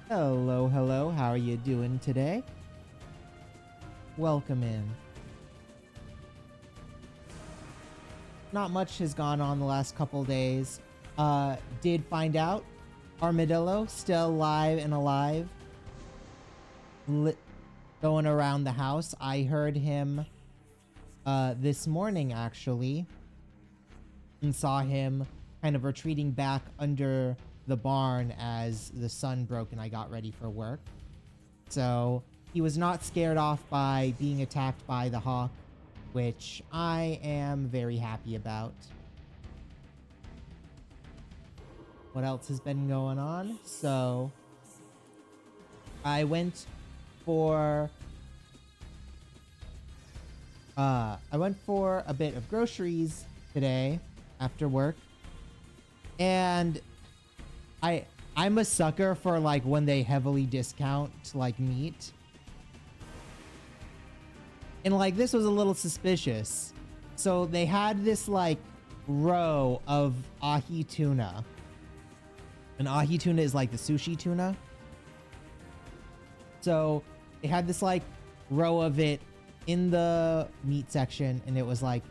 Hello, hello. How are you doing today? Welcome in. Not much has gone on the last couple days. Did find out Armadillo still alive and alive, li- going around the house. I heard him this morning actually, and saw him kind of retreating back under the barn as the sun broke and I got ready for work. So he was not scared off by being attacked by the hawk, which I am very happy about. What else has been going on? So I went for a bit of groceries today after work. And I I'm a sucker for like when they heavily discount like meat. And like this was a little suspicious. So they had this like row of ahi tuna. And ahi tuna is like the sushi tuna. So they had this like row of it in the meat section, and it was like,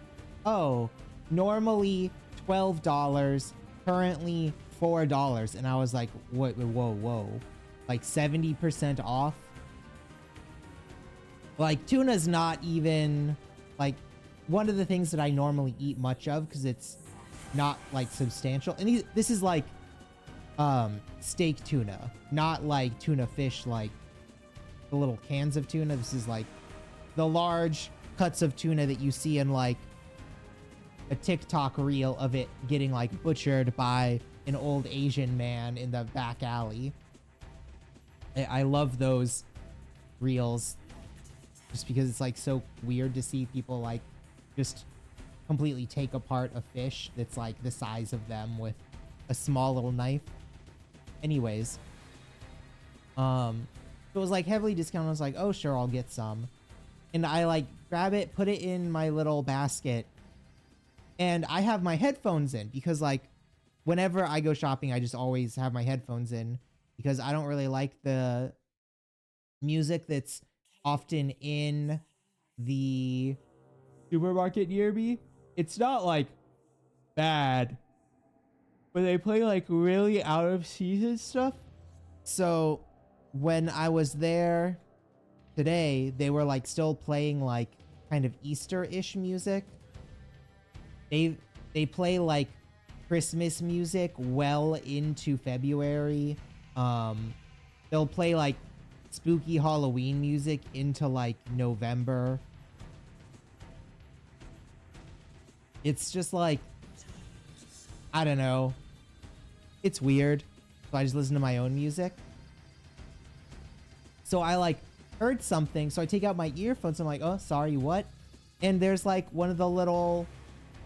oh, normally $12, currently $4. And I was like, whoa, like 70% off. Like tuna's not even like one of the things that I normally eat much of because it's not like substantial. And this is like steak tuna, not like tuna fish, like the little cans of tuna. This is like the large cuts of tuna that you see in like a TikTok reel of it getting like butchered by an old Asian man in the back alley. I love those reels just because it's like so weird to see people like just completely take apart a fish that's like the size of them with a small little knife. Anyways, it was like heavily discounted. I was like, oh sure, I'll get some. And I like grab it, put it in my little basket, and I have my headphones in because like whenever I go shopping, I just always have my headphones in because I don't really like the music that's often in the supermarket near me. It's not like bad, but they play like really out of season stuff. So when I was there today, they were like still playing like kind of Easter-ish music. They play like Christmas music well into February. They'll play like spooky Halloween music into like November. It's just like, I don't know. It's weird. So I just listen to my own music. So I like heard something. So I take out my earphones. I'm like, oh, sorry, what? And there's like one of the little,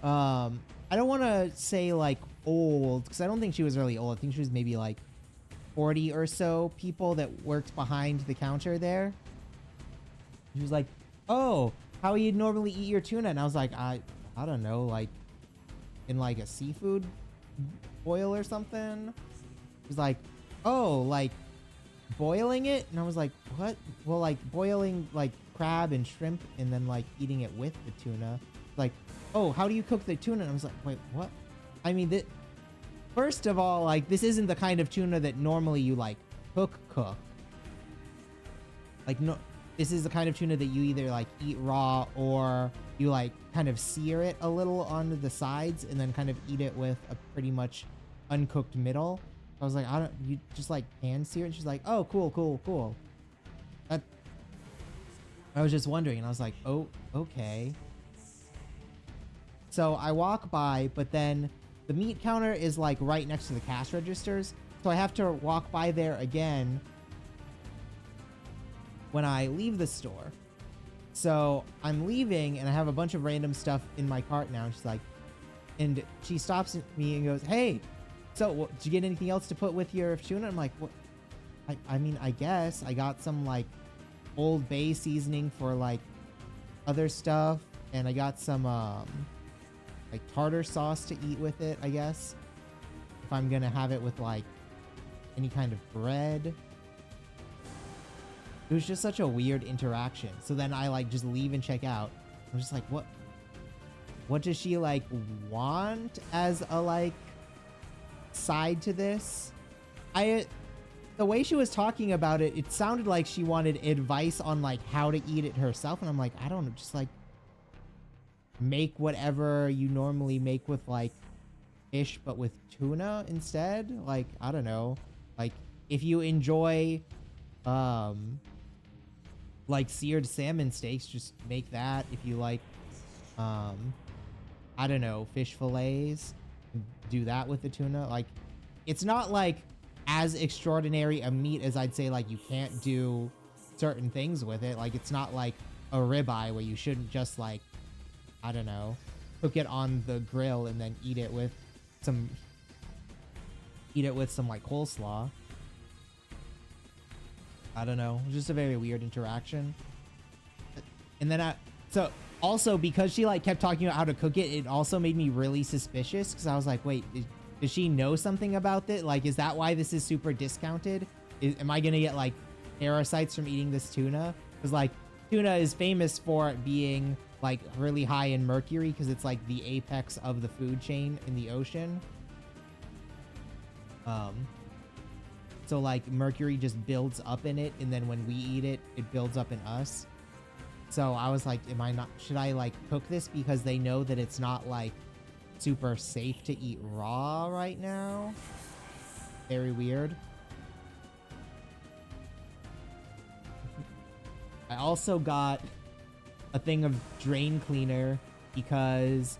I don't want to say like old, because I don't think she was really old. I think she was maybe like 40 or so people that worked behind the counter there. She was like, oh, how you normally eat your tuna? And I was like, I don't know, like in like a seafood boil or something. She's like, oh, like boiling it? And I was like, what? Well, like boiling like crab and shrimp and then like eating it with the tuna. Like, oh, how do you cook the tuna? And I was like, wait, what? I mean, first of all, like this isn't the kind of tuna that normally you like cook. Like, no, this is the kind of tuna that you either like eat raw or you like kind of sear it a little on the sides and then kind of eat it with a pretty much uncooked middle. I was like, you just like pan sear it? And she's like, oh, cool. That, I was just wondering, and I was like, oh, okay. So I walk by, but then the meat counter is like right next to the cash registers. So I have to walk by there again when I leave the store. So I'm leaving and I have a bunch of random stuff in my cart now. And she's like, and she stops me and goes, hey, so did you get anything else to put with your tuna? I'm like, what? I mean, I guess I got some like Old Bay seasoning for like other stuff. And I got some like tartar sauce to eat with it, I guess. If I'm gonna have it with like any kind of bread. It was just such a weird interaction. So then I like just leave and check out. I'm just like, what does she like want as a like side to this? The way she was talking about it, it sounded like she wanted advice on like how to eat it herself. And I'm like, I don't know, just like make whatever you normally make with like fish, but with tuna instead. Like, I don't know. Like if you enjoy, like seared salmon steaks, just make that. If you like, I don't know, fish fillets, do that with the tuna. Like, it's not like as extraordinary a meat as I'd say like you can't do certain things with it. Like, it's not like a ribeye where you shouldn't just like, I don't know, cook it on the grill and then eat it with some like coleslaw. I don't know. It's just a very weird interaction. And then so also because she like kept talking about how to cook it, it also made me really suspicious because I was like, wait, does she know something about it? Like, is that why this is super discounted? Am I going to get like parasites from eating this tuna? Because like tuna is famous for being like really high in mercury because it's like the apex of the food chain in the ocean. So like mercury just builds up in it, and then when we eat it, it builds up in us. So I was like, should I like cook this because they know that it's not like super safe to eat raw right now? Very weird. I also got a thing of drain cleaner because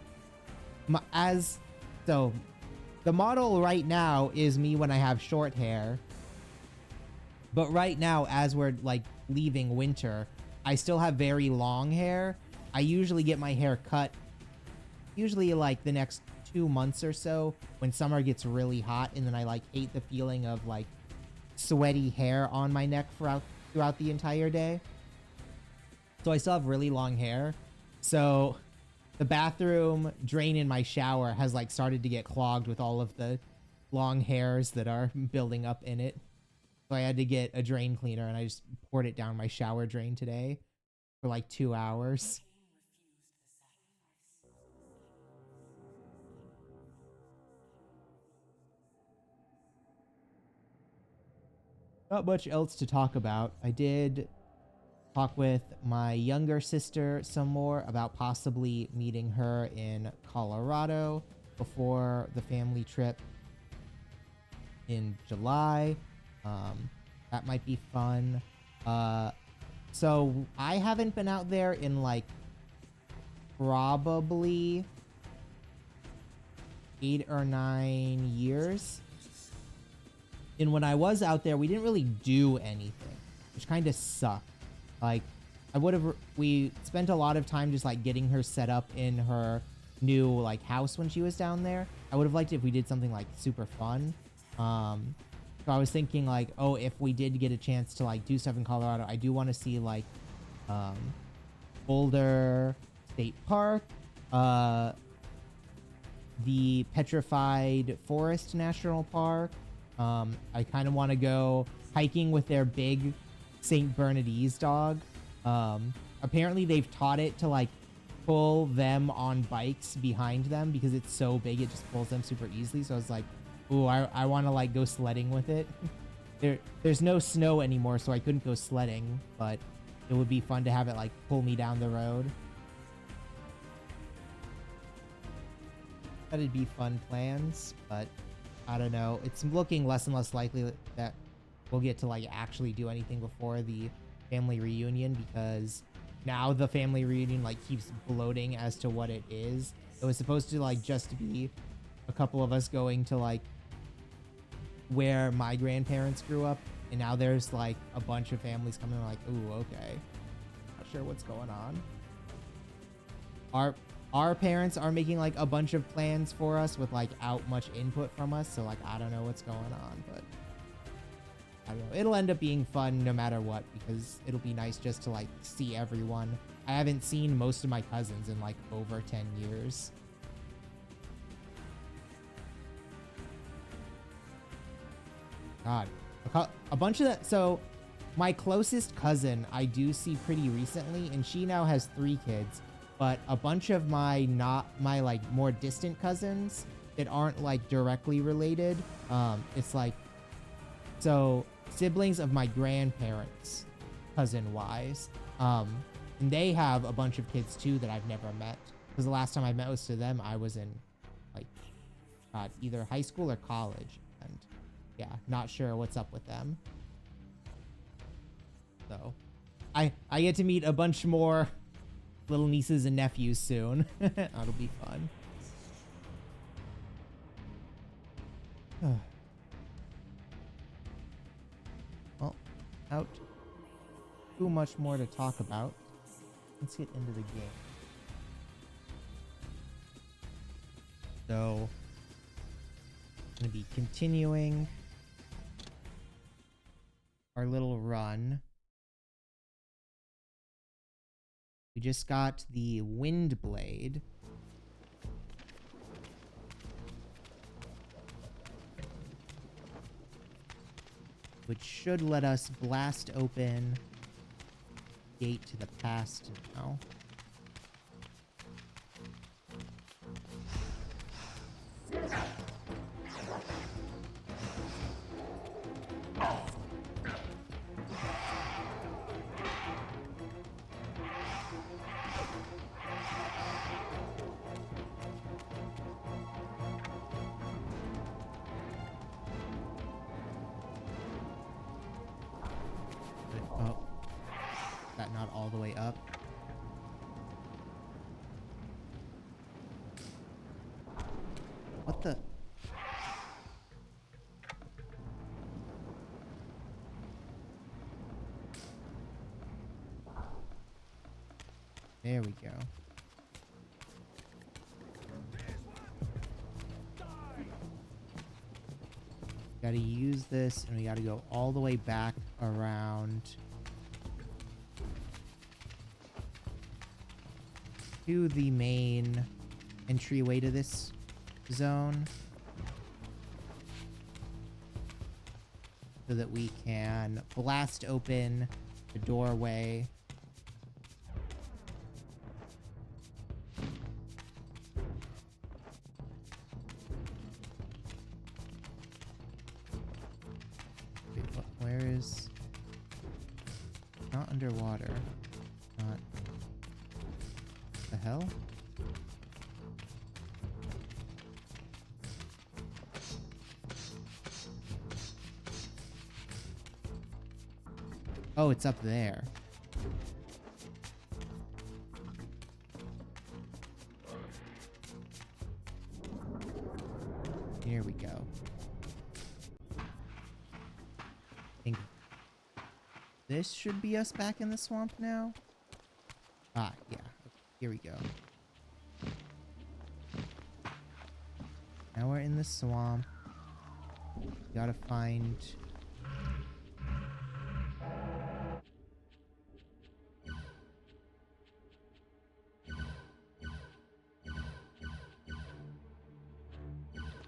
so the model right now is me when I have short hair. But right now, as we're like leaving winter, I still have very long hair. I usually get my hair cut usually like the next 2 months or so when summer gets really hot, and then I like hate the feeling of like sweaty hair on my neck throughout the entire day. So I still have really long hair. So the bathroom drain in my shower has like started to get clogged with all of the long hairs that are building up in it. So I had to get a drain cleaner, and I just poured it down my shower drain today for like 2 hours. Not much else to talk about. I did talk with my younger sister some more about possibly meeting her in Colorado before the family trip in July. That might be fun. So I haven't been out there in like probably 8 or 9 years. And when I was out there, we didn't really do anything, which kind of sucked. Like, we spent a lot of time just like getting her set up in her new like house when she was down there. I would have liked it if we did something like super fun. So I was thinking like, oh, if we did get a chance to like do stuff in Colorado, I do want to see like Boulder State Park, the Petrified Forest National Park. I kind of want to go hiking with their big St. Bernardese dog. Apparently they've taught it to like pull them on bikes behind them because it's so big, it just pulls them super easily. So I was like, ooh, I want to like go sledding with it. There's no snow anymore, so I couldn't go sledding, but it would be fun to have it like pull me down the road. That'd be fun plans, but I don't know. It's looking less and less likely that we'll get to like actually do anything before the family reunion, because now the family reunion like keeps bloating as to what it is. It was supposed to like just be a couple of us going to like where my grandparents grew up, and now there's like a bunch of families coming. Like, ooh, okay, not sure what's going on. Our parents are making like a bunch of plans for us without much input from us, so like I don't know what's going on, but I don't know. It'll end up being fun no matter what, because it'll be nice just to like see everyone. I haven't seen most of my cousins in like over 10 years. God, a bunch of that. So My closest cousin I do see pretty recently, and she now has 3 kids. But a bunch of my like more distant cousins that aren't like directly related, it's like, so siblings of my grandparents, cousin wise, and they have a bunch of kids too that I've never met. Because the last time I met most of them, I was in like either high school or college, and yeah, not sure what's up with them. So I get to meet a bunch more little nieces and nephews soon. That'll be fun. Well, out too much more to talk about. Let's get into the game. So, I'm gonna be continuing our little run. We just got the wind blade. Which should let us blast open gate to the past now. Oh, is that not all the way up? What the? There we go. Gotta use this, and we gotta go all the way back around to the main entryway to this zone so that we can blast open the doorway. Wait, where is... Not underwater. Not... The hell? Oh, it's up there. Here we go. I think this should be us back in the swamp now. Ah, yeah. Here we go. Now we're in the swamp. Gotta find...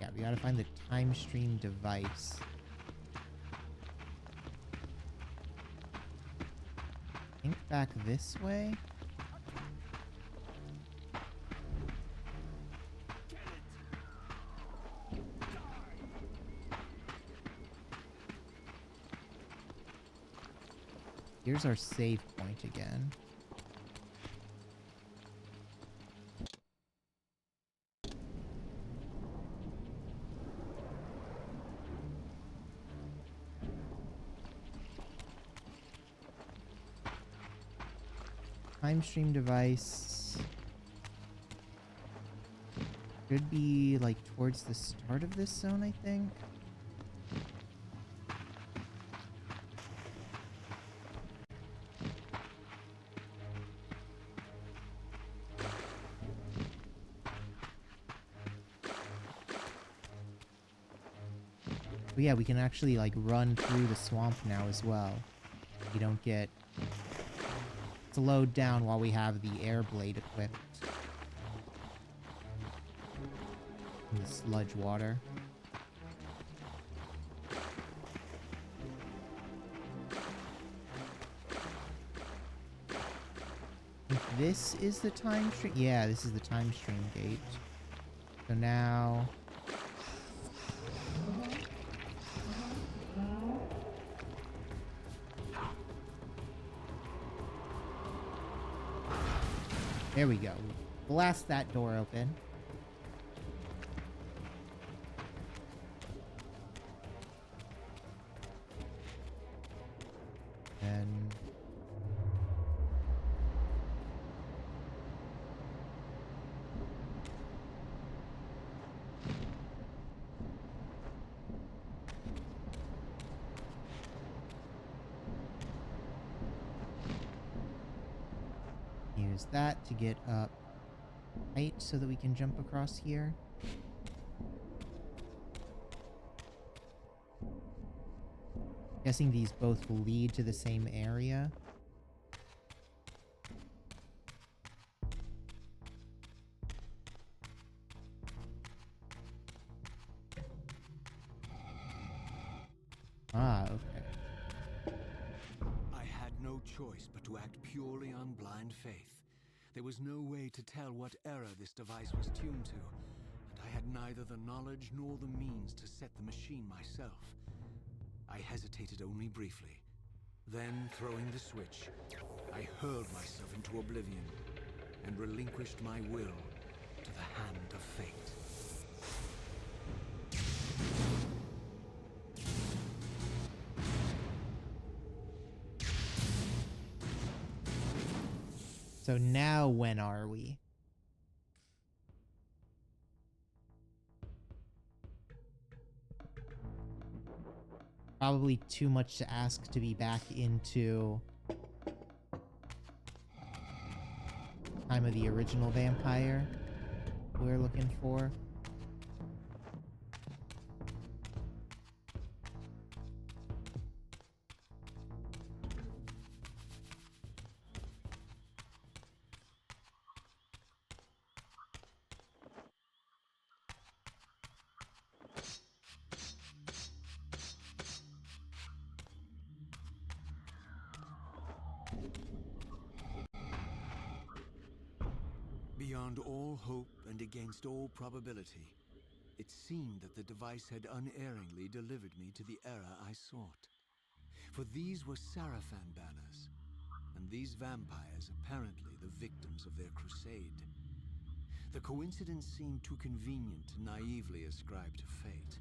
Yeah, we gotta find the time stream device. I think back this way? Here's our save point again. Time stream device should be like towards the start of this zone, I think. But yeah, we can actually like run through the swamp now as well. You don't get slowed down while we have the air blade equipped. And the sludge water. this is the time stream. Yeah, this is the time stream gate. So now... There we go. Blast that door open. And... use that to get up height so that we can jump across here. Guessing these both lead to the same area. Ah, okay. I had no choice but to act purely on blind faith. There was no way to tell what error this device was tuned to, and I had neither the knowledge nor the means to set the machine myself. I hesitated only briefly. Then, throwing the switch, I hurled myself into oblivion and relinquished my will to the hand of fate. So now when are we? Probably too much to ask to be back into time of the original vampire we're looking for. Beyond all hope and against all probability, it seemed that the device had unerringly delivered me to the era I sought. For these were Sarafan banners, and these vampires apparently the victims of their crusade. The coincidence seemed too convenient to naively ascribe to fate.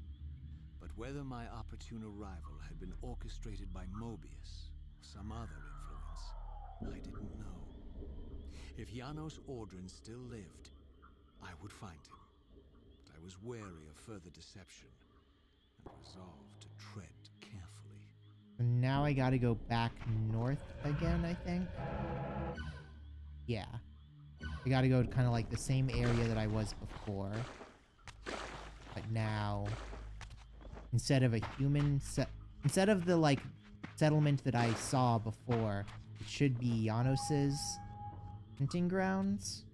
But whether my opportune arrival had been orchestrated by Mobius or some other influence, I didn't know. If Janos Ordrin still lived, I would find him. But I was wary of further deception and resolved to tread carefully. Now I gotta go back north again, I think. Yeah. I gotta go to kind of like the same area that I was before. But now, instead of a human instead of the like settlement that I saw before, it should be Janos's hunting grounds.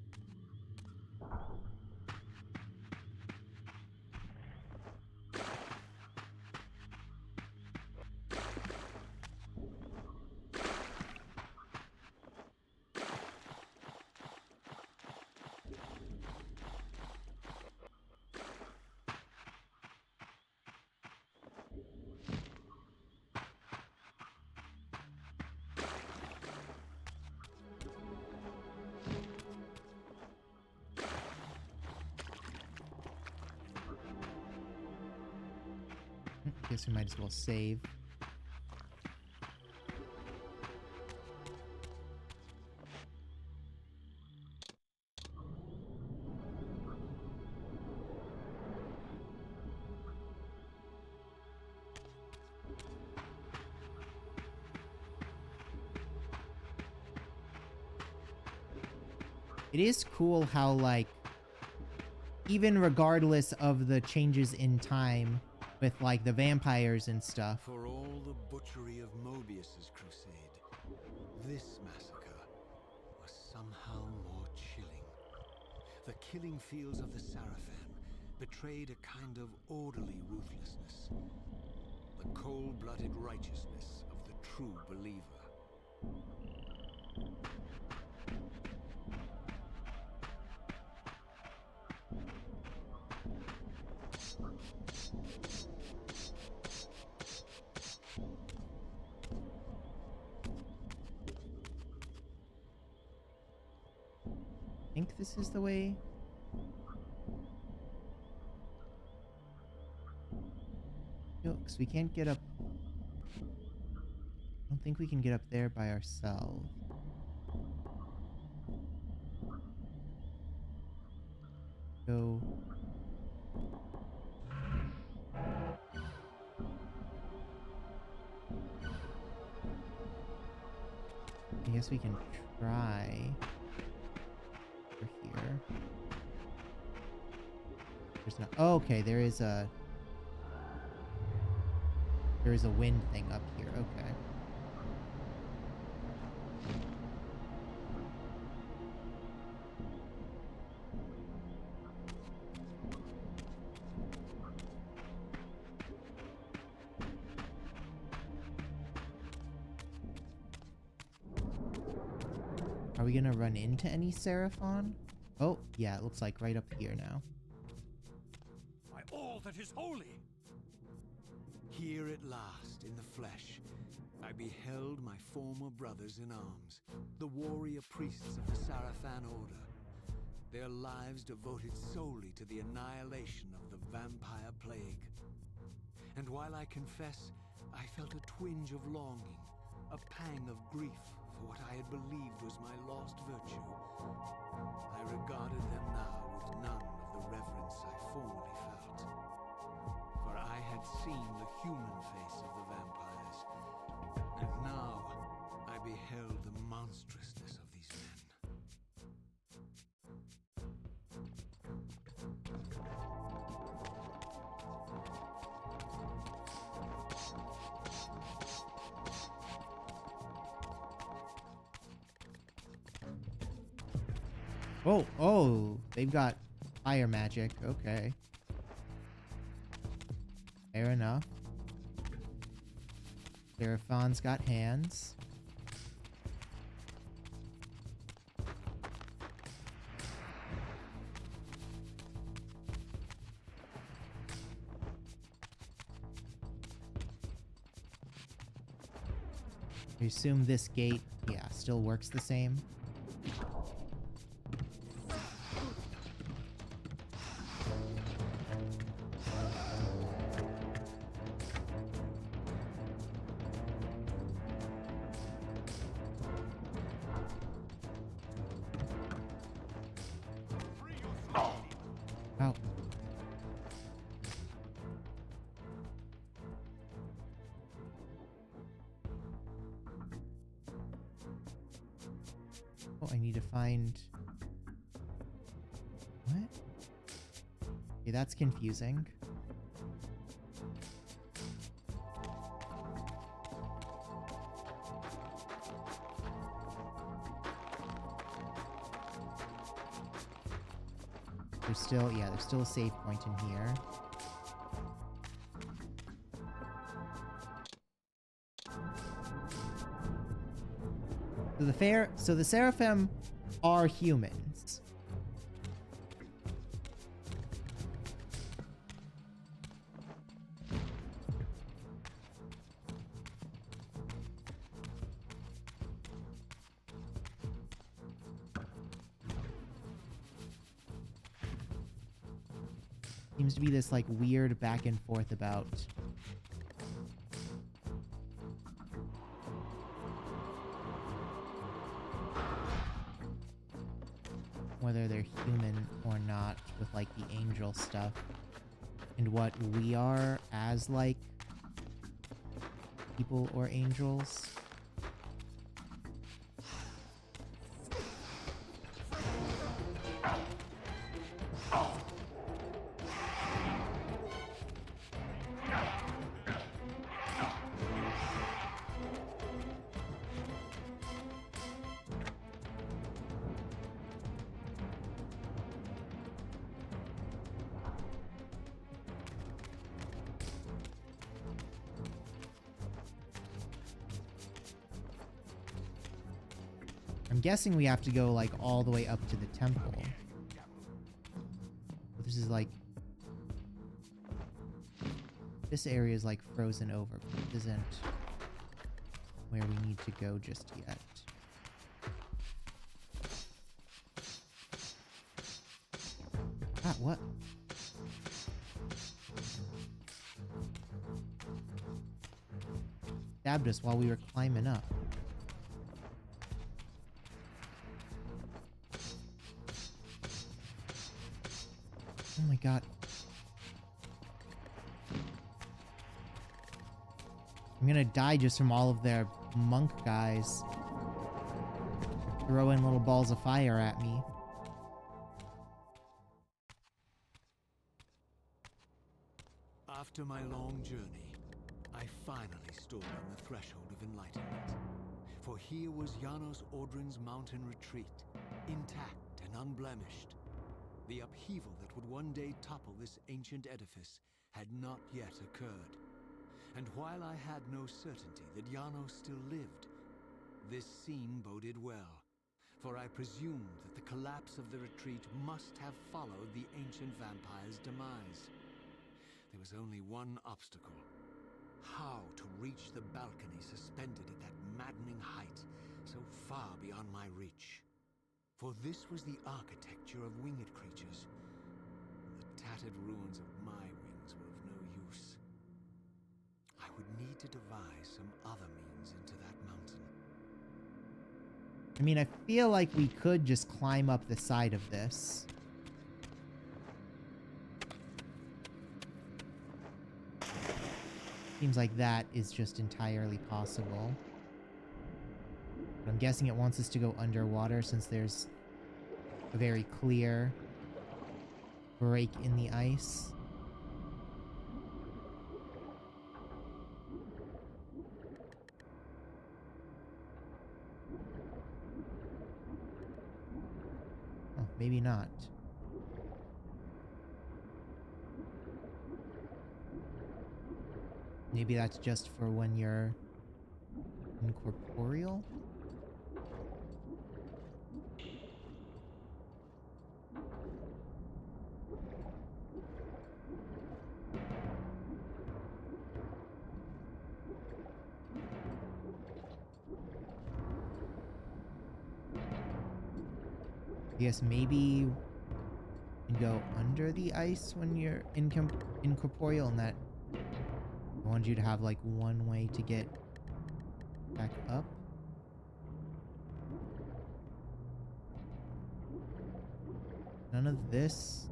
Guess we might as well save. It is cool how, like, even regardless of the changes in time with, like, the vampires and stuff. For all the butchery of Mobius's crusade, this massacre was somehow more chilling. The killing fields of the Sarafan betrayed a kind of orderly ruthlessness, the cold-blooded righteousness of the true believer. think this is the way. Because we can't get up. I don't think we can get up there by ourselves. So I guess we can try over here. There's not. Oh, okay, there is a wind thing up here. Okay. Are we gonna run into any Seraphon? Oh, yeah, it looks like right up here now. By all that is holy! Here at last, in the flesh, I beheld my former brothers in arms, the warrior priests of the Sarafan Order. Their lives devoted solely to the annihilation of the vampire plague. And while I confess, I felt a twinge of longing, a pang of grief for what I had believed was my lost virtue, I regarded them now with none of the reverence I formerly felt. For I had seen the human face of the vampires, and now I beheld the monstrousness of these men. Oh, they've got fire magic. Okay. Fair enough. Seraphon's got hands. I assume this gate, yeah, still works the same. Oh. Oh, I need to find... What? Okay, that's confusing. There's still, yeah, there's still a save point in here. So the Seraphim are humans. Seems to be this like weird back and forth about whether they're human or not with like the angel stuff and what we are as like people or angels. I'm guessing we have to go like all the way up to the temple. But this is like... This area is like frozen over, but it isn't where we need to go just yet. what? Stabbed us while we were climbing up. Oh my god. I'm gonna die just from all of their monk guys throwing little balls of fire at me. After my long journey, I finally stood on the threshold of enlightenment. For here was Janos Audrin's mountain retreat, intact and unblemished. The upheaval that would one day topple this ancient edifice had not yet occurred. And while I had no certainty that Janos still lived, this scene boded well, for I presumed that the collapse of the retreat must have followed the ancient vampire's demise. There was only one obstacle: how to reach the balcony suspended at that maddening height, so far beyond my reach. For this was the architecture of winged creatures. The tattered ruins of my wings were of no use. I would need to devise some other means into that mountain. I mean, I feel like we could just climb up the side of this. Seems like that is just entirely possible. But I'm guessing it wants us to go underwater since there's a very clear break in the ice. Oh, maybe not. Maybe that's just for when you're incorporeal? I guess maybe you can go under the ice when you're incorporeal, and that I want you to have like one way to get back up. None of this.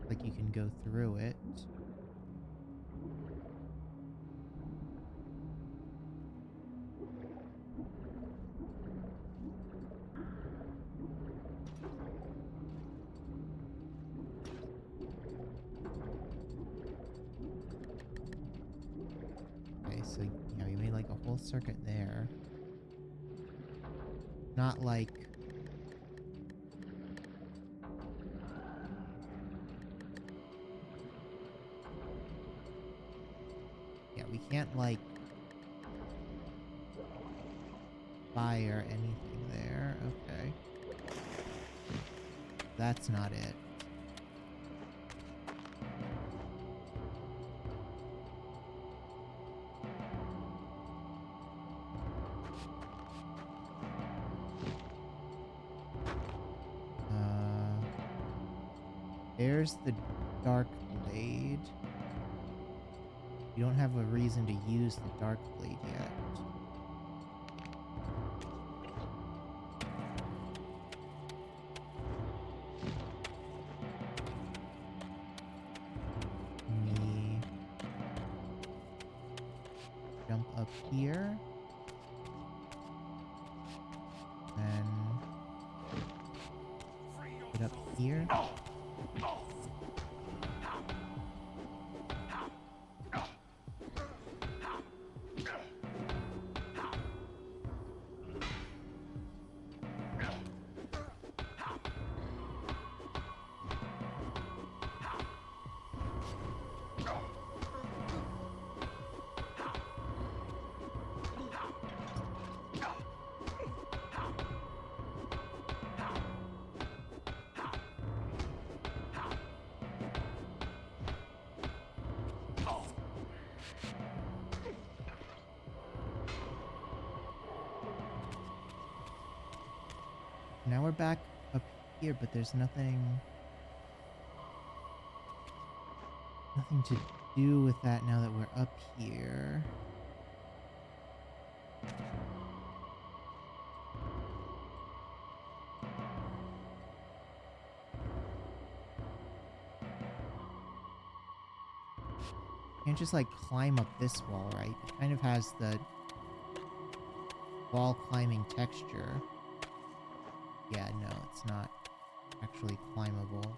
Like you can go through it. So, yeah, you made like a whole circuit there. Not like... Yeah, we can't like... fire anything there. Okay. That's not it. There's the dark blade. You don't have a reason to use the dark blade yet. Let me jump up here. And get up here. Now we're back up here, but there's nothing to do with that now that we're up here. Can't just like climb up this wall, right? It kind of has the wall climbing texture. Yeah, no, it's not actually climbable.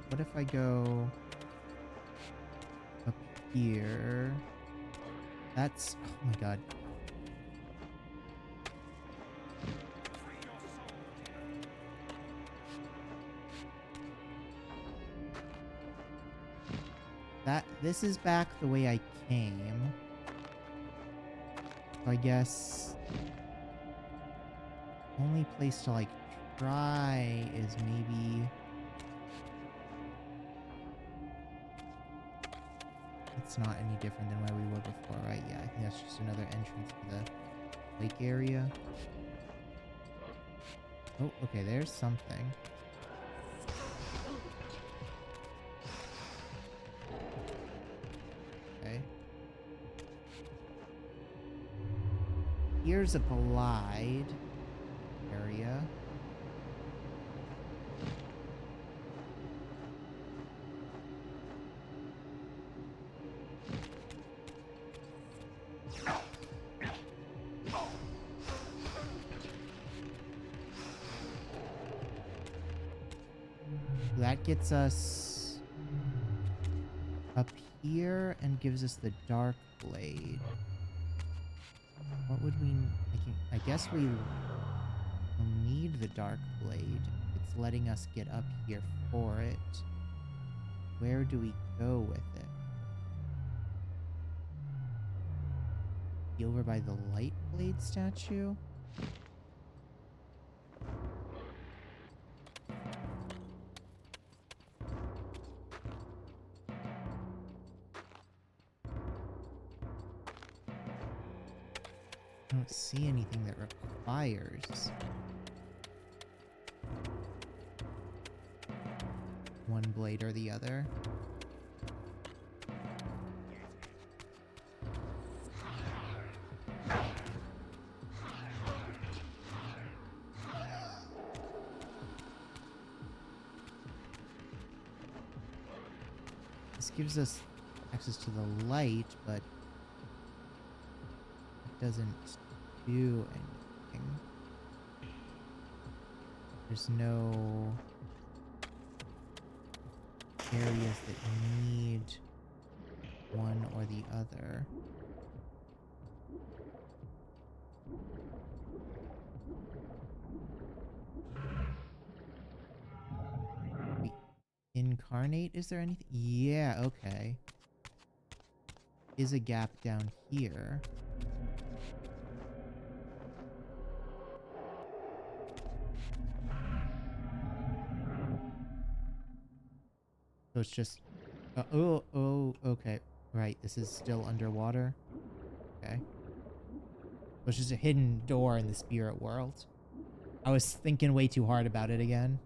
What if I go up here? That's... oh my god. This is back the way I came. So I guess... only place to like try is maybe... it's not any different than where we were before, right? Yeah, I think that's just another entrance to the lake area. Oh, okay, there's something. Okay. Here's a glide area. That gets us up here and gives us the dark blade. What would we... I guess we need the dark blade. It's letting us get up here for it. Where do we go with it? Over by the light blade statue? I don't see anything that requires one blade or the other. This gives us access to the light, but it doesn't do anything. There's no areas that need one or the other. Incarnate? Is there anything? Yeah, okay. Is a gap down here. So it's just... oh, okay. Right, this is still underwater. Okay. So it's just a hidden door in the spirit world. I was thinking way too hard about it again.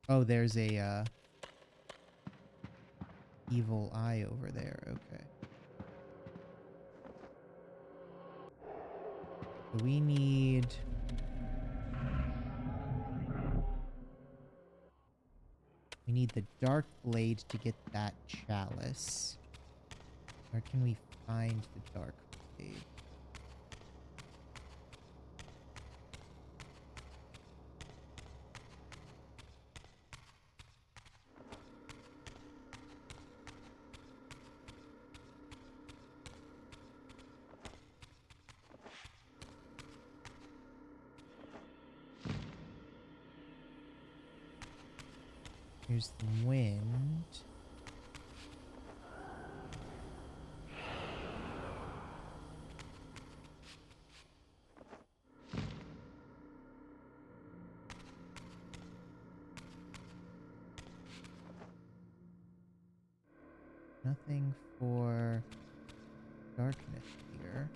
Oh, there's a evil eye over there. Okay. So we need... We need the dark blade to get that chalice. Where can we find the dark blade? Here's the wind. Nothing for darkness here.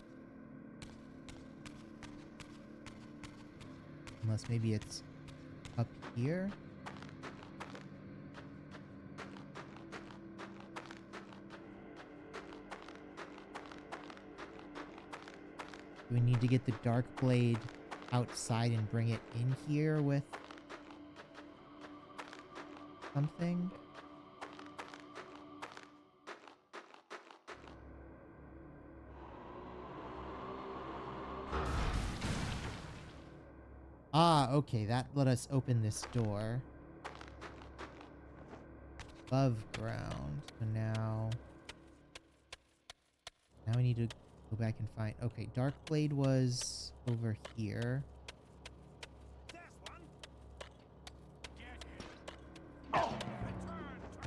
Unless maybe it's up here? Do we need to get the dark blade outside and bring it in here with something? Ah, okay, that let us open this door. Above ground. So now we need to go back and find... Okay, dark blade was over here. There's one. Get him. Oh, return to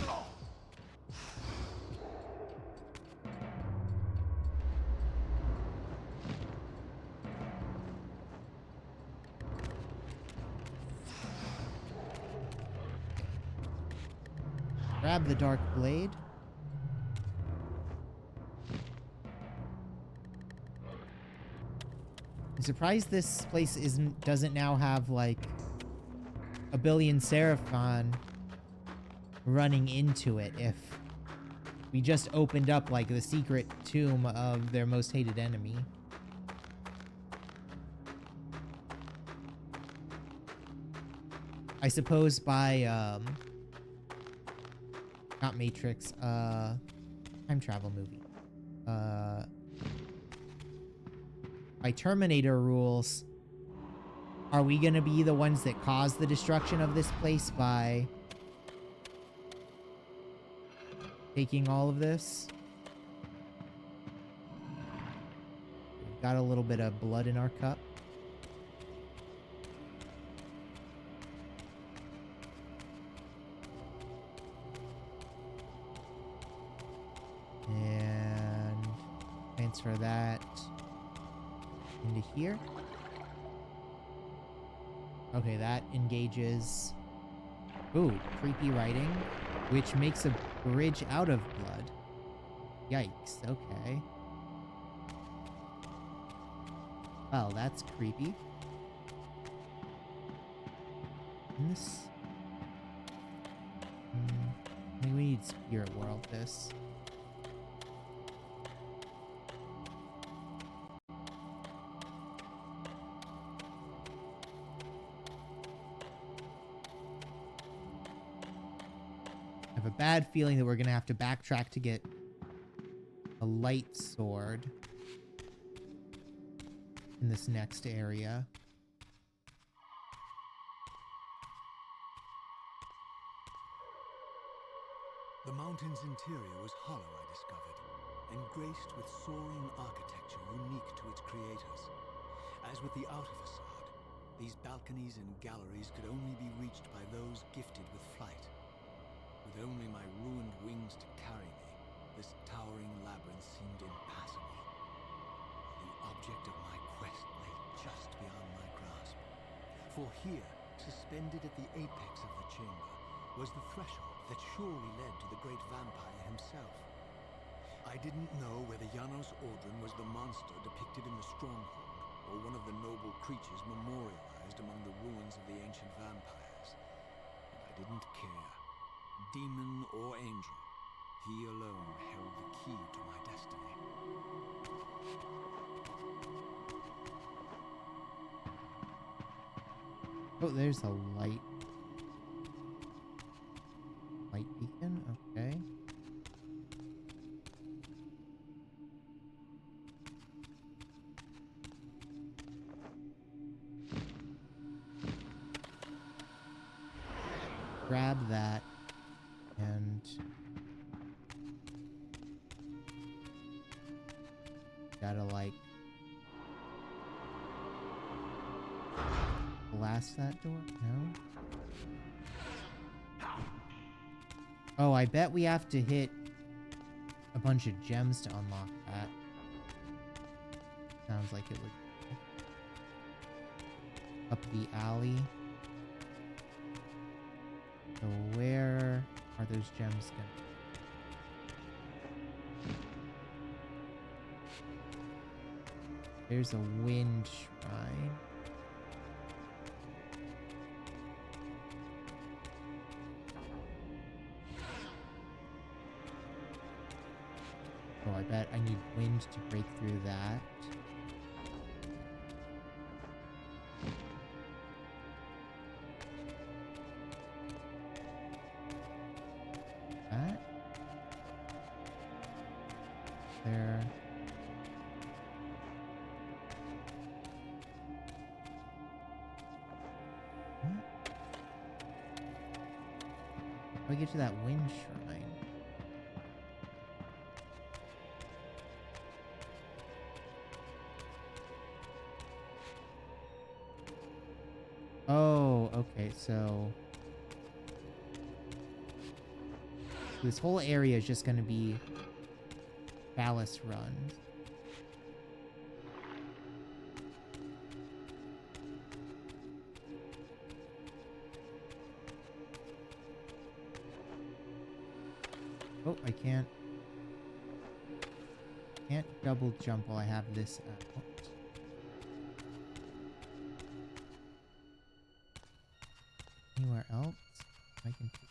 hell. Grab the dark blade. I'm surprised this place doesn't now have like a billion Seraphon running into it if we just opened up like the secret tomb of their most hated enemy. I suppose by not Matrix, time travel movie. By Terminator rules, are we gonna be the ones that cause the destruction of this place by taking all of this? We've got a little bit of blood in our cup. And transfer that into here. Okay, that engages... Ooh, creepy writing, which makes a bridge out of blood. Yikes, okay. Well, that's creepy. And this... I think we need Spirit World this. I have a bad feeling that we're gonna have to backtrack to get a light sword in this next area. The mountain's interior was hollow, I discovered, and graced with soaring architecture unique to its creators. As with the outer facade, these balconies and galleries could only be reached by those gifted with flight. With only my ruined wings to carry me, this towering labyrinth seemed impassable. The object of my quest lay just beyond my grasp. For here, suspended at the apex of the chamber, was the threshold that surely led to the great vampire himself. I didn't know whether Janos Ordran was the monster depicted in the stronghold, or one of the noble creatures memorialized vampires, and I didn't care. Demon or angel, he alone held the key to my destiny. Oh, there's a light. Light beacon? Okay. Grab that and gotta like blast that door? No? Oh, I bet we have to hit a bunch of gems to unlock that. Sounds like it would. Up the alley. So where are those gems going? There's a wind shrine. Oh, I bet I need wind to break through that. That. There. What? How do I get to that wind shrine? Oh, okay, so this whole area is just gonna be Palace runs. Oh, I can't double jump while I have this out. Anywhere else I can take.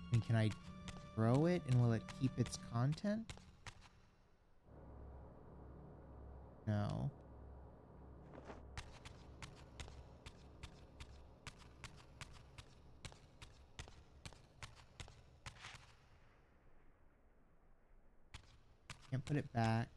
I mean, can I throw it and will it keep its content? No. Can't put it back.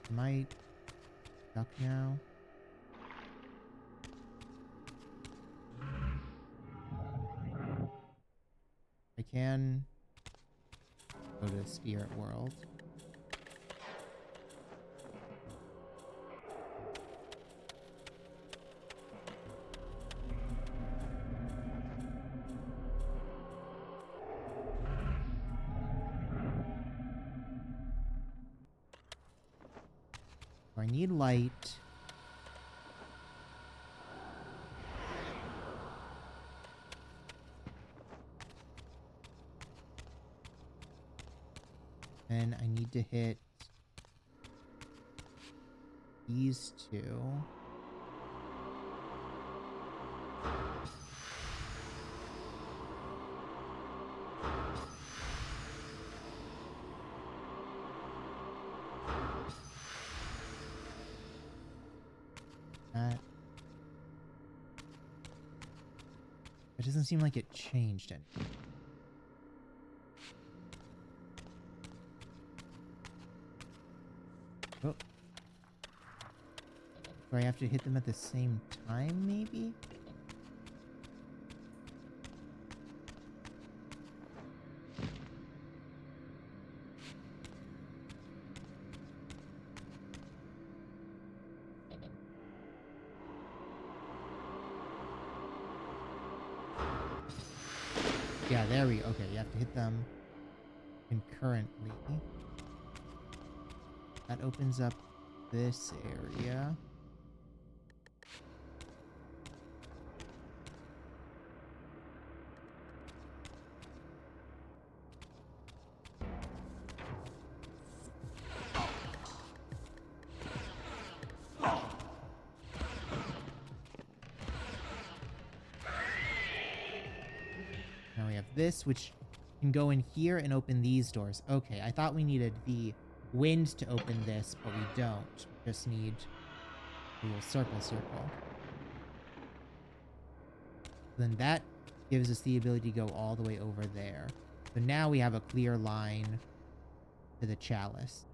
Am I stuck now? I can go to the spirit world. I need light. And I need to hit these two. That. It doesn't seem like it changed anything. Oh. Do I have to hit them at the same time, maybe? Yeah, there we go. Okay, you have to hit them concurrently. That opens up this area. Now we have this, which can go in here and open these doors. Okay, I thought we needed the wind to open this, but we don't. We just need a little circle. Then that gives us the ability to go all the way over there. So now we have a clear line to the chalice.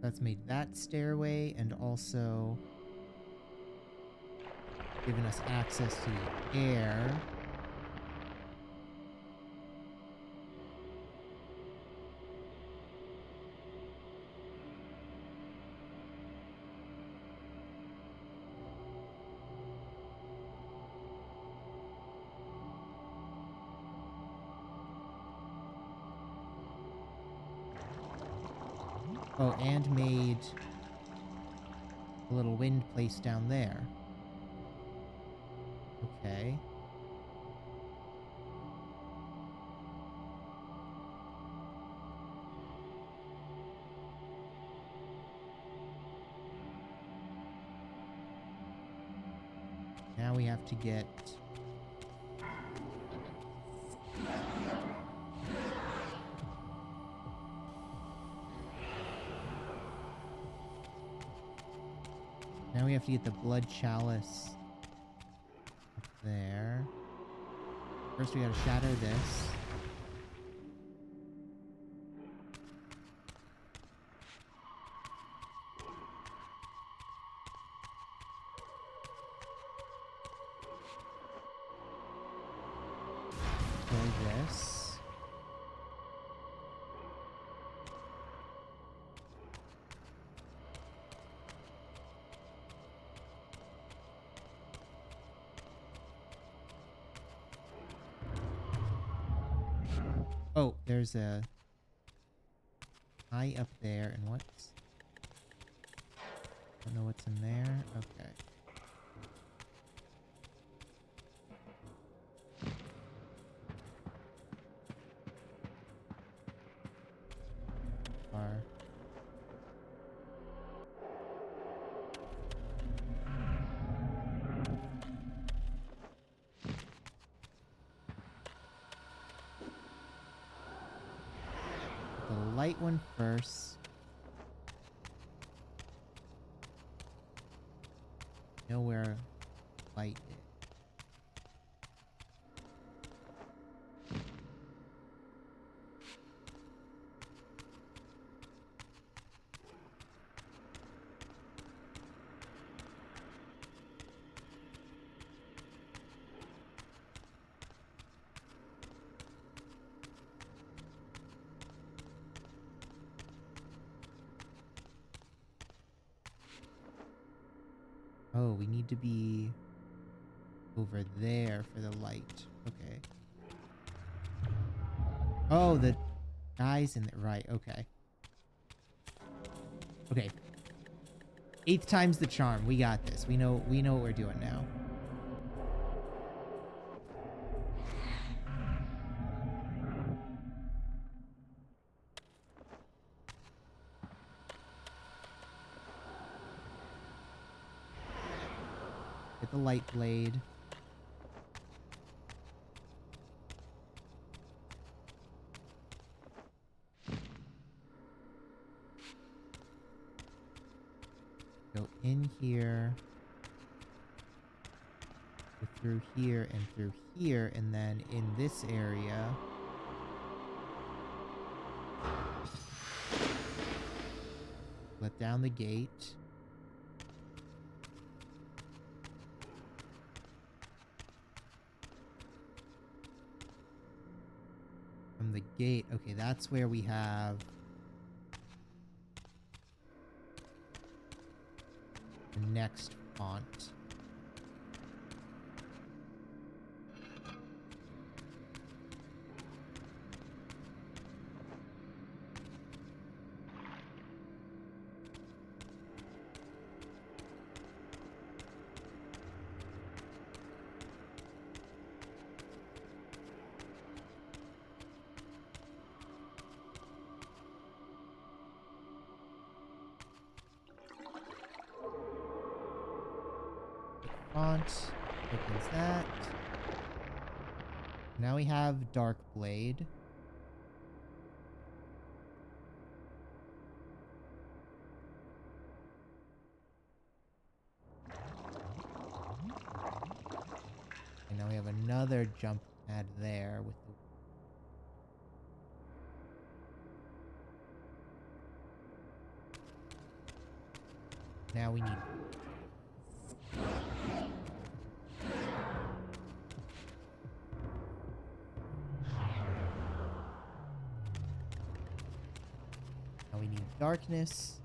That's made that stairway and also given us access to the air. Oh, and made a little wind place down there. Okay. Now we have to get... Now we have to get the blood chalice up there. First we gotta shatter this. Destroy this. Oh, there's a eye up there, and what's... Don't know what's in there. Okay. Are... The light one first. Know where light is. Oh, we need to be over there for the light. Okay. Oh, the guy's in there. Right, okay. Okay. 8th time's the charm. We got this. We know what we're doing now. Get the light blade. Go in here, go through here, and through here, and then in this area. Let down the gate. From the gate, okay, that's where we have the next font. Font opens that. Now we have Dark Blade. And now we have another jump pad there with the now we need darkness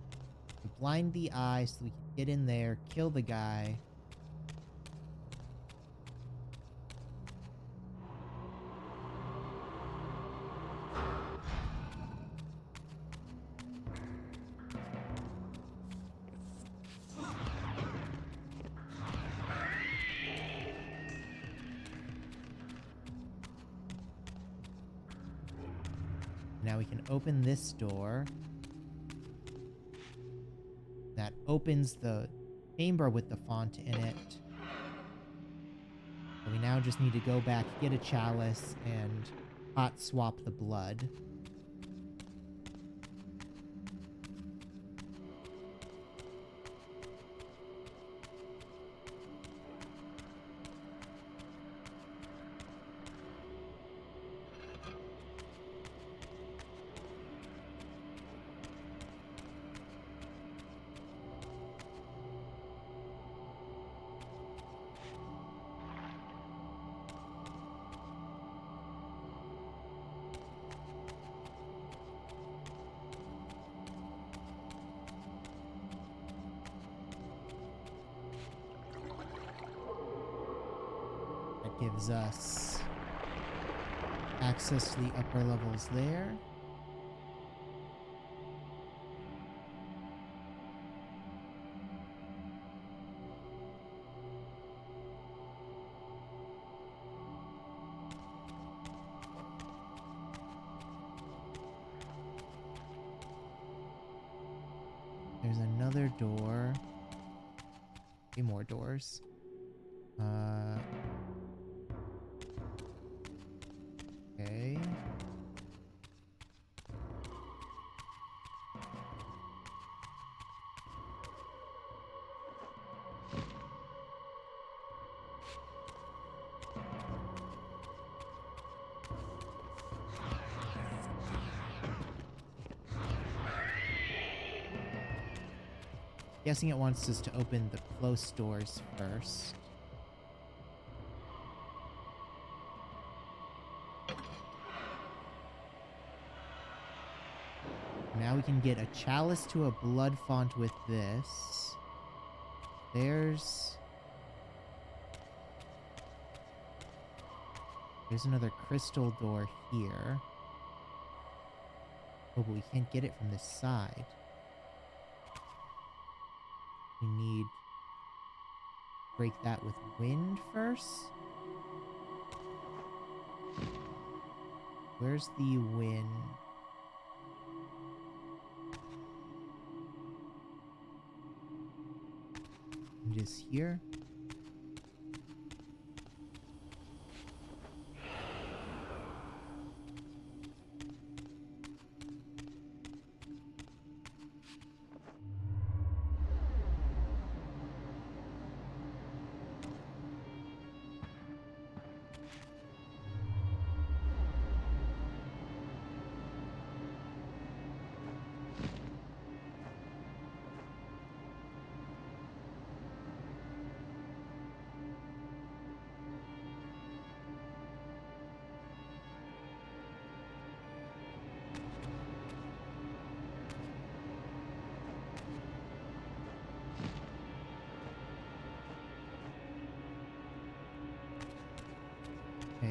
to blind the eye so we can get in there, kill the guy. Now we can open this door. That opens the chamber with the font in it. So we now just need to go back, get a chalice, and hot swap the blood. Gives us access to the upper levels there. There's another door. 3 more doors. Okay. Guessing it wants us to open the close doors first. Now we can get a chalice to a blood font with this. There's another crystal door here. Oh, but we can't get it from this side. We need to break that with wind first. Where's the wind? Just here.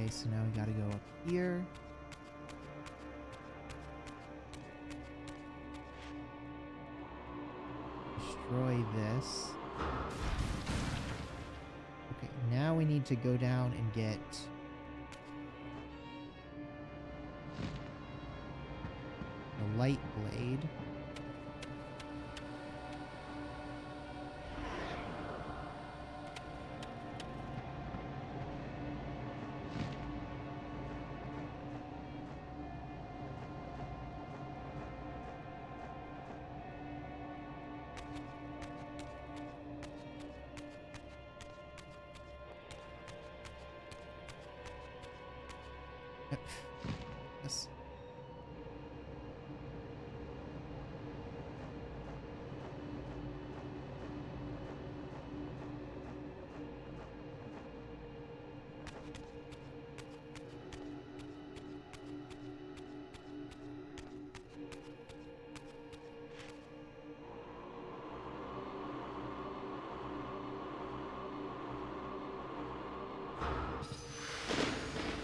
Okay, so now we gotta go up here. Destroy this. Okay, now we need to go down and get the light blade. Yes.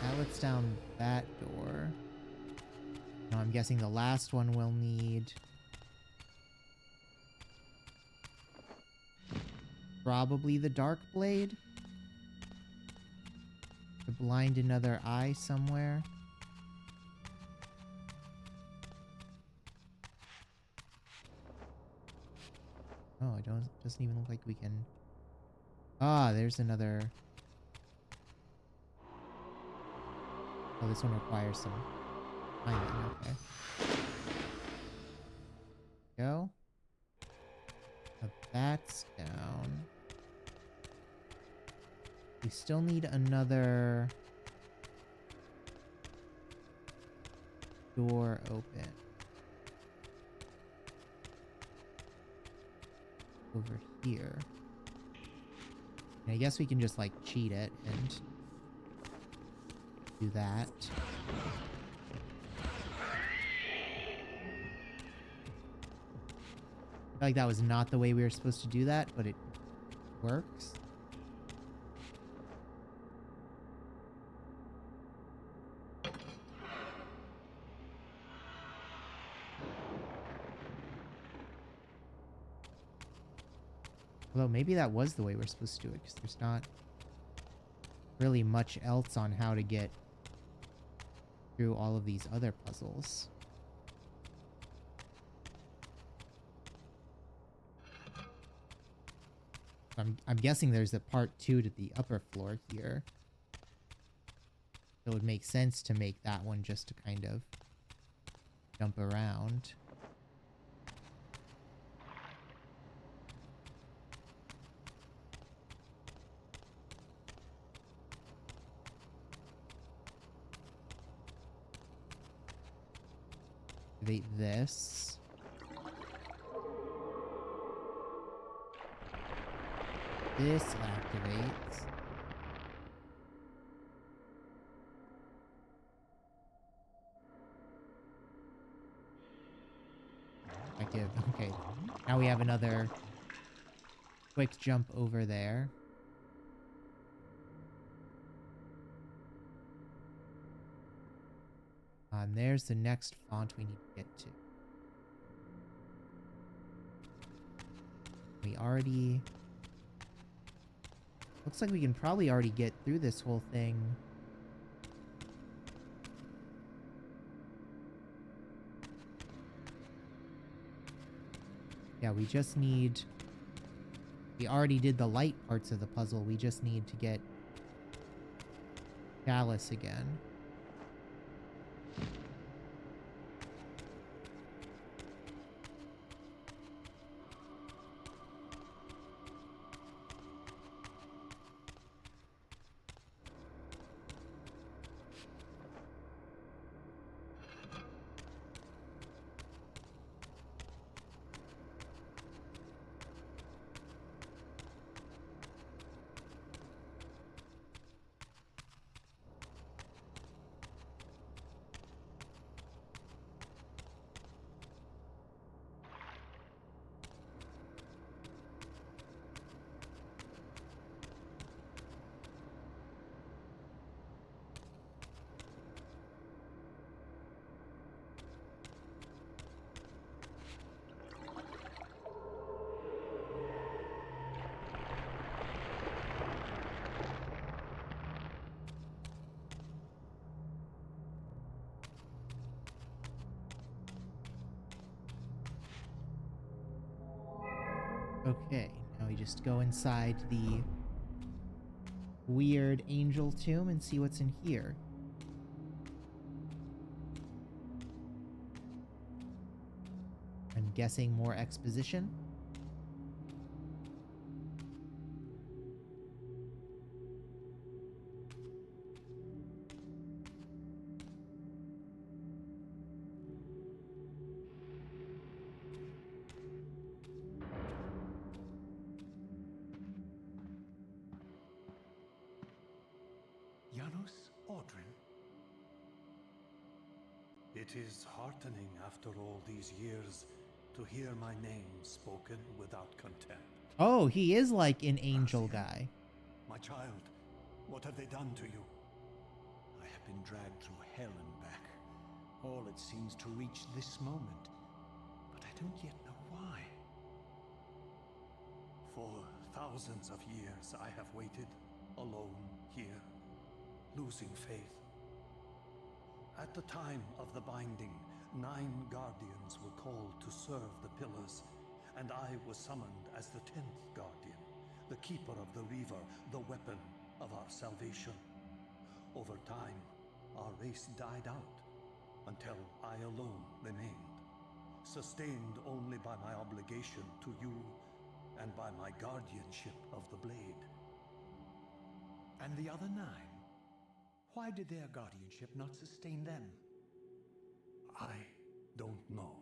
That lets down that door. Now I'm guessing the last one will need probably the dark blade to blind another eye somewhere. Oh, doesn't even look like we can. Ah, there's another. Oh, this one requires some timing. Okay. Go. So that's down. We still need another door open. Over here. And I guess we can just like cheat it and do that. I feel like that was not the way we were supposed to do that, but it works. Although maybe that was the way we're supposed to do it, because there's not really much else on how to get through all of these other puzzles. I'm guessing there's a part 2 to the upper floor here. So it would make sense to make that one just to kind of jump around. Activate this. This activates. Active. Okay. Now we have another quick jump over there. And there's the next font we need to get to. We already... Looks like we can probably already get through this whole thing. Yeah, we just need... We already did the light parts of the puzzle. We just need to get Chalice again. Okay, now we just go inside the weird angel tomb and see what's in here. I'm guessing more exposition. Janos Audrin? It is heartening after all these years to hear my name spoken without contempt. Oh, he is like an angel Gracian, guy. my child, what have they done to you? I have been dragged through hell and back. All it seems to reach this moment. But I don't yet know why. For thousands of years I have waited, alone here, losing faith. At the time of the binding, 9 guardians were called to serve the pillars, and I was summoned as the 10th guardian, the keeper of the Reaver, the weapon of our salvation. Over time, our race died out, until I alone remained, sustained only by my obligation to you and by my guardianship of the blade. And the other 9? Why did their guardianship not sustain them? I don't know.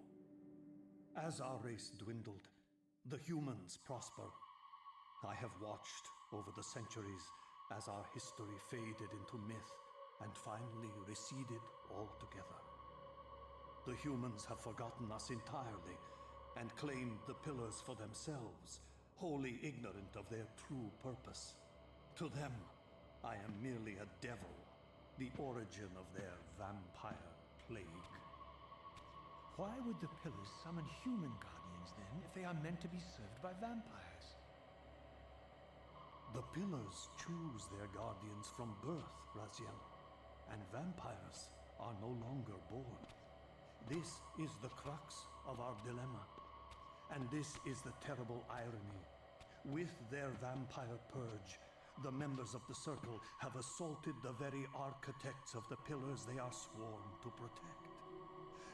As our race dwindled, the humans prospered. I have watched over the centuries as our history faded into myth and finally receded altogether. The humans have forgotten us entirely and claimed the pillars for themselves, wholly ignorant of their true purpose. To them, I am merely a devil, the origin of their vampire plague. Why would the pillars summon human guardians then, if they are meant to be served by vampires? The pillars choose their guardians from birth, Raziel, and vampires are no longer born. This is the crux of our dilemma, and this is the terrible irony. With their vampire purge, the members of the Circle have assaulted the very architects of the pillars they are sworn to protect.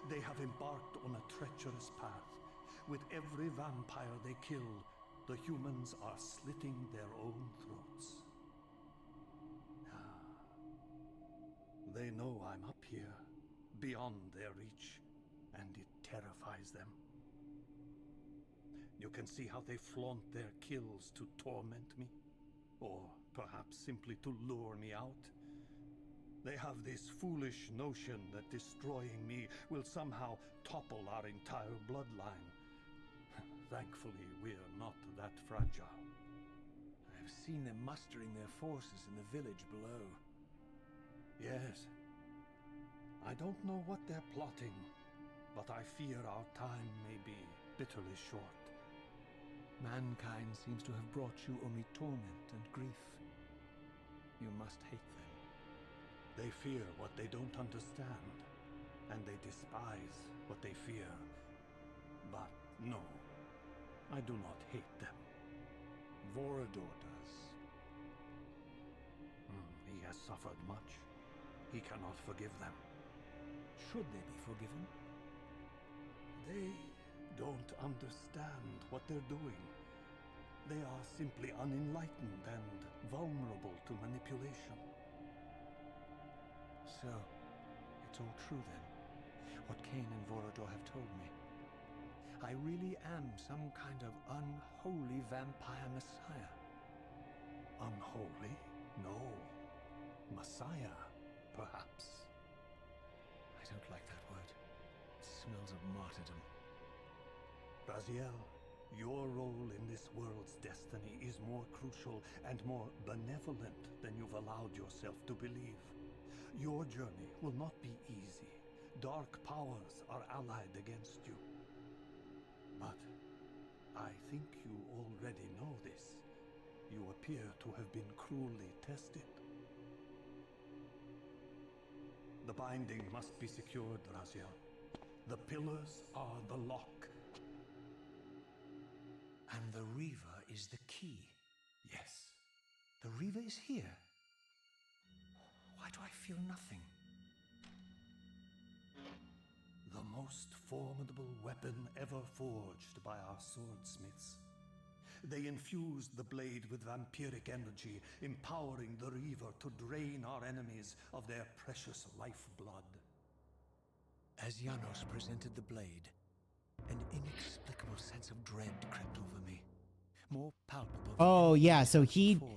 They have embarked on a treacherous path. With every vampire they kill, the humans are slitting their own throats. They know I'm up here, beyond their reach, and it terrifies them. You can see how they flaunt their kills to torment me, or perhaps simply to lure me out. They have this foolish notion that destroying me will somehow topple our entire bloodline. Thankfully, we're not that fragile. I've seen them mustering their forces in the village below. Yes. I don't know what they're plotting, but I fear our time may be bitterly short. Mankind seems to have brought you only torment and grief. You must hate them. They fear what they don't understand, and they despise what they fear. But no, I do not hate them. Vorador does. He has suffered much. He cannot forgive them. Should they be forgiven? They don't understand what they're doing. They are simply unenlightened and vulnerable to manipulation. So, it's all true then, what Cain and Vorador have told me. I really am some kind of unholy vampire messiah. Unholy? No. Messiah, perhaps. I don't like that word. It smells of martyrdom. Raziel, your role in this world's destiny is more crucial and more benevolent than you've allowed yourself to believe. Your journey will not be easy. Dark powers are allied against you. But I think you already know this. You appear to have been cruelly tested. The binding must be secured, Raziel. The pillars are the lock. And the Reaver is the key. Yes, the Reaver is here. Why do I feel nothing? The most formidable weapon ever forged by our swordsmiths. They infused the blade with vampiric energy, empowering the Reaver to drain our enemies of their precious lifeblood. As Janos presented the blade, an inexplicable sense of dread crept over me. More palpable than Oh, anything yeah, I so felt he... before.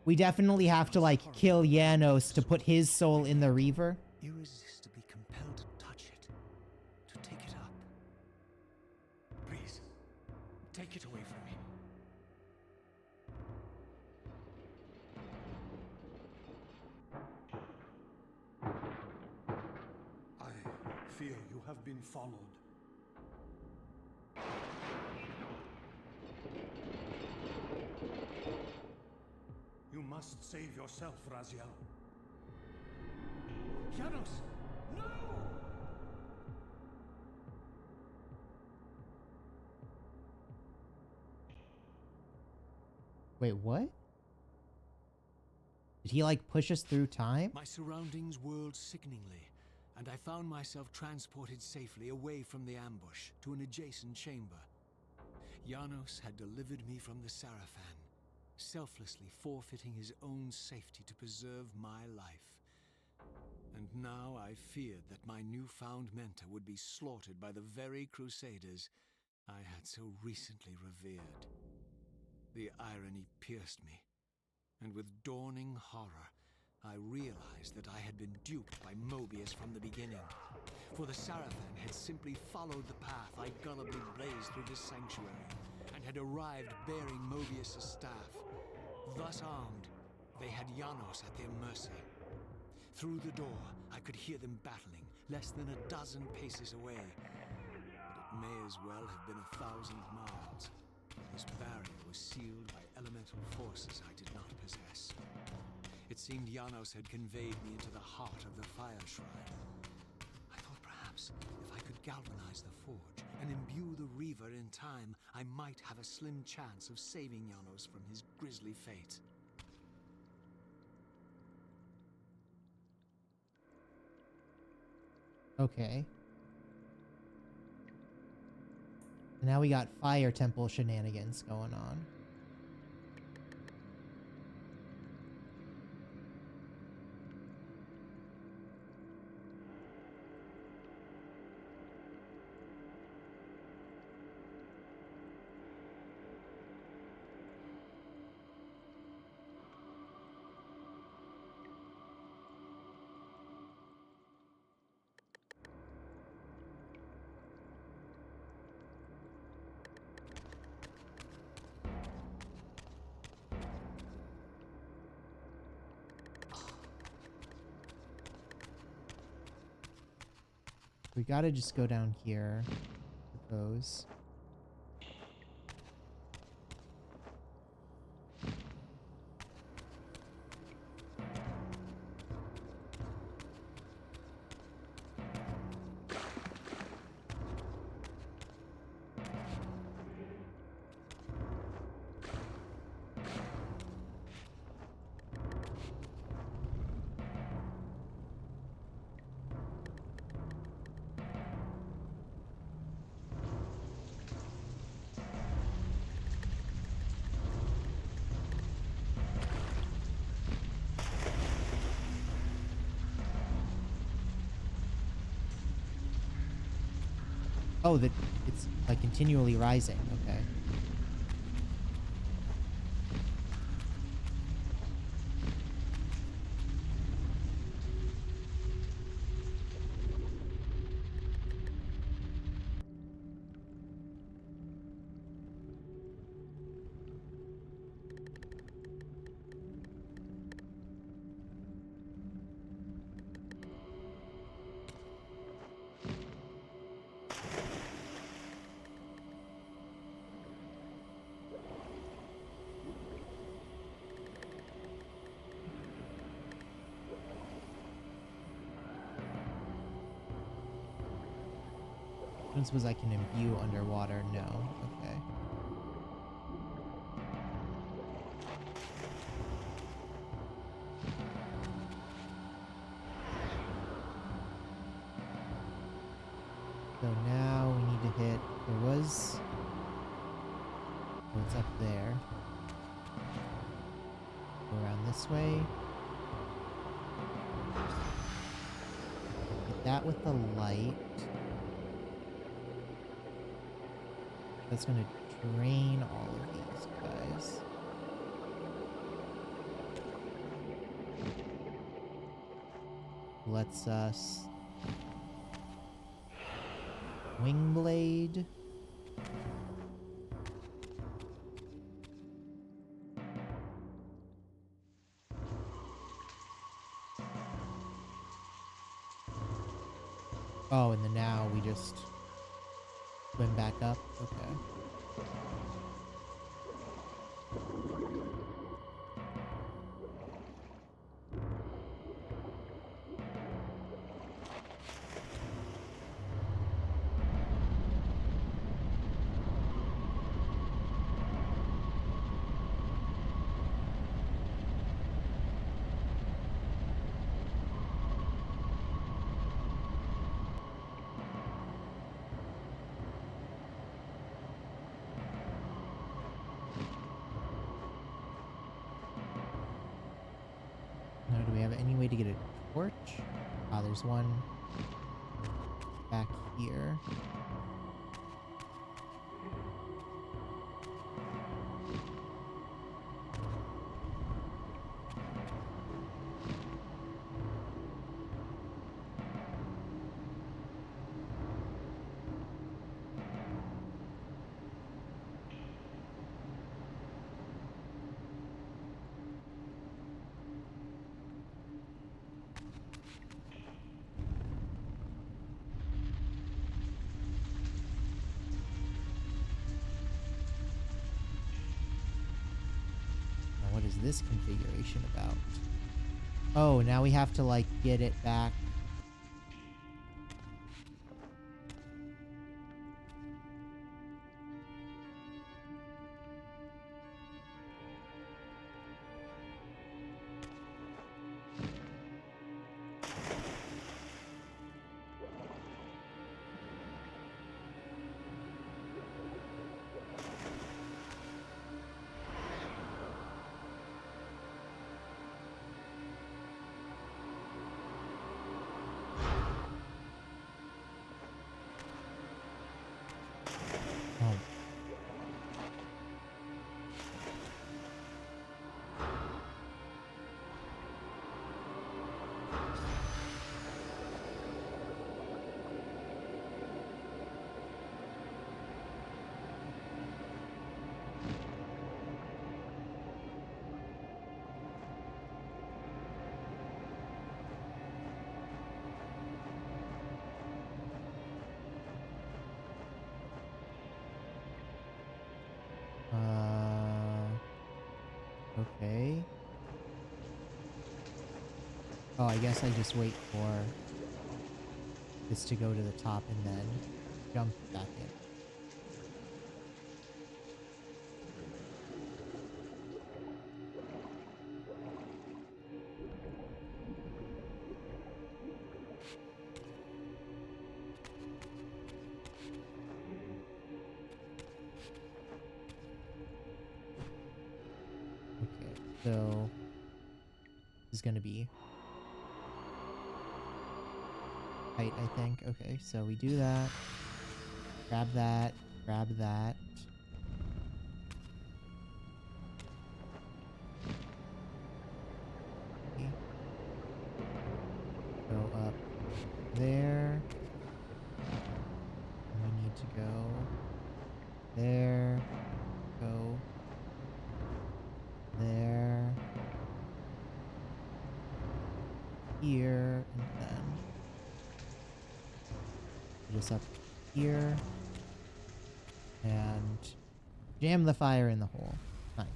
We definitely have to, like, kill Janos to put his soul in the Reaver. Irresistibly compelled to touch it, to take it up. Please, take it away from me. I fear you have been followed. You must save yourself, Raziel. Janos! No! Wait, what? Did he, like, push us through time? My surroundings whirled sickeningly, and I found myself transported safely away from the ambush to an adjacent chamber. Janos had delivered me from the Sarafan, selflessly forfeiting his own safety to preserve my life. And now I feared that my newfound mentor would be slaughtered by the very crusaders I had so recently revered. The irony pierced me, and with dawning horror, I realized that I had been duped by Mobius from the beginning. For the Sarafan had simply followed the path I gullibly blazed through this sanctuary, and had arrived bearing Mobius' staff. Thus armed, they had Janos at their mercy. Through the door, I could hear them battling, less than a dozen paces away. But it may as well have been 1,000 miles. This barrier was sealed by elemental forces I did not possess. It seemed Janos had conveyed me into the heart of the fire shrine. I thought perhaps if I could galvanize the forge and imbue the Reaver in time, I might have a slim chance of saving Janos from his grisly fate. Okay. Now we got Fire Temple shenanigans going on. We gotta just go down here, I suppose. Oh, it's like continually rising. Okay. I suppose I can imbue underwater. No. Okay. now we need to hit. There was. Oh, it's up there. Go around this way. Hit that with the light. That's gonna drain all of these guys. Let's wing blade. Oh, and then now we just swim back up. Okay. Now, do we have any way to get a torch? Ah, there's one back here. Now, what is this configuration about? Oh, now we have to, like, get it back. Oh. Okay. Oh, I guess I just wait for this to go to the top and then jump back in. Okay, so this is gonna be height, I think. Okay, so we do that. Grab that. Grab that. Okay. Go up there. And we need to go there. Go there. Here. And then just up here. And jam the fire in the hole. Nice.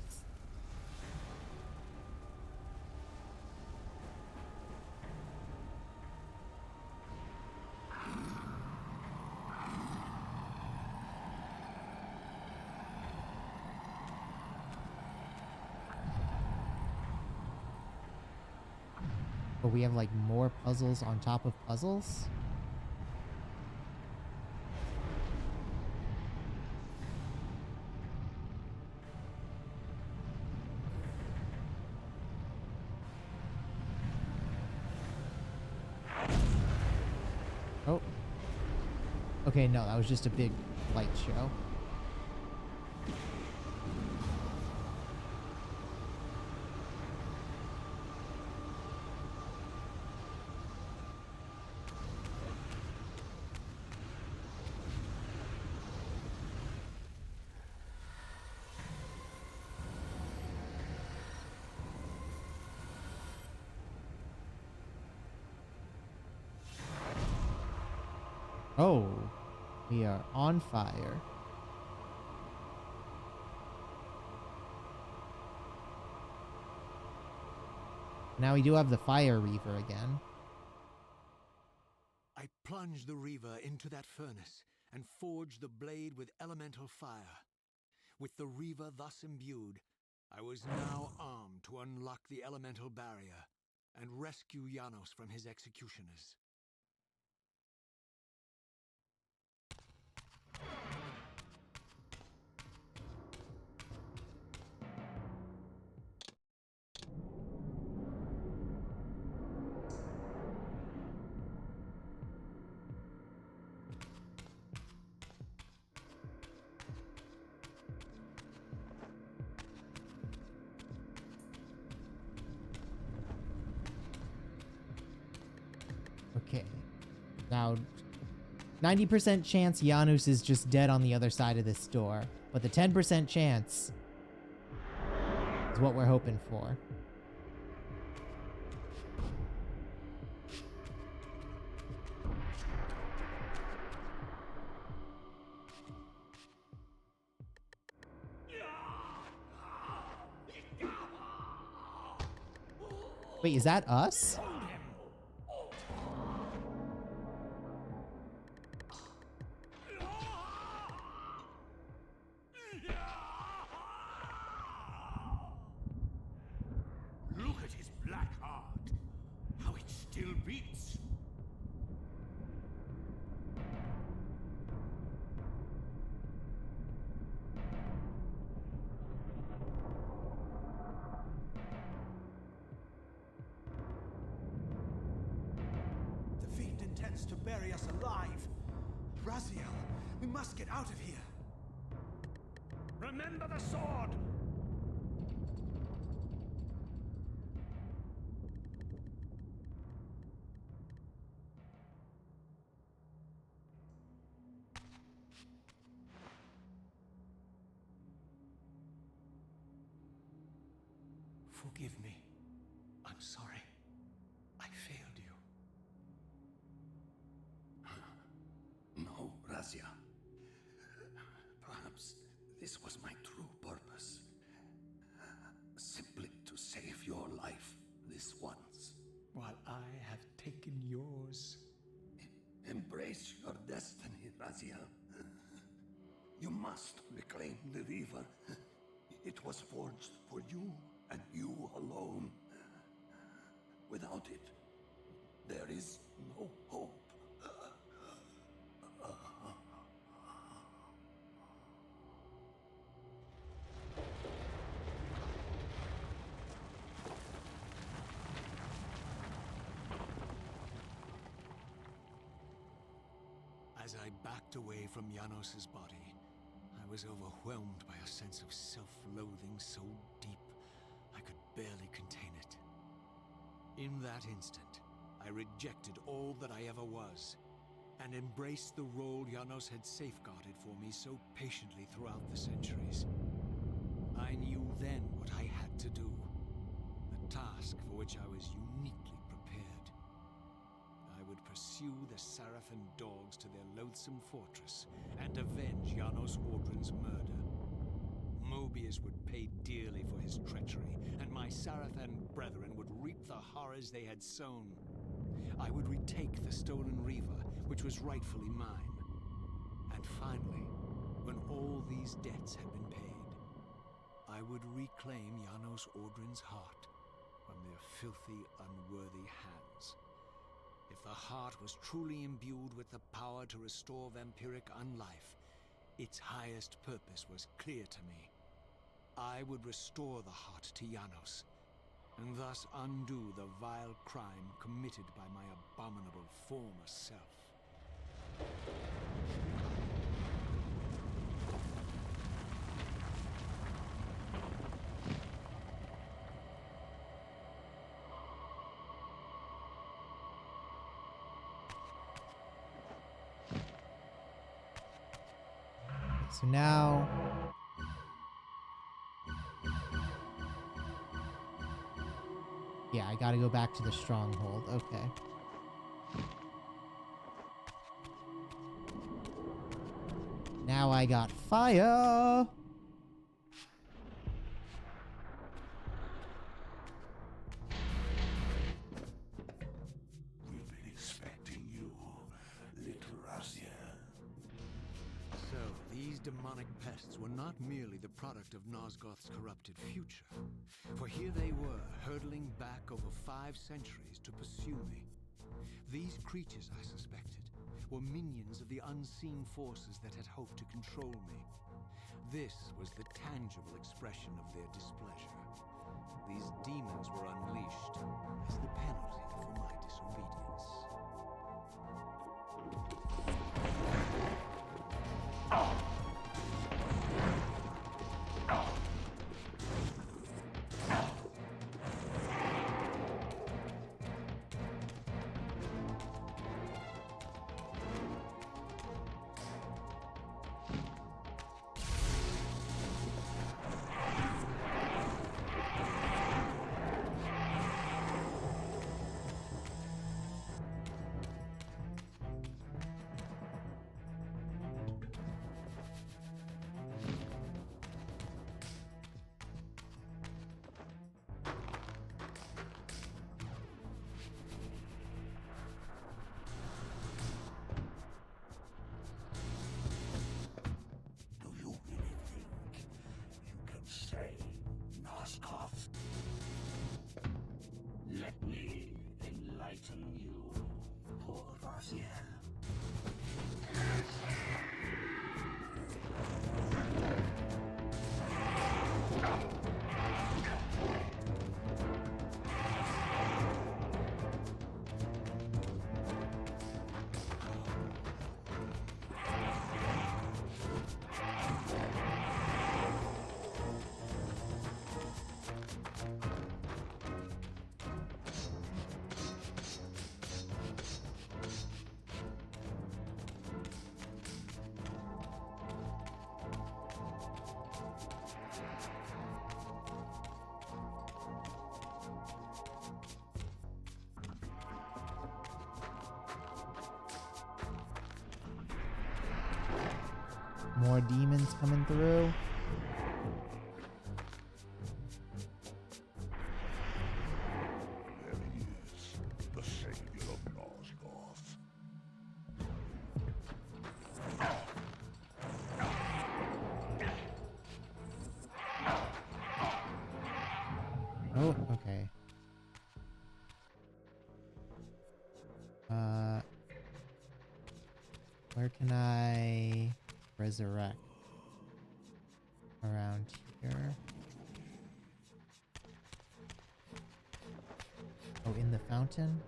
But we have like more puzzles on top of puzzles. Okay, no, that was just a big light show. Oh, we are on fire. Now we do have the Fire Reaver again. I plunged the Reaver into that furnace and forged the blade with elemental fire. With the Reaver thus imbued, I was now armed to unlock the elemental barrier and rescue Janos from his executioners. Okay. Now, 90% chance Janus is just dead on the other side of this door. But the 10% chance is what we're hoping for. Wait, is that us? Look at his black heart. How it still beats. The fiend intends to bury us alive. Raziel, we must get out of here. Remember the sword! Forgive me. I'm sorry. I failed you. No, Razia. Perhaps this was my true purpose. Simply to save your life this once. While I have taken yours. Embrace your destiny, Razia. You must reclaim the Reaver. It was forged for you and you alone. Without it, there is no hope. As I backed away from Janos's body, I was overwhelmed by a sense of self-loathing so deep I could barely contain it. In that instant, I rejected all that I ever was and embraced the role Janos had safeguarded for me so patiently throughout the centuries. I knew then what I had to do, a task for which I was uniquely prepared. I would pursue the Sarafan dogs to their loathsome fortress and avenge Janos Audrin's murder. Mobius would pay dearly for his treachery, and my Sarafan brethren would reap the horrors they had sown. I would retake the stolen Reaver, which was rightfully mine. And finally, when all these debts had been paid, I would reclaim Janos Audrin's heart from their filthy, unworthy hands. If the heart was truly imbued with the power to restore vampiric unlife, its highest purpose was clear to me. I would restore the heart to Janos, and thus undo the vile crime committed by my abominable former self. So now... Yeah, I gotta go back to the stronghold. Okay. Now I got fire! We've been expecting you, little Razia. So, these demonic pests were not merely the product of Nosgoth's corrupted future. For here they were, hurtling back over 5 centuries to pursue me. These creatures, I suspected, were minions of the unseen forces that had hoped to control me. This was the tangible expression of their displeasure. These demons were unleashed as the penalty for my disobedience. Do you really think you can say Nosgoth? Let me enlighten you, poor Razia. More demons coming through. There he is, the savior of Nosgoth. Oh, okay. Where can I resurrect? Around here. Oh, in the fountain?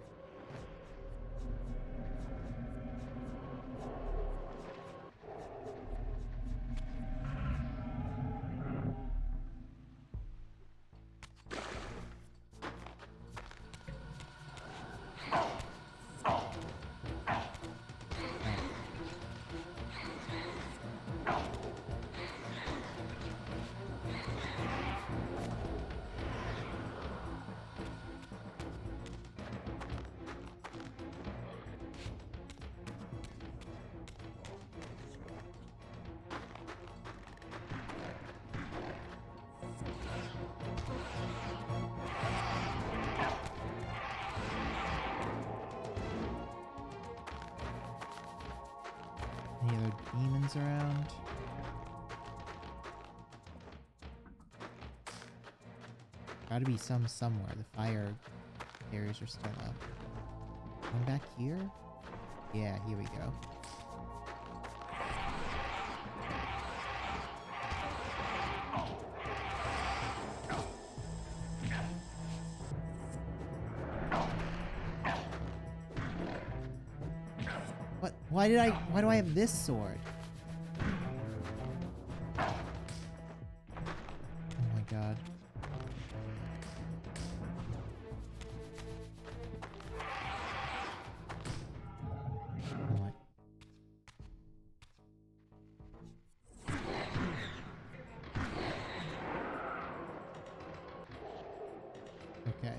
Any other demons around? Gotta be some somewhere. The fire barriers are still up. Come back here? Yeah, here we go. What? Why do I have this sword? Oh my god. What? Okay.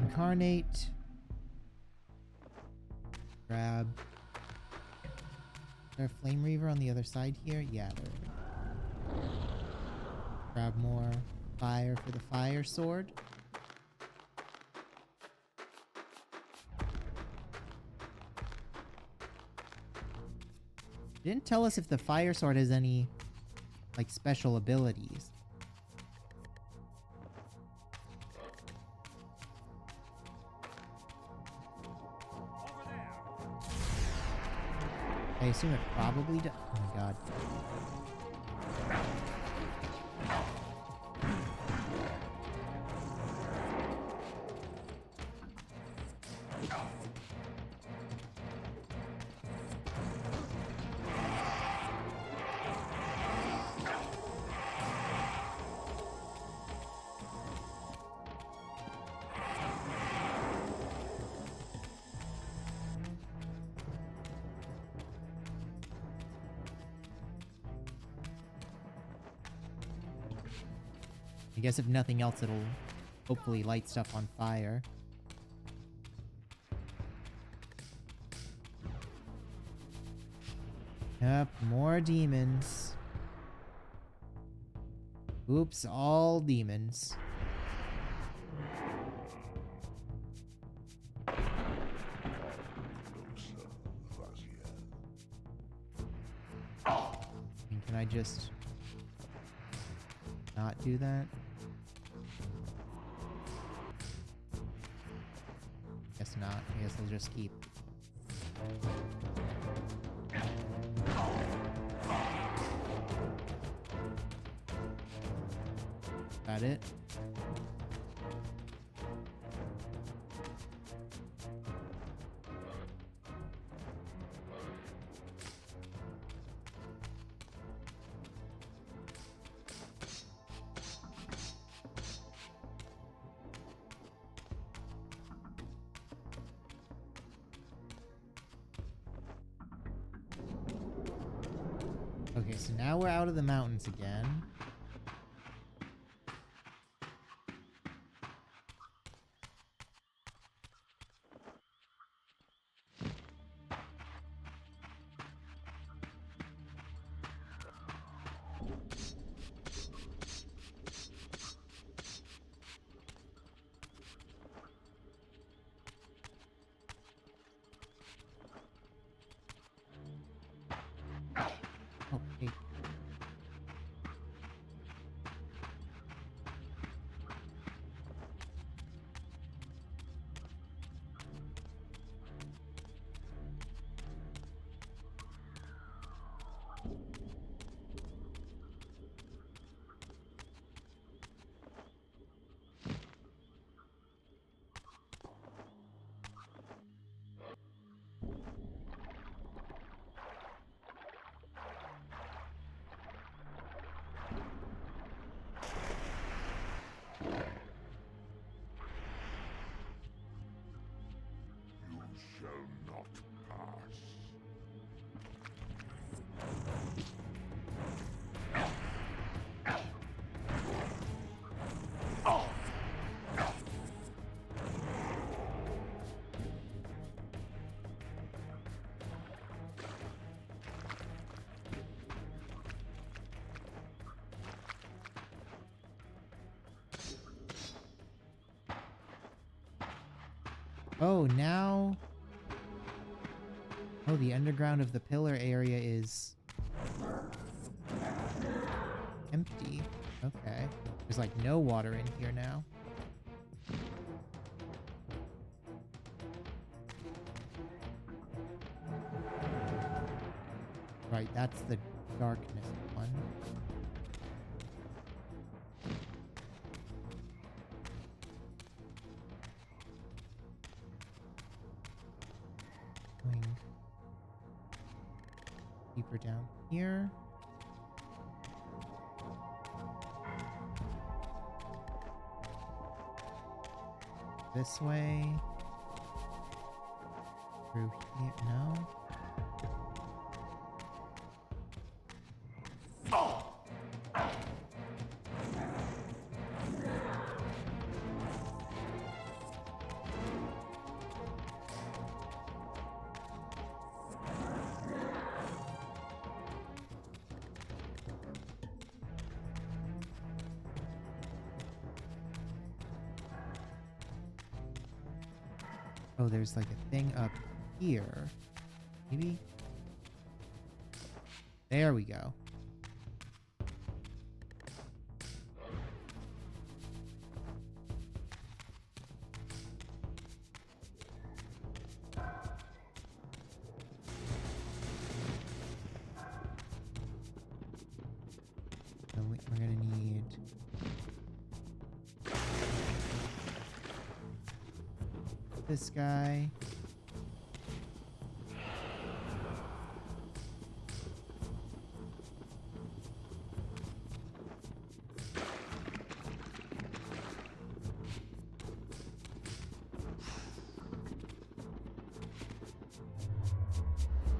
Incarnate. Grab. Is there a Flame Reaver on the other side here? Yeah, there is. Grab more fire for the fire sword. Didn't tell us if the fire sword has any, like, special abilities. I assume it probably does. Oh my god. I guess if nothing else, it'll hopefully light stuff on fire. Yep, more demons. Oops, all demons. And can I just not do that? Guess not. I guess I'll just keep. Got it. Okay, so now we're out of the mountains again. Oh, hey. Shall not pass. Oh, now... Oh, the underground of the pillar area is... empty. Okay. There's like no water in here now. Right, that's the darkness one. Deeper down here. This way. Through here. No. Oh, there's like a thing up here. Maybe? There we go. So we're gonna need this guy.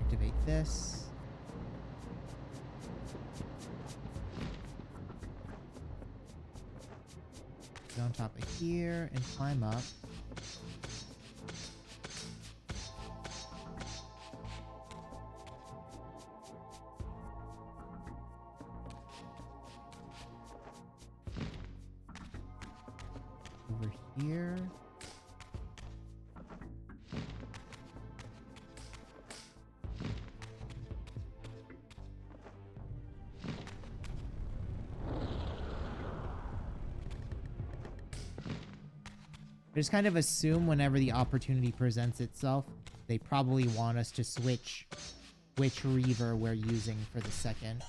Activate this. Get on top of here and climb up. Over here. I just kind of assume whenever the opportunity presents itself, they probably want us to switch which Reaver we're using for the second.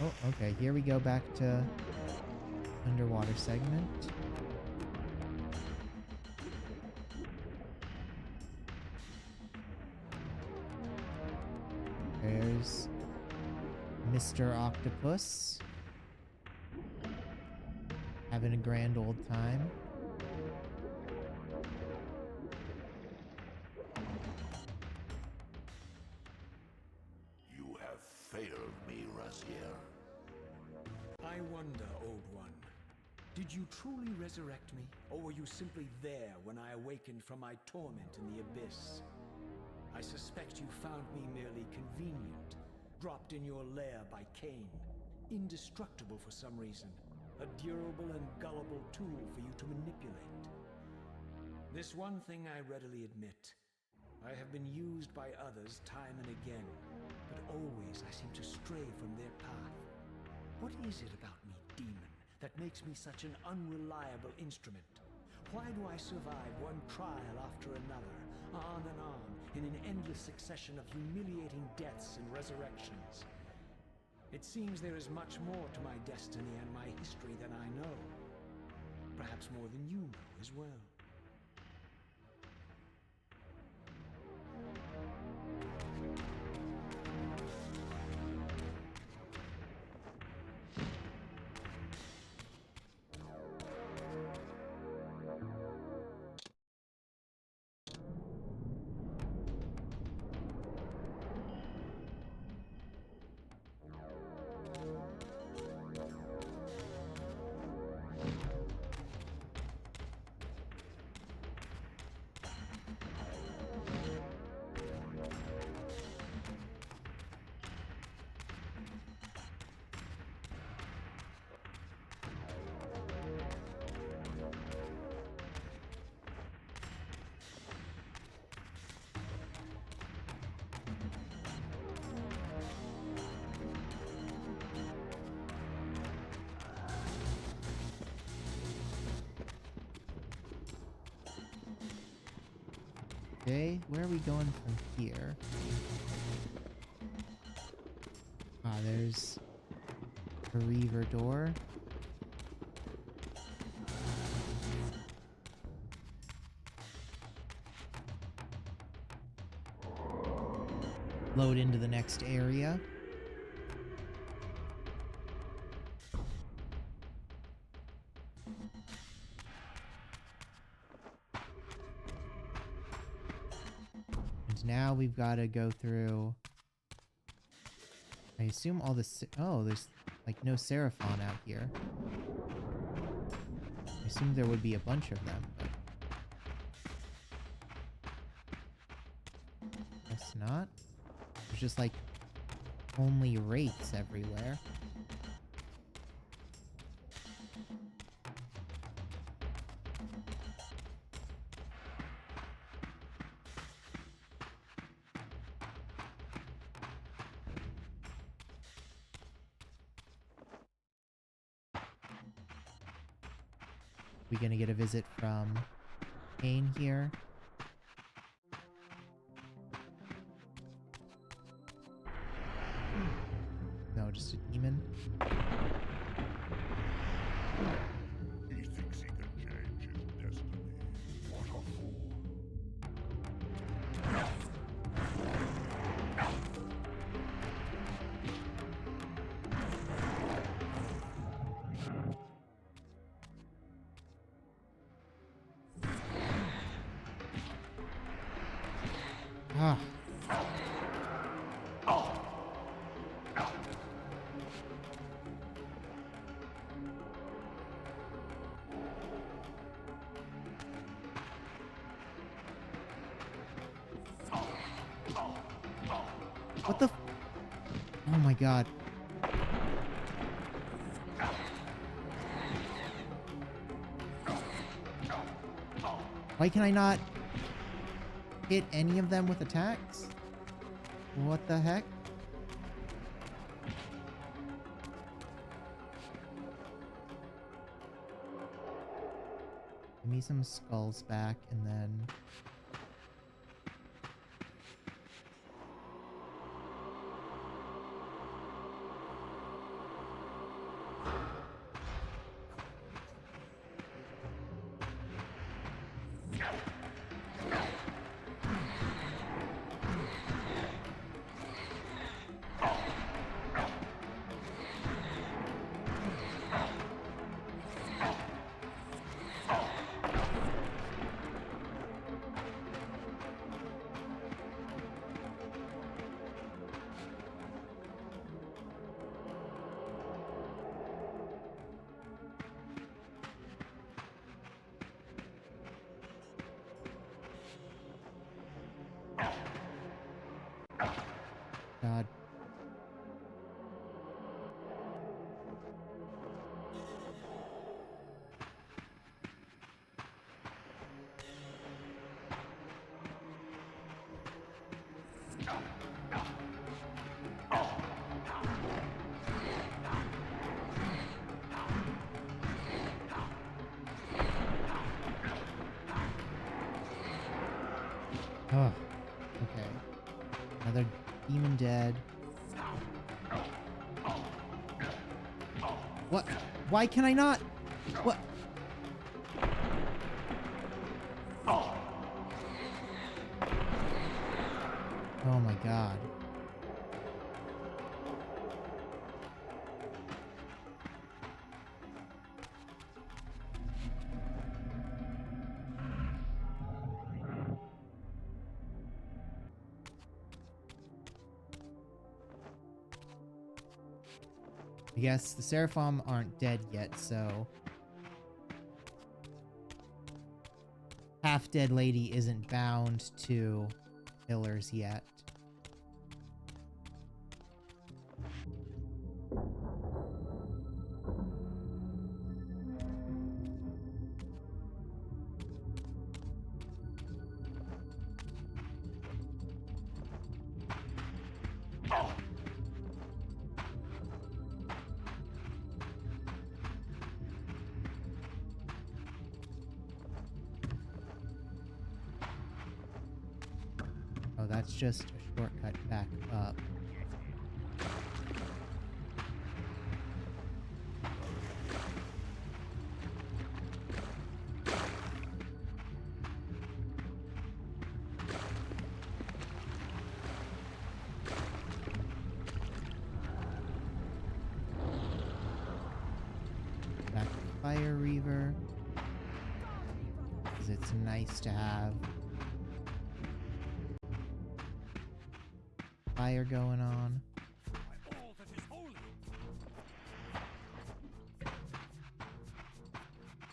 Oh, okay. Here we go back to underwater segment. There's Mr. Octopus. Having a grand old time. You have failed me, Raziel. I wonder, Old One, did you truly resurrect me, or were you simply there when I awakened from my torment in the abyss? I suspect you found me merely convenient, dropped in your lair by Cain, indestructible for some reason, a durable and gullible tool for you to manipulate. This one thing I readily admit. I have been used by others time and again, but always I seem to stray from their path. What is it about me, demon, that makes me such an unreliable instrument? Why do I survive one trial after another, on and on, in an endless succession of humiliating deaths and resurrections? It seems there is much more to my destiny and my history than I know. Perhaps more than you know as well. Okay, where are we going from here? Ah, there's a reaver door. Load into the next area. And now we've got to go through... I assume all this... Oh, there's like no Seraphon out here. I assumed there would be a bunch of them, but... Guess not. There's just like only wraiths everywhere. We gonna get a visit from Cain here? No, just a demon. He thinks he can change his destiny. What a fool. Ah. What the Oh my god. Why can I not hit any of them with attacks? What the heck? Give me some skulls back and then... God. Oh, okay. Another demon dead. What? Why can I not? What? Oh my god. I guess the Seraphim aren't dead yet, so... Half-dead lady isn't bound to pillars yet. Oh, that's just a shortcut back up. fire reaver. Because it's nice to have fire going on. All that is holy.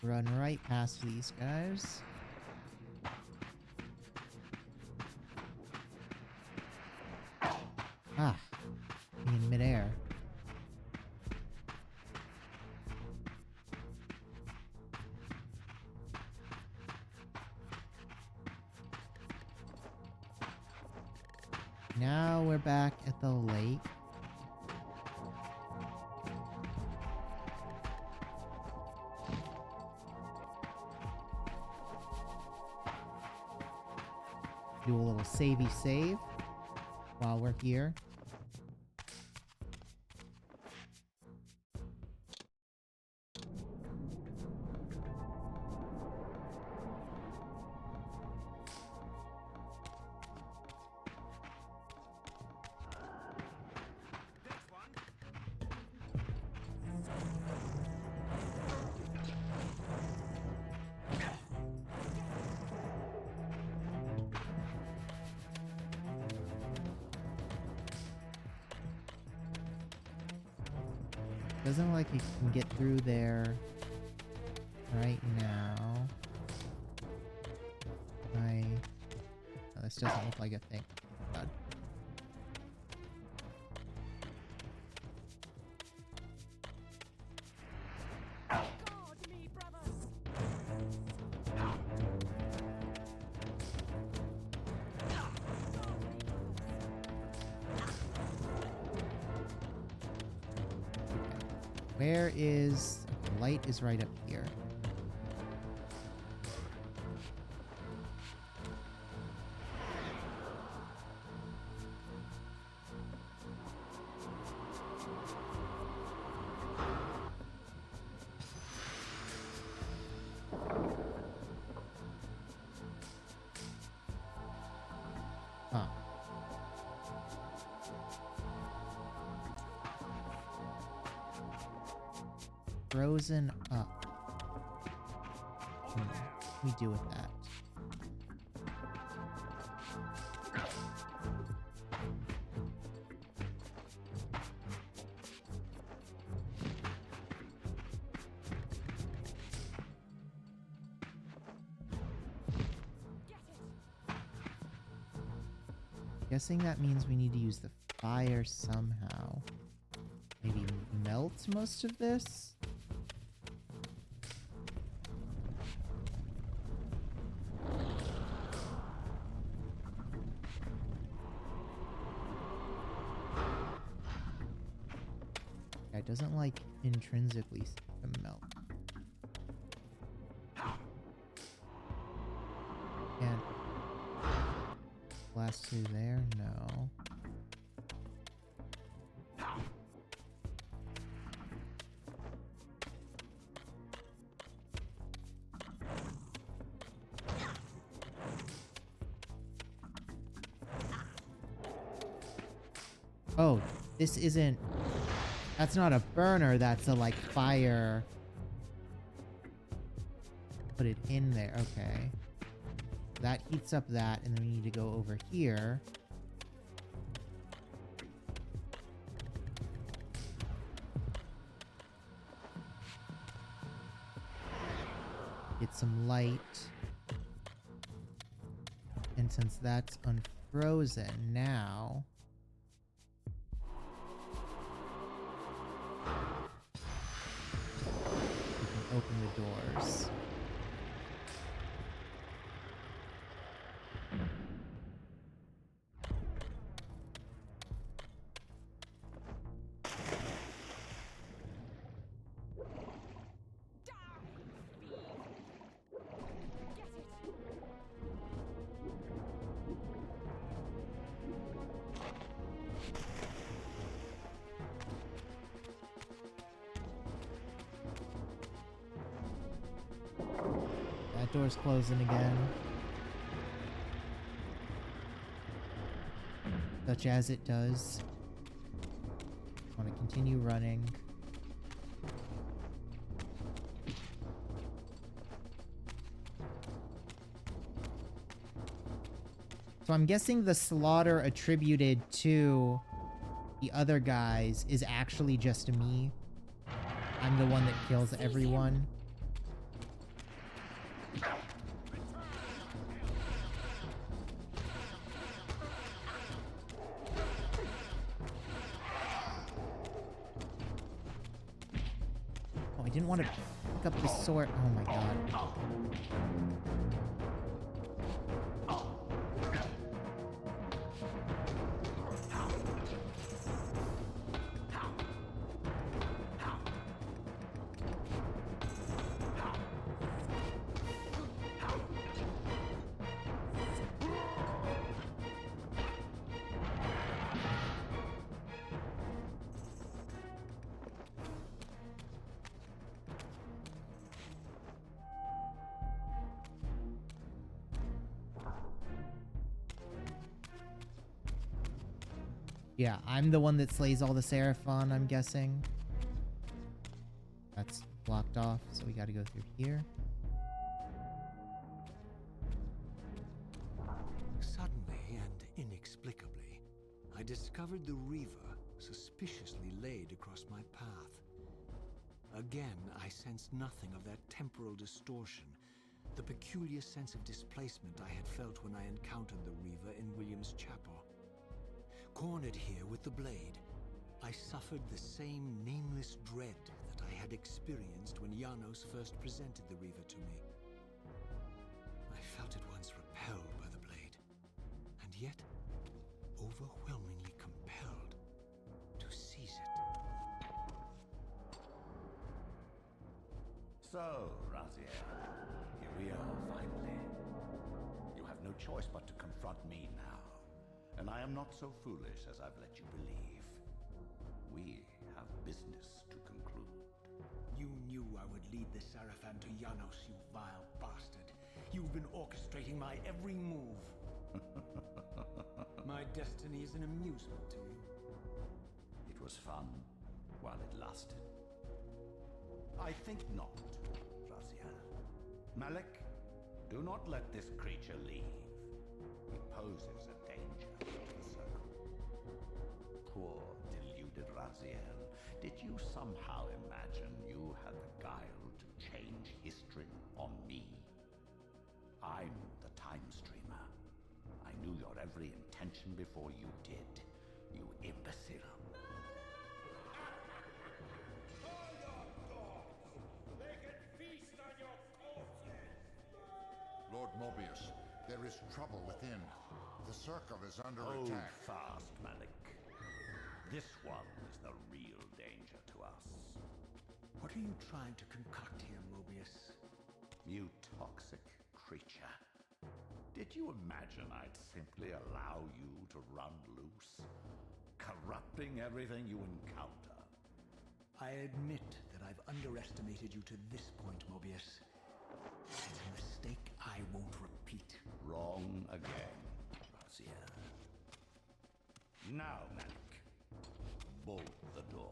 Run right past these guys. Ah, in midair. Now we're back at the lake. Do a little savey save while we're here. Doesn't look like you can get through there right now. No, this doesn't look like a thing. God. Guard me, brothers. Where is... okay, light is right up here. Huh. Frozen up. What do we do with that? Guessing that means we need to use the fire somehow. Maybe melt most of this? Yeah, it doesn't like intrinsically to melt. Can't blast through there? No. Oh, this isn't... that's not a burner, that's a, like, fire. Put it in there, okay. That heats up that, and then we need to go over here. Get some light. And since that's unfrozen now... open the doors. That door's closing again. Such as it does. Want to continue running. So I'm guessing the slaughter attributed to the other guys is actually just me. I'm the one that kills everyone. Oh, I didn't want to pick up the sword. Oh my god. Yeah, I'm the one that slays all the Seraphon, I'm guessing. That's blocked off, so we gotta go through here. Suddenly and inexplicably, I discovered the Reaver suspiciously laid across my path. Again, I sensed nothing of that temporal distortion, the peculiar sense of displacement I had felt when I encountered the Reaver in William's chapel. Cornered here with the blade, I suffered the same nameless dread that I had experienced when Janos first presented the Reaver to me. I felt at once repelled by the blade, and yet overwhelmingly compelled to seize it. So, Raziel, here we are finally. You have no choice but to confront me now. And I am not so foolish as I've let you believe. We have business to conclude. You knew I would lead the Seraphon to Janos, you vile bastard. You've been orchestrating my every move. My destiny is an amusement to you. It was fun while it lasted. I think not, Raziel. Malik, do not let this creature leave. He poses a danger to the circle. Poor, deluded Raziel. Did you somehow imagine you had the guile to change history on me? I'm the time streamer. I knew your every intention before you did, you imbecile. Lord Mobius, there is trouble within. The circle is under Hold attack. fast, Malik. This one is the real danger to us. What are you trying to concoct here, Mobius? You toxic creature. Did you imagine I'd simply allow you to run loose? Corrupting everything you encounter. I admit that I've underestimated you to this point, Mobius. It's a mistake I won't repeat. Wrong again, Raziel. Now, Malik, bolt the door.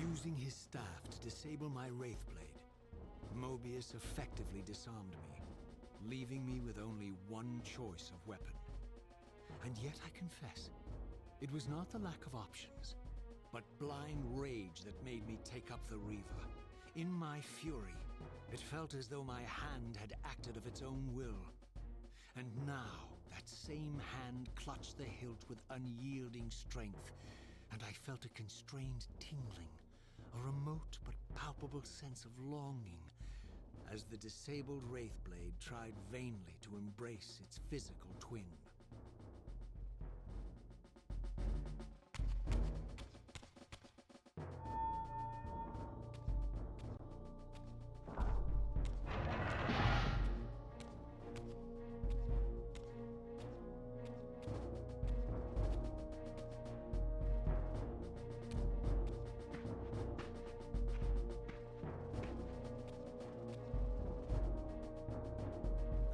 Using his staff to disable my Wraithblade, Mobius effectively disarmed me, leaving me with only one choice of weapon. And yet I confess, it was not the lack of options, but blind rage that made me take up the Reaver. In my fury, it felt as though my hand had acted of its own will. And now, that same hand clutched the hilt with unyielding strength, and I felt a constrained tingling, a remote but palpable sense of longing, as the disabled Wraithblade tried vainly to embrace its physical twin.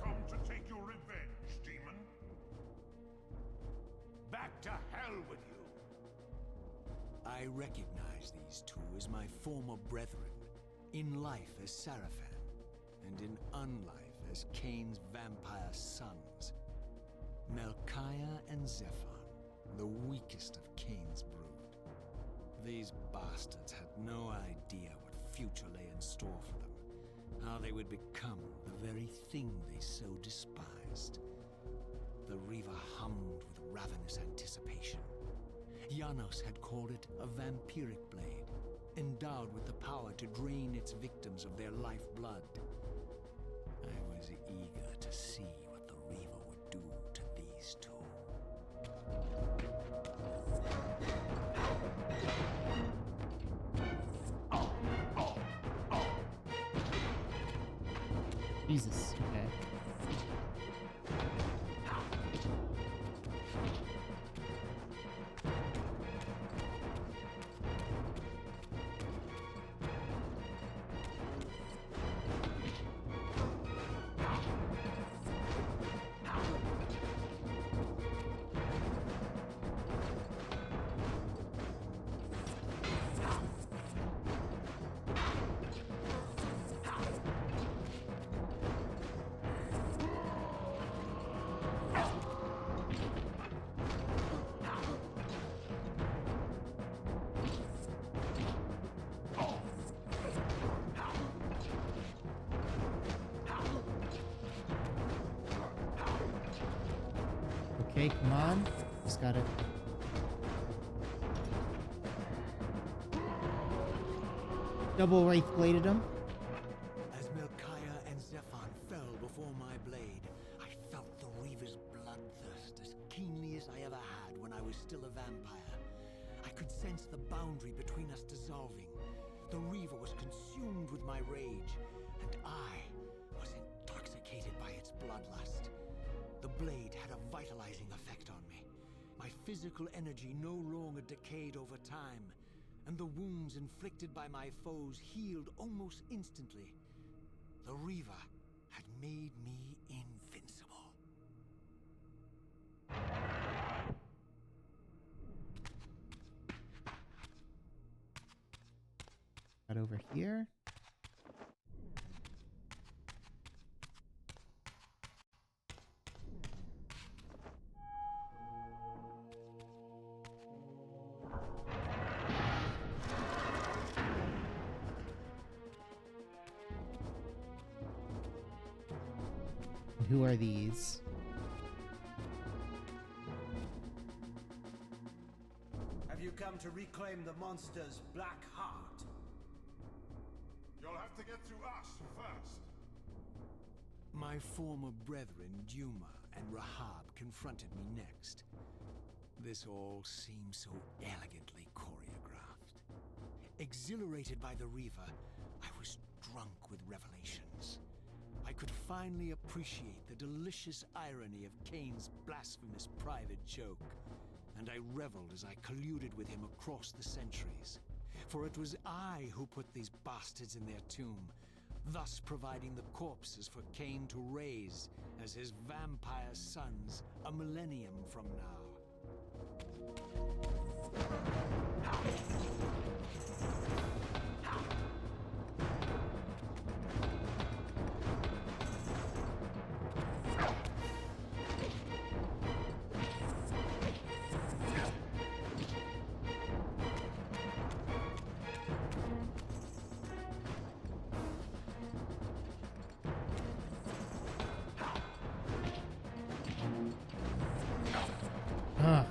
Come to take your revenge, demon. Back to hell with you! I recognize these two as my former brethren, in life as Seraphon, and in unlife as Cain's vampire sons, Melchiah and Zephon, the weakest of Cain's brood. These bastards had no idea what future lay in store for them, how they would become the very thing they so despised. The Reaver hummed with ravenous anticipation. Janos had called it a vampiric blade, endowed with the power to drain its victims of their lifeblood. I was eager to see what the Reaver would do to these two. Jesus. Okay. Okay, come on. Just got it. Double wraith bladed him. As Melchiah and Zephon fell before my blade, I felt the Reaver's bloodthirst as keenly as I ever had when I was still a vampire. I could sense the boundary between us dissolving. The Reaver was consumed with my rage, and I was intoxicated by its bloodlust. The blade had a vitalizing effect on me. My physical energy no longer decayed over time, and the wounds inflicted by my foes healed almost instantly. The Reaver had made me invincible. Got over here. Who are these? Have you come to reclaim the monster's black heart? You'll have to get through us first. My former brethren, Duma and Rahab, confronted me next. This all seemed so elegantly choreographed. Exhilarated by the Reaver, I was drunk with revelations. I could finally appreciate the delicious irony of Cain's blasphemous private joke, and I reveled as I colluded with him across the centuries. For it was I who put these bastards in their tomb, thus providing the corpses for Cain to raise as his vampire sons a millennium from now. Ugh.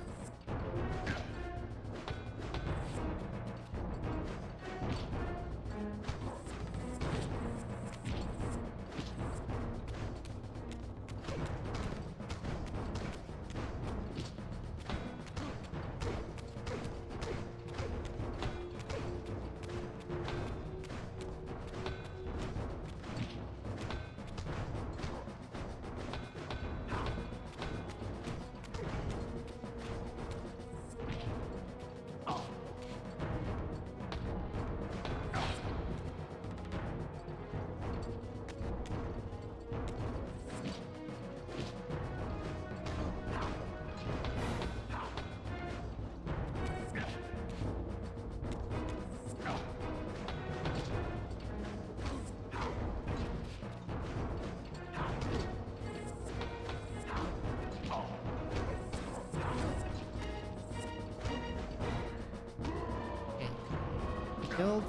Killed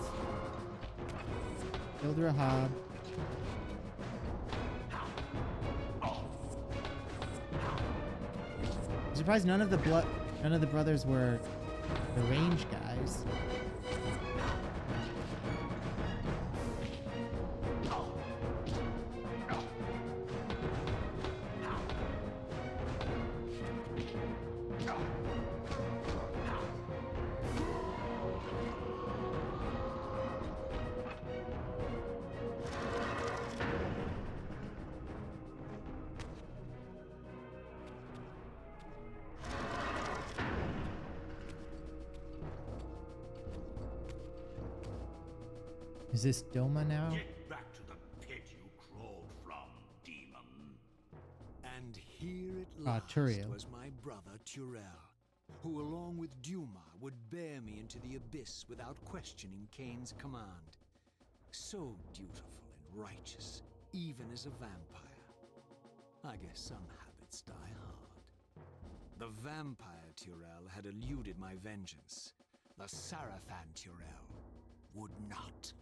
Rahab. I'm surprised none of the brothers were the range guys. Is this Doma now? Get back to the pit you crawled from, demon. And here at Ah, last Turiel. was my brother Tyrell, who along with Duma would bear me into the abyss without questioning Cain's command. So dutiful and righteous, even as a vampire. I guess some habits die hard. The vampire Tyrell had eluded my vengeance. The Sarafan Tyrell would not.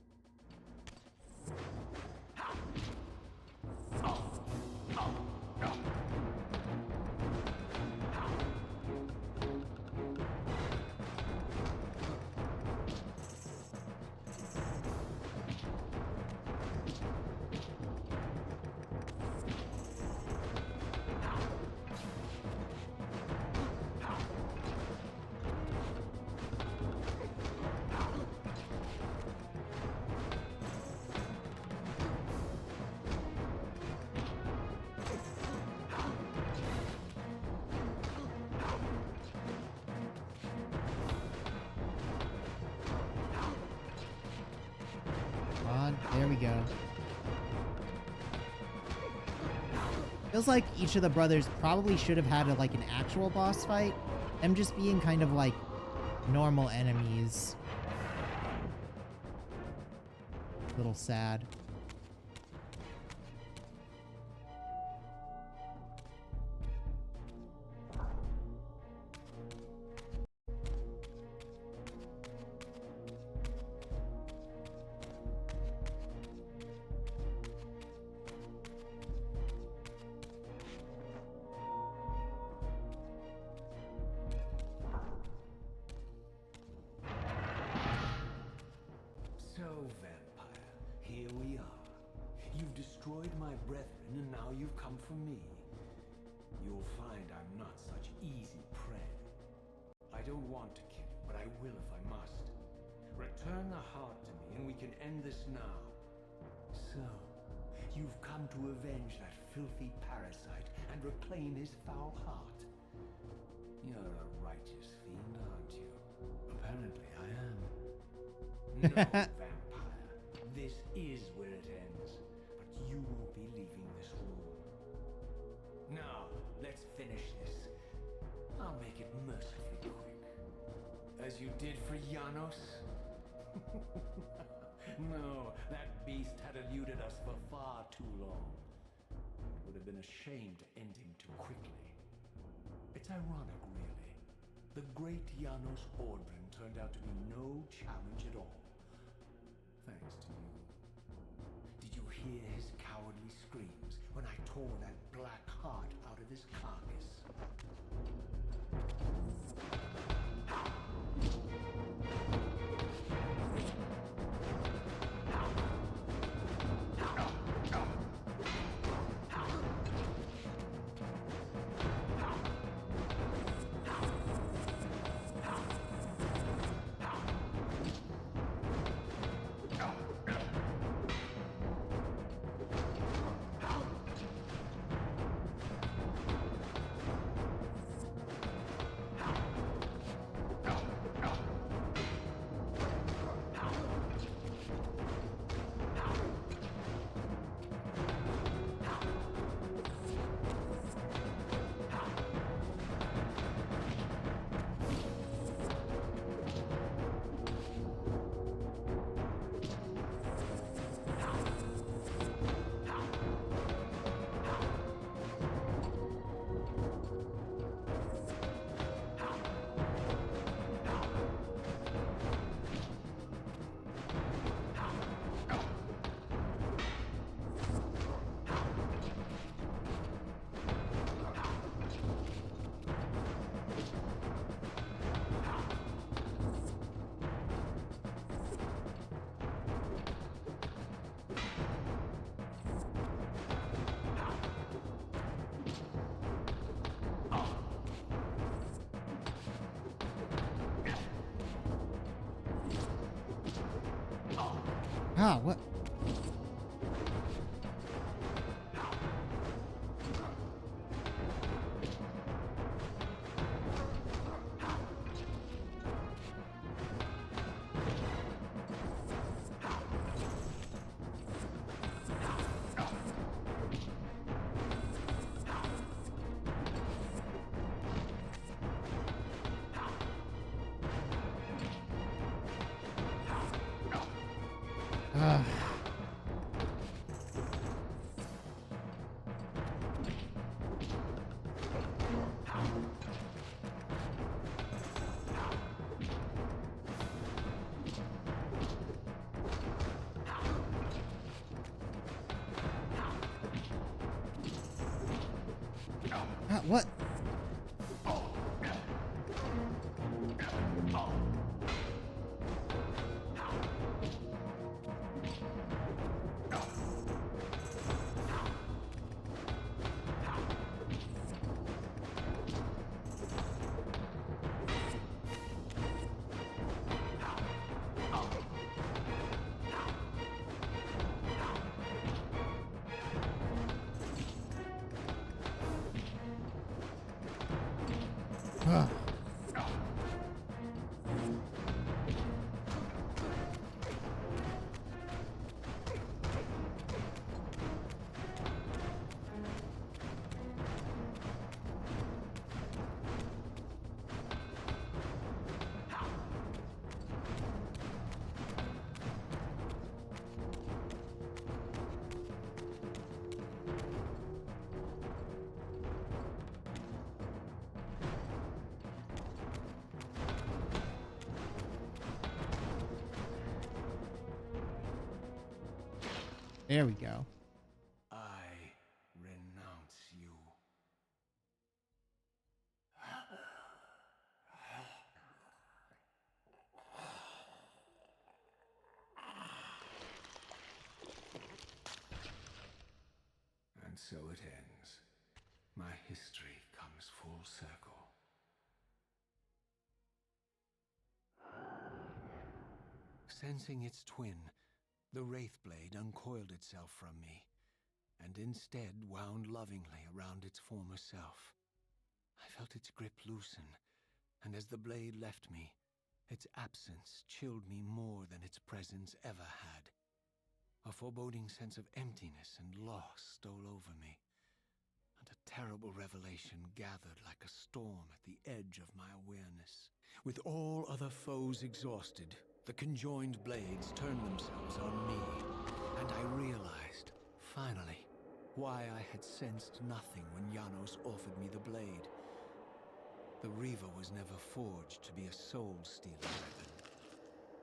There we go. Feels like each of the brothers probably should have had like an actual boss fight. Them just being kind of like normal enemies. A little sad. So, vampire, here we are. You've destroyed my brethren, and now you've come for me. You'll find I'm not such easy prey. I don't want to kill you, but I will if I must. Return the heart to me, and we can end this now. So, you've come to avenge that filthy parasite and reclaim his foul heart. You're a righteous fiend, aren't you? Apparently I am. No, vampire. This is where it ends. But you won't be leaving this room. Now, let's finish this. I'll make it mercifully quick. As you did for Janos? No, that beast had eluded us for far too long. It would have been a shame to end him too quickly. It's ironic, really. The great Janos Ordrin turned out to be no challenge at all. Thanks to you. Did you hear his cowardly screams when I tore that black heart out of his carcass? Ah, what? Ah. Ah, what? Ah. There we go. I renounce you. And so it ends. My history comes full circle. Sensing its twin, the Wraithblade uncoiled itself from me, and instead wound lovingly around its former self. I felt its grip loosen, and as the blade left me, its absence chilled me more than its presence ever had. A foreboding sense of emptiness and loss stole over me, and a terrible revelation gathered like a storm at the edge of my awareness. With all other foes exhausted, the conjoined blades turned themselves on me, and I realized, finally, why I had sensed nothing when Janos offered me the blade. The Reaver was never forged to be a soul-stealing weapon.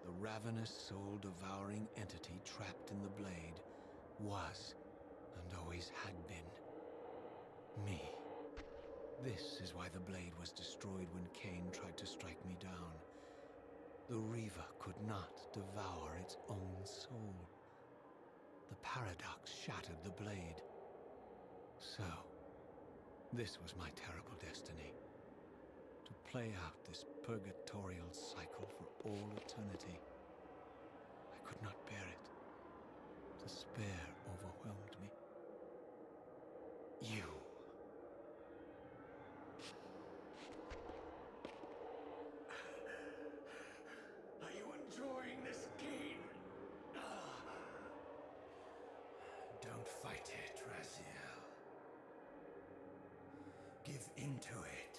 The ravenous, soul-devouring entity trapped in the blade was, and always had been, me. This is why the blade was destroyed when Cain tried to strike me down. The Reaver could not devour its own soul. The paradox shattered the blade. So, this was my terrible destiny. To play out this purgatorial cycle for all eternity. I could not bear it. Despair overwhelmed me. You. Are you enjoying this, Cain? Don't fight it, Raziel. Give into it.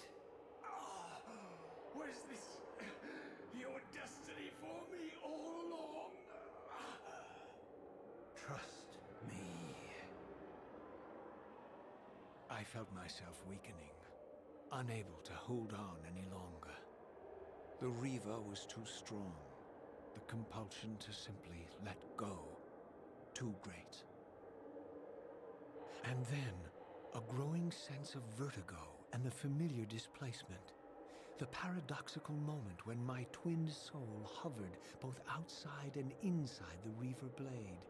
Was this your destiny for me all along? Trust me. I felt myself weakening, unable to hold on any longer. The Reaver was too strong. The compulsion to simply let go, too great. And then, a growing sense of vertigo and the familiar displacement. The paradoxical moment when my twin soul hovered both outside and inside the Reaver blade.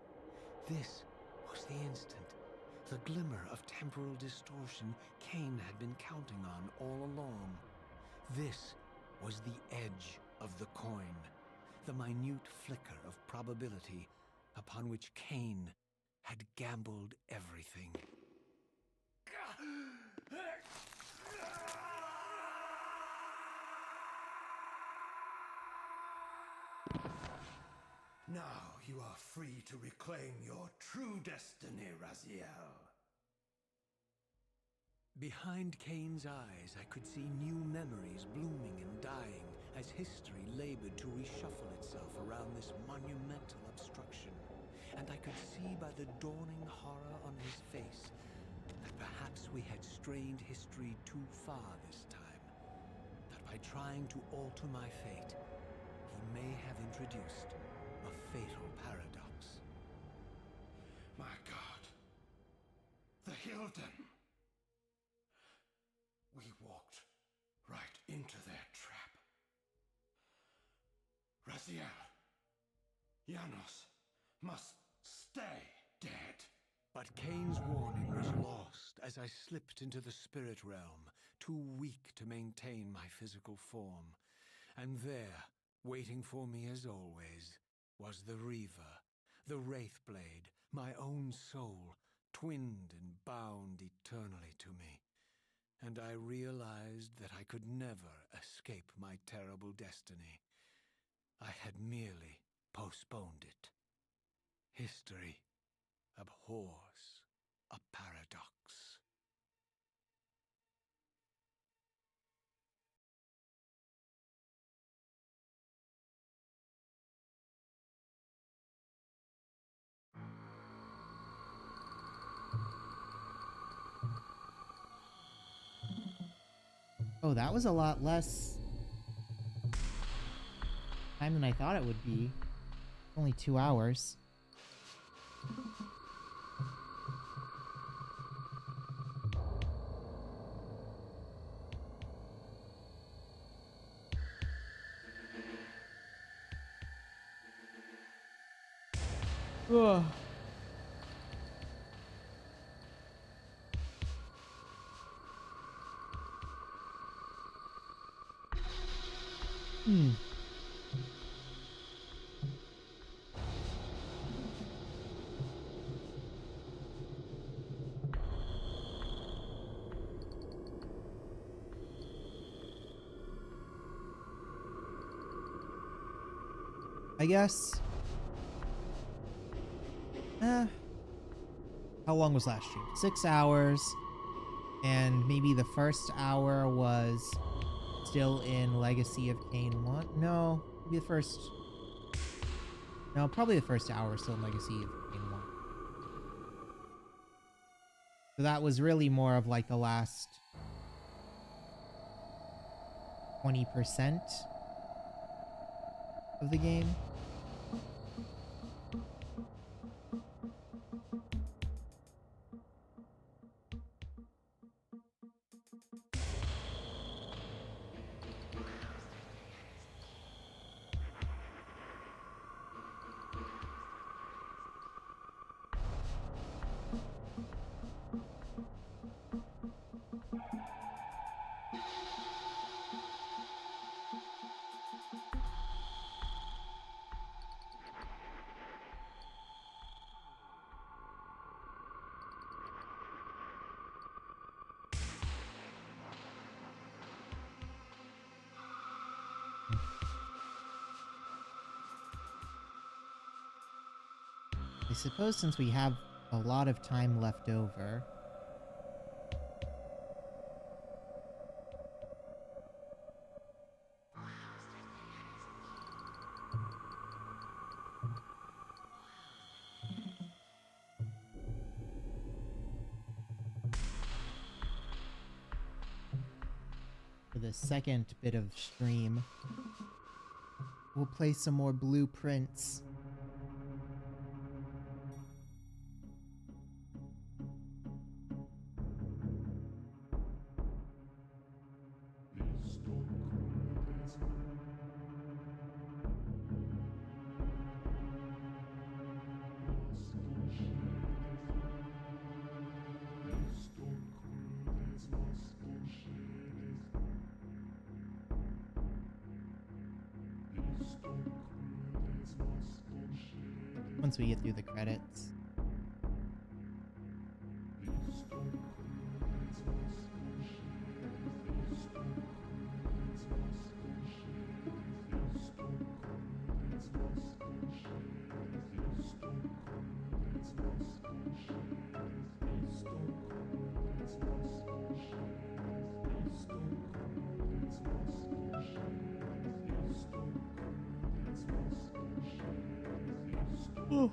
This was the instant, the glimmer of temporal distortion Cain had been counting on all along. This was the edge of the coin, the minute flicker of probability upon which Cain had gambled everything. Now you are free to reclaim your true destiny, Raziel. Behind Cain's eyes, I could see new memories blooming and dying as history labored to reshuffle itself around this monumental obstruction. And I could see by the dawning horror on his face that perhaps we had strained history too far this time. That by trying to alter my fate, he may have introduced a fatal paradox. My God. The Hilden. We walked right into their trap. Raziel, Janos must stay dead. But Cain's warning was lost as I slipped into the spirit realm, too weak to maintain my physical form. And there, waiting for me as always, was the Reaver, the Wraithblade, my own soul, twinned and bound eternally to me. And I realized that I could never escape my terrible destiny. I had merely postponed it. History abhors a paradox. Oh, that was a lot less time than I thought it would be. Only 2 hours. Ugh. I guess. How long was last stream? 6 hours. And maybe the first hour was still in Legacy of Cain 1. No, maybe the first. No, probably the first hour was still in Legacy of Cain 1. So that was really more of like the last 20% of the game. I suppose since we have a lot of time left over, for the second bit of stream, we'll play some more blueprints. once we get through the credits. Ooh.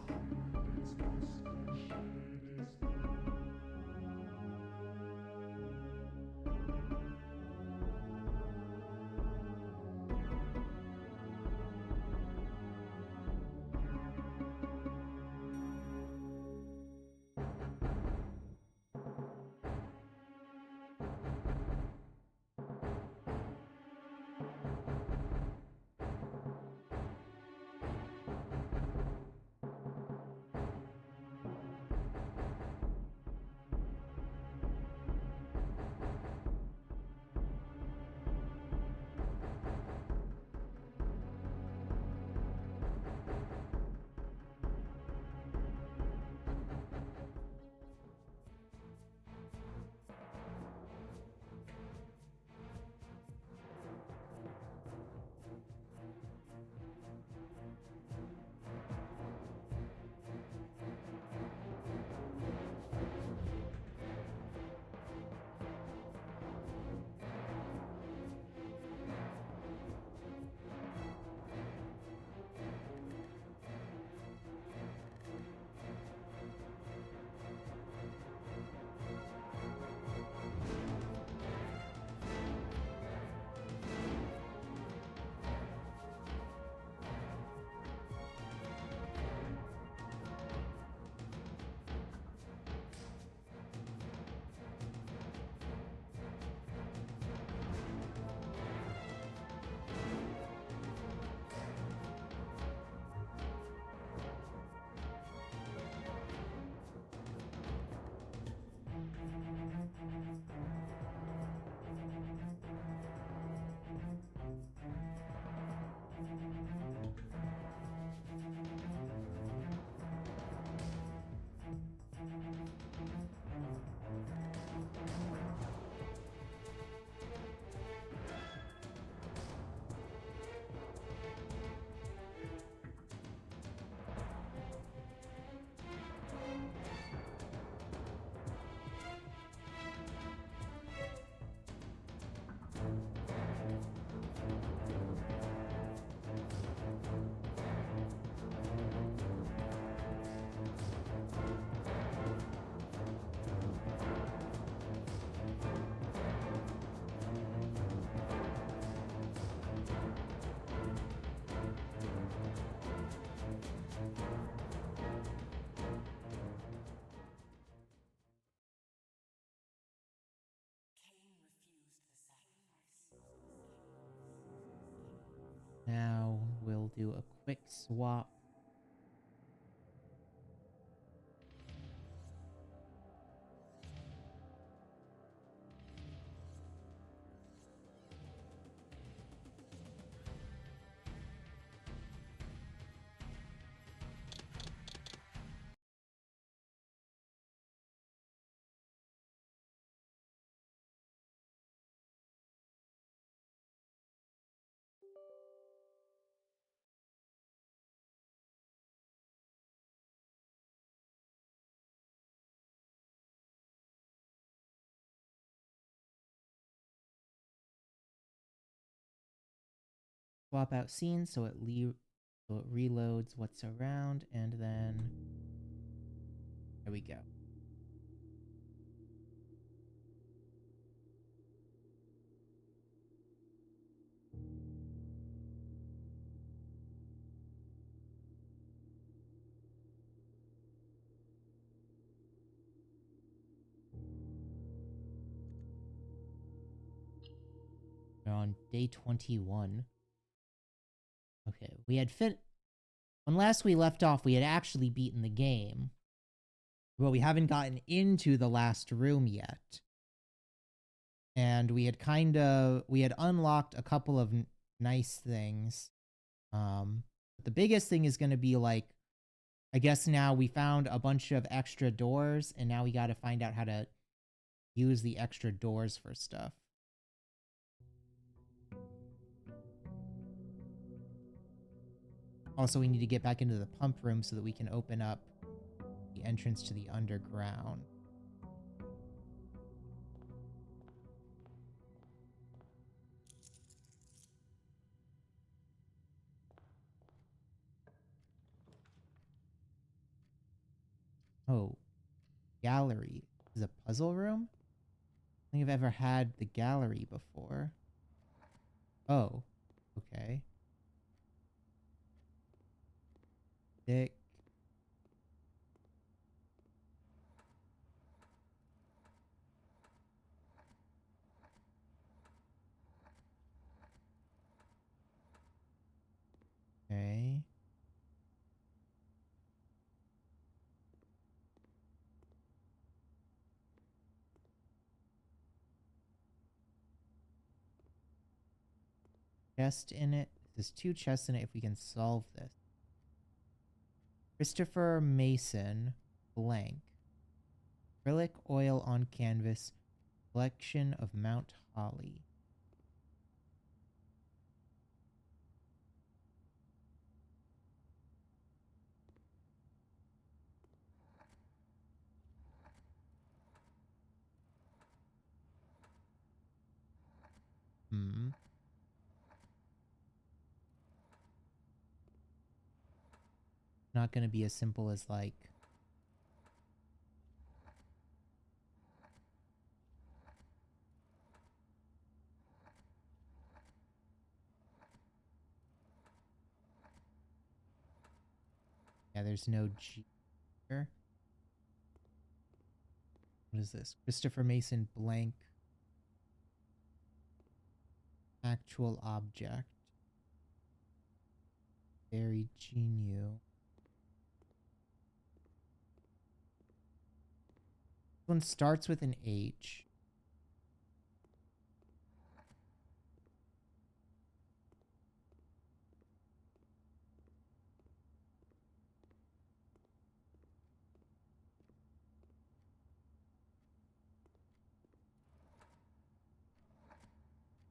Now we'll do a quick swap. Swap out scenes so it reloads what's around, and then there we go. We're on day 21. Okay, we had when last we left off, we had actually beaten the game. But we haven't gotten into the last room yet. And we had unlocked a couple of nice things. But the biggest thing is going to be like I guess now we found a bunch of extra doors, and now we got to find out how to use the extra doors for stuff. Also, we need to get back into the pump room so that we can open up the entrance to the underground. Oh, gallery. Is a puzzle room? I don't think I've ever had the gallery before. Oh, okay. Dick. Okay. Chest in it. There's 2 chests in it if we can solve this. Christopher Mason, blank. Acrylic oil on canvas. Collection of Mount Holly. Hmm. Not gonna be as simple as like... Yeah, there's no G here. What is this? Christopher Mason, blank. Actual object. Very genu. This one starts with an H.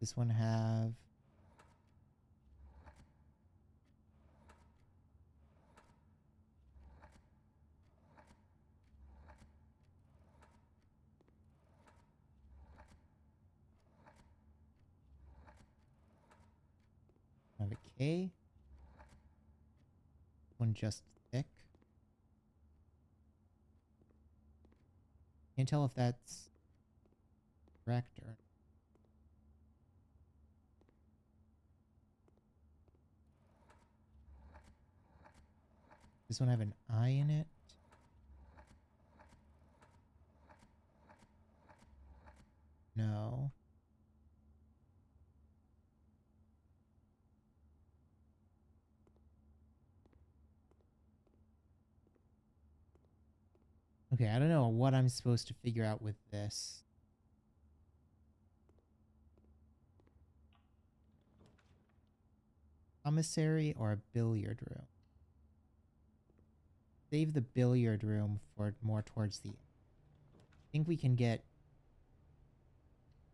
This one have... have a K. One just thick. Can't tell if that's correct or... This one have an I in it? No. Okay, I don't know what I'm supposed to figure out with this. Commissary or a billiard room? Save the billiard room for more towards the... I think we can get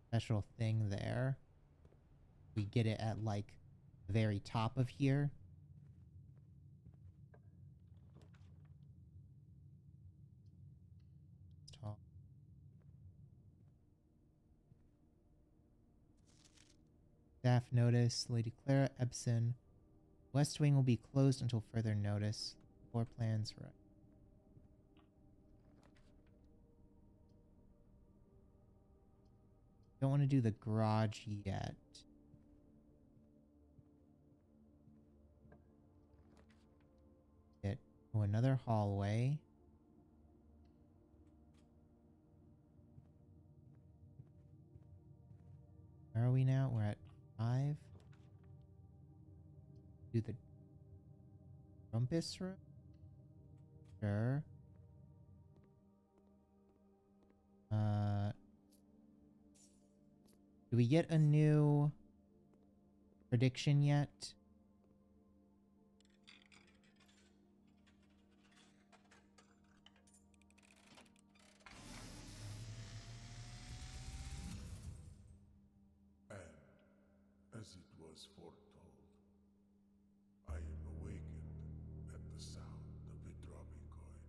a special thing there. We get it at like the very top of here. Tall. Staff notice. Lady Clara Epson. West Wing will be closed until further notice. Floor plans right. Don't want to do the garage yet. Get another hallway. Where are we now? We're at 5. Do the rumpus room? Sure. Do we get a new prediction yet? was foretold. I am awakened at the sound of a dropping coin.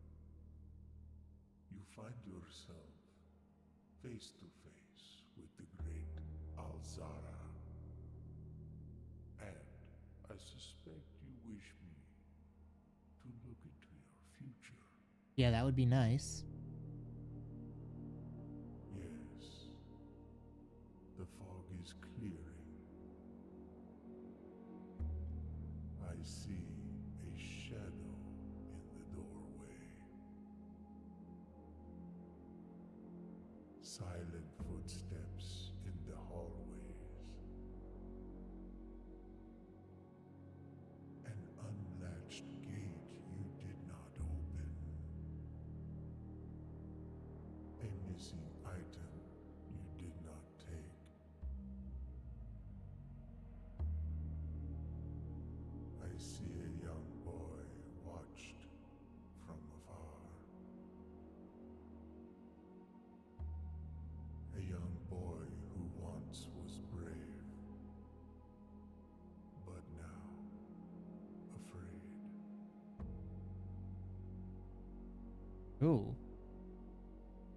You find yourself face to face with the great Alzara. And I suspect you wish me to look into your future. Yeah, that would be nice. Yes, the fog is clearing. I see a shadow in the doorway. Silent footsteps in the hallways. An unlatched gate you did not open. A missing item you did not take. I see a young boy watched from afar. A young boy who once was brave, but now afraid. Ooh.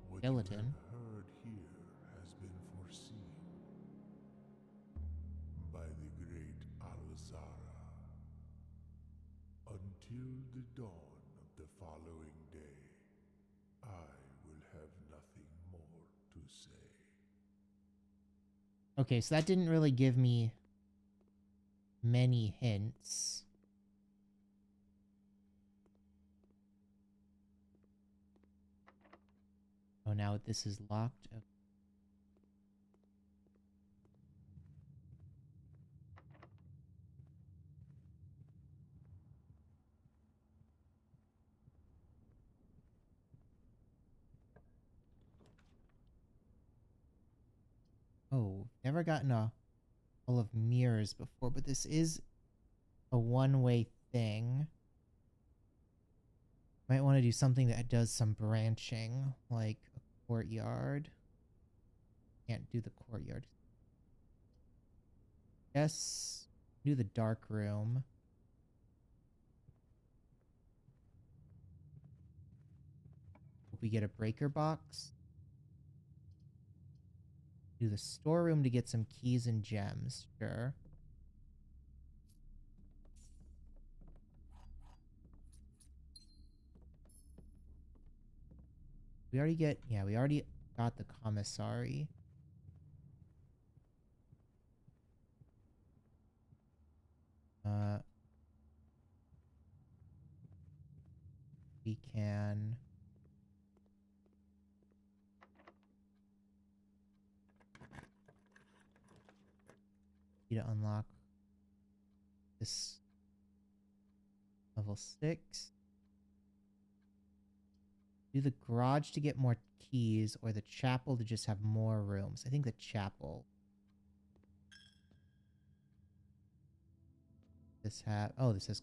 What Skeleton. you have heard here has been foreseen by the great Alzara. Until the dawn of the following day, I will have nothing more to say. Okay, so that didn't really give me many hints. Oh, now this is locked. Okay. Oh, never gotten a full of mirrors before, but this is a one-way thing. Might want to do something that does some branching, like a courtyard. Can't do the courtyard. Guess do the dark room. Hope we get a breaker box. Do the storeroom to get some keys and gems. Sure. We already get, yeah, we already got the commissary. We can need to unlock this level 6. Do the garage to get more keys or the chapel to just have more rooms. I think the chapel. This have, oh, this is,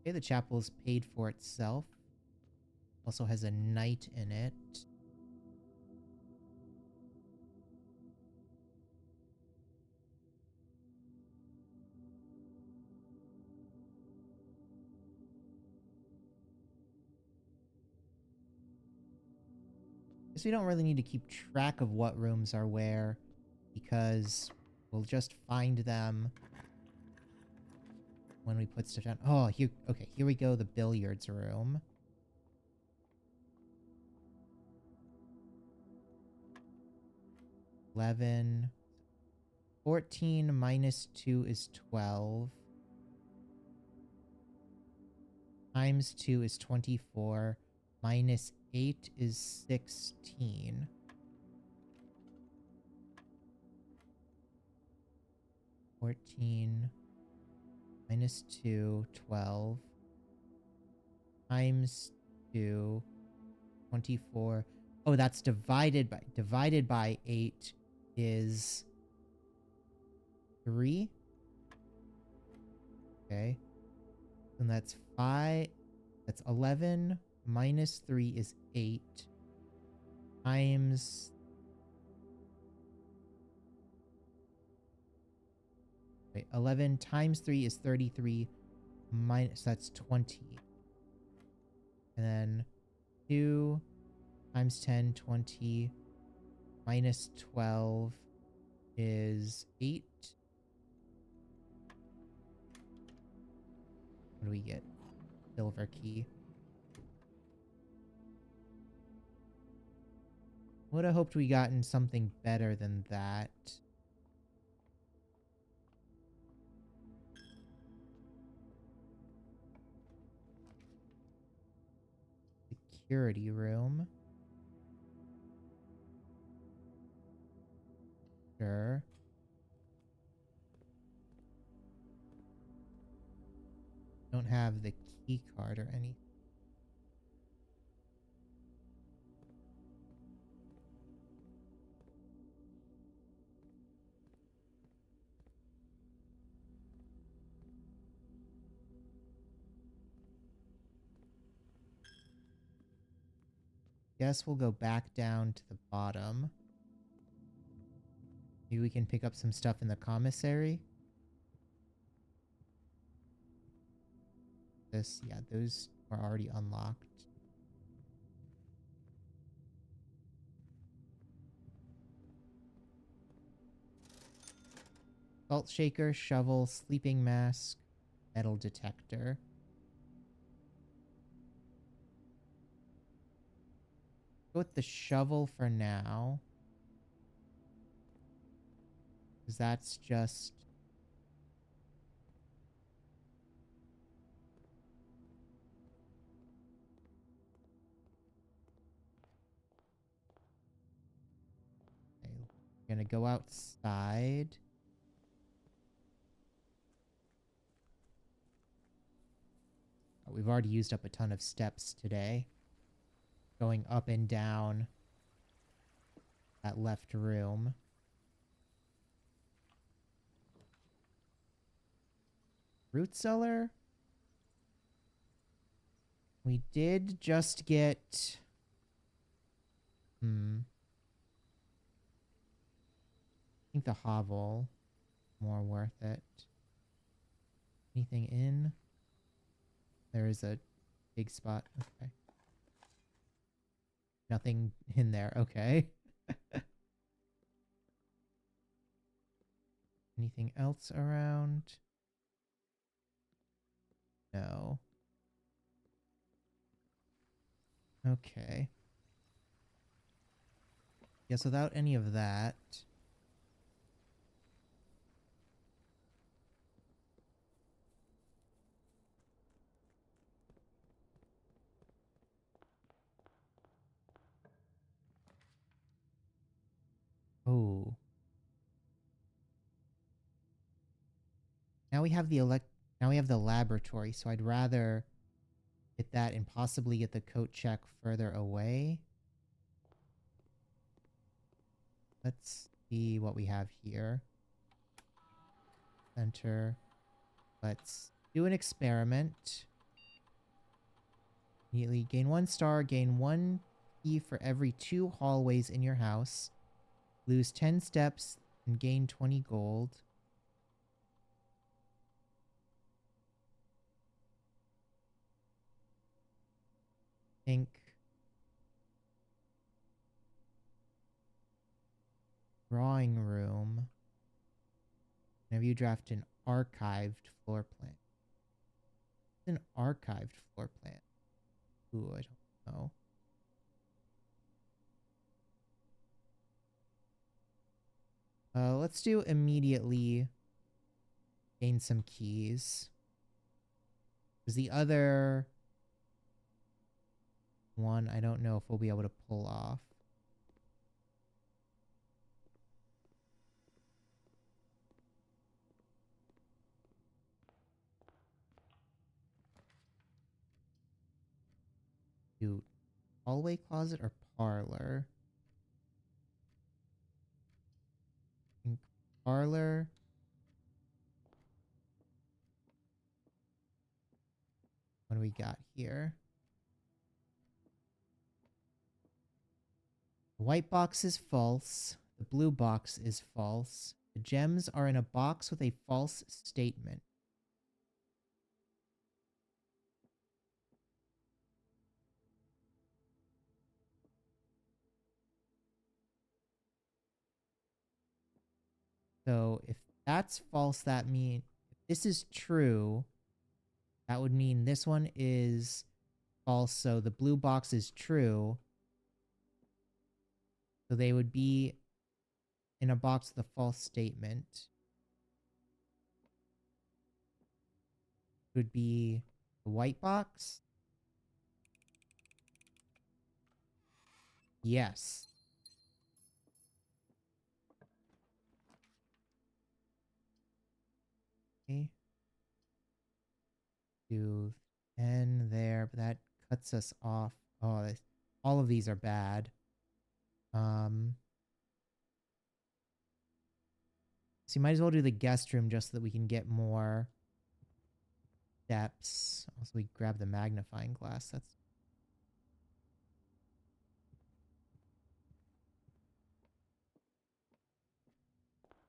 okay, the chapel is paid for itself. Also has a knight in it. Guess we don't really need to keep track of what rooms are where, because we'll just find them when we put stuff down. Oh, here, okay, here we go, the billiards room. $11. 14 minus 2 is 12. Times 2 is 24. Minus 8 is 16. Minus 2, 12. Times 2, 24. Oh, that's divided by 8 is 3. Okay. And that's 5. That's 11 minus 3 is 8. Times 11 times 3 is 33 minus, that's 20. And then 2 times 10, 20 minus 12 is 8. What do we get? Silver key. Would have hoped we gotten something better than that. Security room. Sure. Don't have the key card or anything. Guess we'll go back down to the bottom. Maybe we can pick up some stuff in the commissary. Yeah, those are already unlocked. Salt shaker, shovel, sleeping mask, metal detector. Go with the shovel for now. Because that's just... Okay, we're gonna go outside. Oh, we've already used up a ton of steps today. Going up and down that left room. Root cellar? We did just get... I think the hovel. More worth it. Anything in? There is a big spot. Okay. Nothing in there. Okay. Anything else around? No. Okay. Guess without any of that. Oh. Now we have the laboratory, so I'd rather get that and possibly get the coat check further away. Let's see what we have here. Center. Let's do an experiment. Immediately gain 1 star, gain 1 key for every 2 hallways in your house. Lose 10 steps and gain 20 gold. Think. Drawing room. Whenever you draft an archived floor plan. It's an archived floor plan. Ooh, I don't know. Let's do immediately gain some keys. Because the other one, I don't know if we'll be able to pull off. Do hallway closet or parlor? I think parlor. What do we got here? The white box is false. The blue box is false. The gems are in a box with a false statement. So if that's false, that means if this is true, that would mean this one is false. So the blue box is true. So they would be in a box with a false statement. It would be the white box. Yes. Okay. Do 10 there, but that cuts us off. Oh, all of these are bad. So you might as well do the guest room just so that we can get more steps. Also, we grab the magnifying glass. That's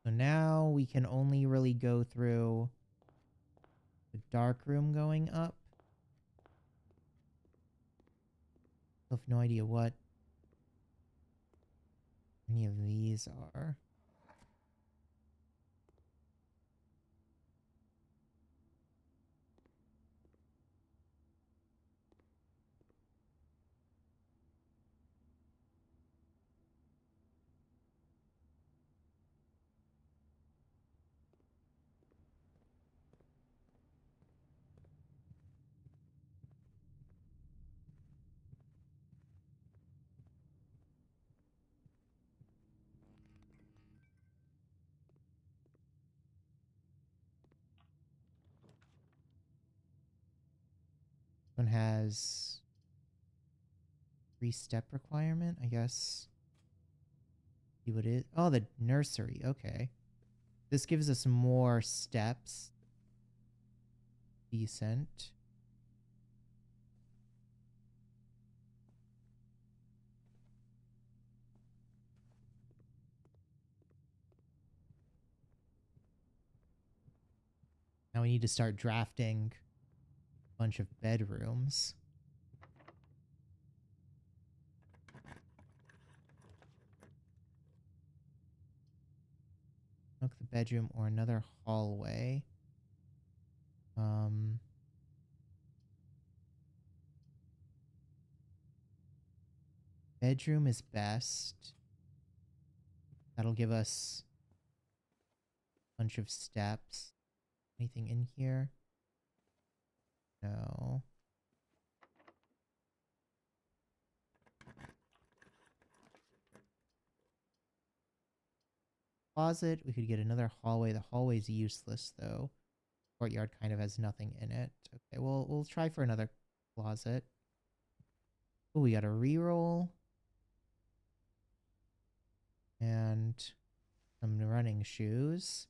so now we can only really go through the dark room going up. I have no idea what any of these are. One has 3-step requirement, I guess. See what it is. Oh, the nursery. Okay. This gives us more steps. Decent. Now we need to start drafting a bunch of bedrooms. Look, the bedroom or another hallway. Bedroom is best. That'll give us a bunch of steps. Anything in here? No. Closet. We could get another hallway. The hallway's useless though. Courtyard kind of has nothing in it. Okay, well, we'll try for another closet. Oh, we got a reroll. And some running shoes.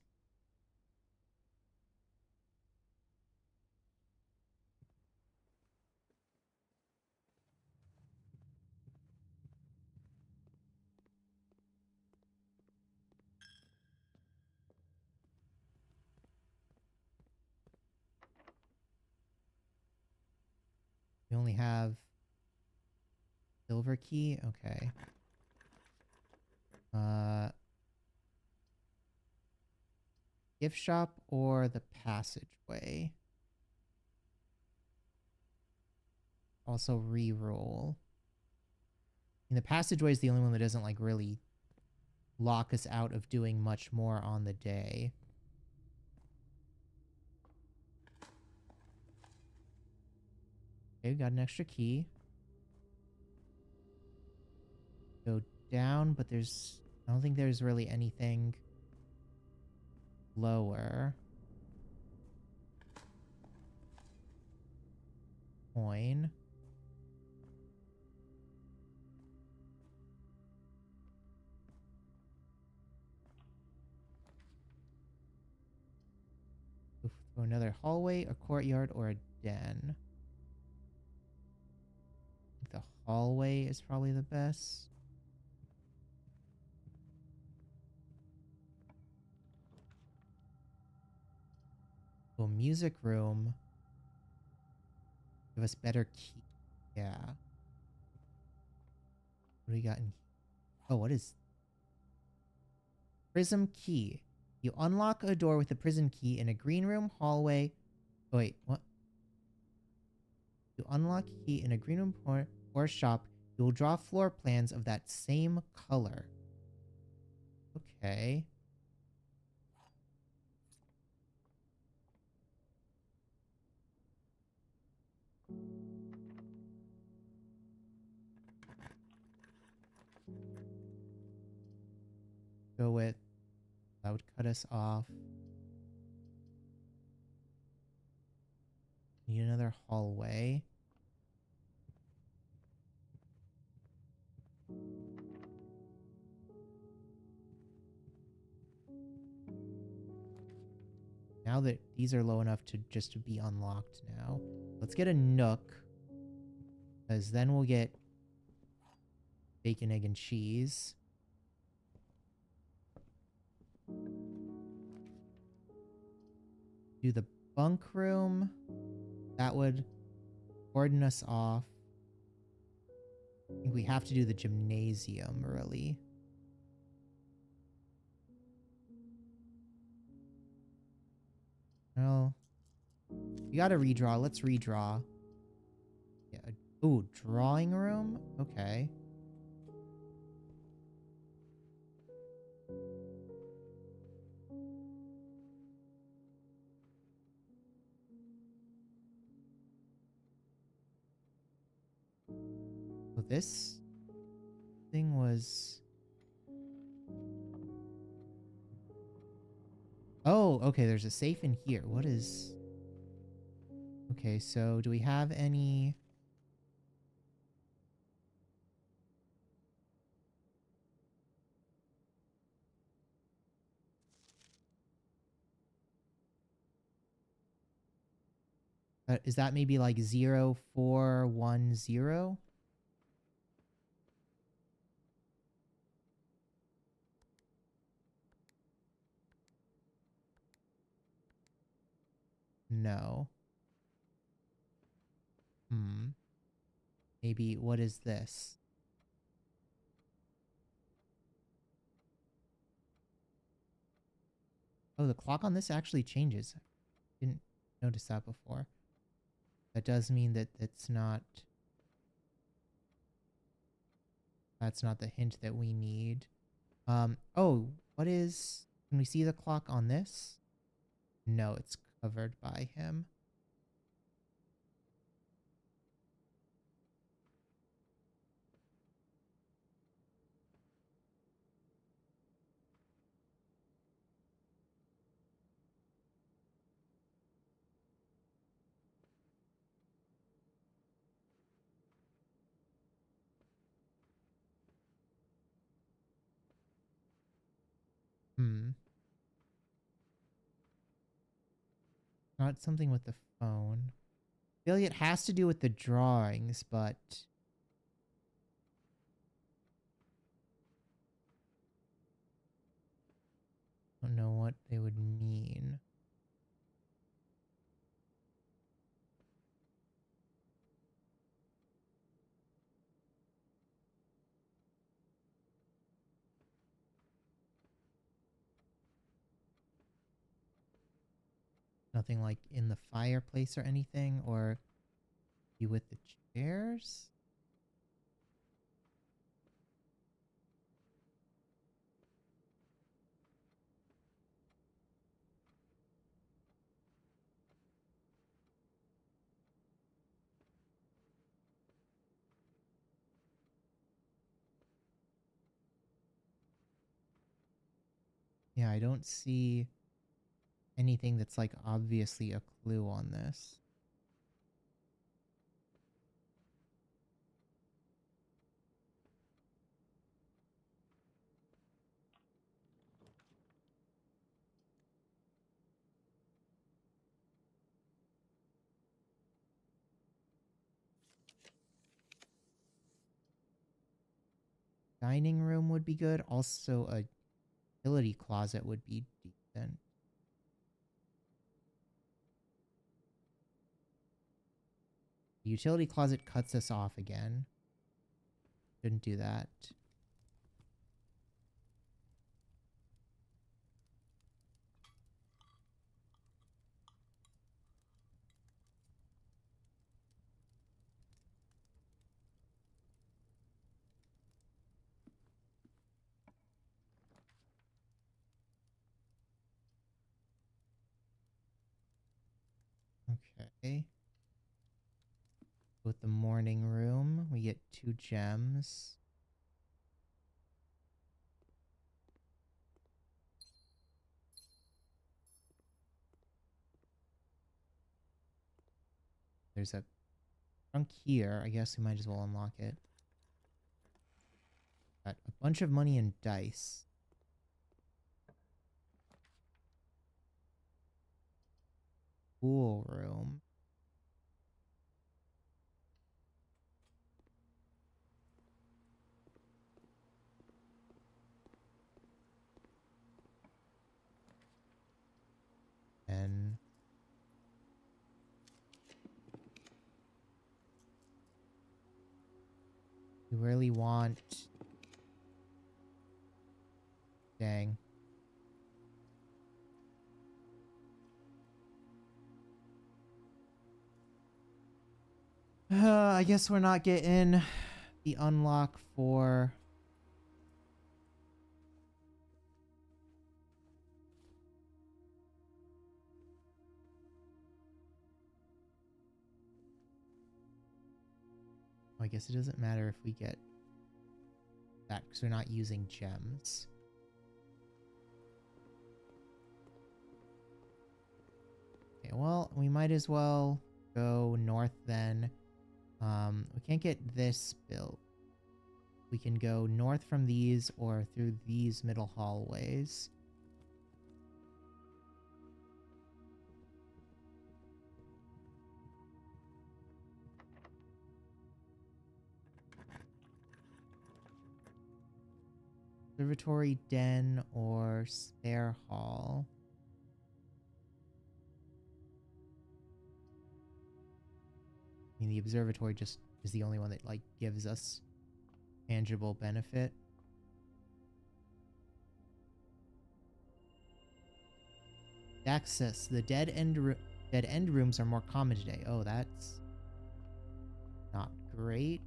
We only have silver key. Okay. Gift shop or the passageway. Also re-roll. And the passageway is the only one that doesn't like really lock us out of doing much more on the day. Okay, we got an extra key. Go down, but I don't think there's really anything lower. Coin. Go another hallway, a courtyard, or a den. I think the hallway is probably the best. Oh, music room. Give us better key. Yeah. What do we got in here? Oh, what is prism key? You unlock a door with the prism key in a green room, hallway. Oh, wait, what? You unlock a key in a green room or shop. You will draw floor plans of that same color. Okay. Go with, that would cut us off. Need another hallway. Now that these are low enough to just to be unlocked now. Let's get a nook. Because then we'll get bacon, egg, and cheese. Do the bunk room. That would cordon us off. I think we have to do the gymnasium, really. Well, we gotta redraw. Let's redraw. Yeah. Ooh, drawing room? Okay. So this thing was... Oh, okay, there's a safe in here. What is... Okay, so do we have any... is that maybe like 0410? No. Maybe, what is this? Oh, the clock on this actually changes. Didn't notice that before. That does mean that it's not... That's not the hint that we need. Oh, what is... Can we see the clock on this? No, it's covered by him. Not something with the phone. I feel like it has to do with the drawings, but... I don't know what they would mean. Nothing like in the fireplace or anything, or be with the chairs? Yeah, I don't see anything that's like obviously a clue on this. Dining room would be good. Also, a utility closet would be decent. The utility closet cuts us off again. Shouldn't do that. Okay. With the morning room, we get 2 gems. There's a trunk here. I guess we might as well unlock it. Got a bunch of money and dice. Pool room. And we really want... Dang. I guess we're not getting the unlock for... I guess it doesn't matter if we get that because we're not using gems. Okay, well, we might as well go north then. We can't get this built. We can go north from these or through these middle hallways. Observatory, den, or spare hall. I mean, the observatory just is the only one that, like, gives us tangible benefit. Access. The dead end rooms are more common today. Oh, that's not great.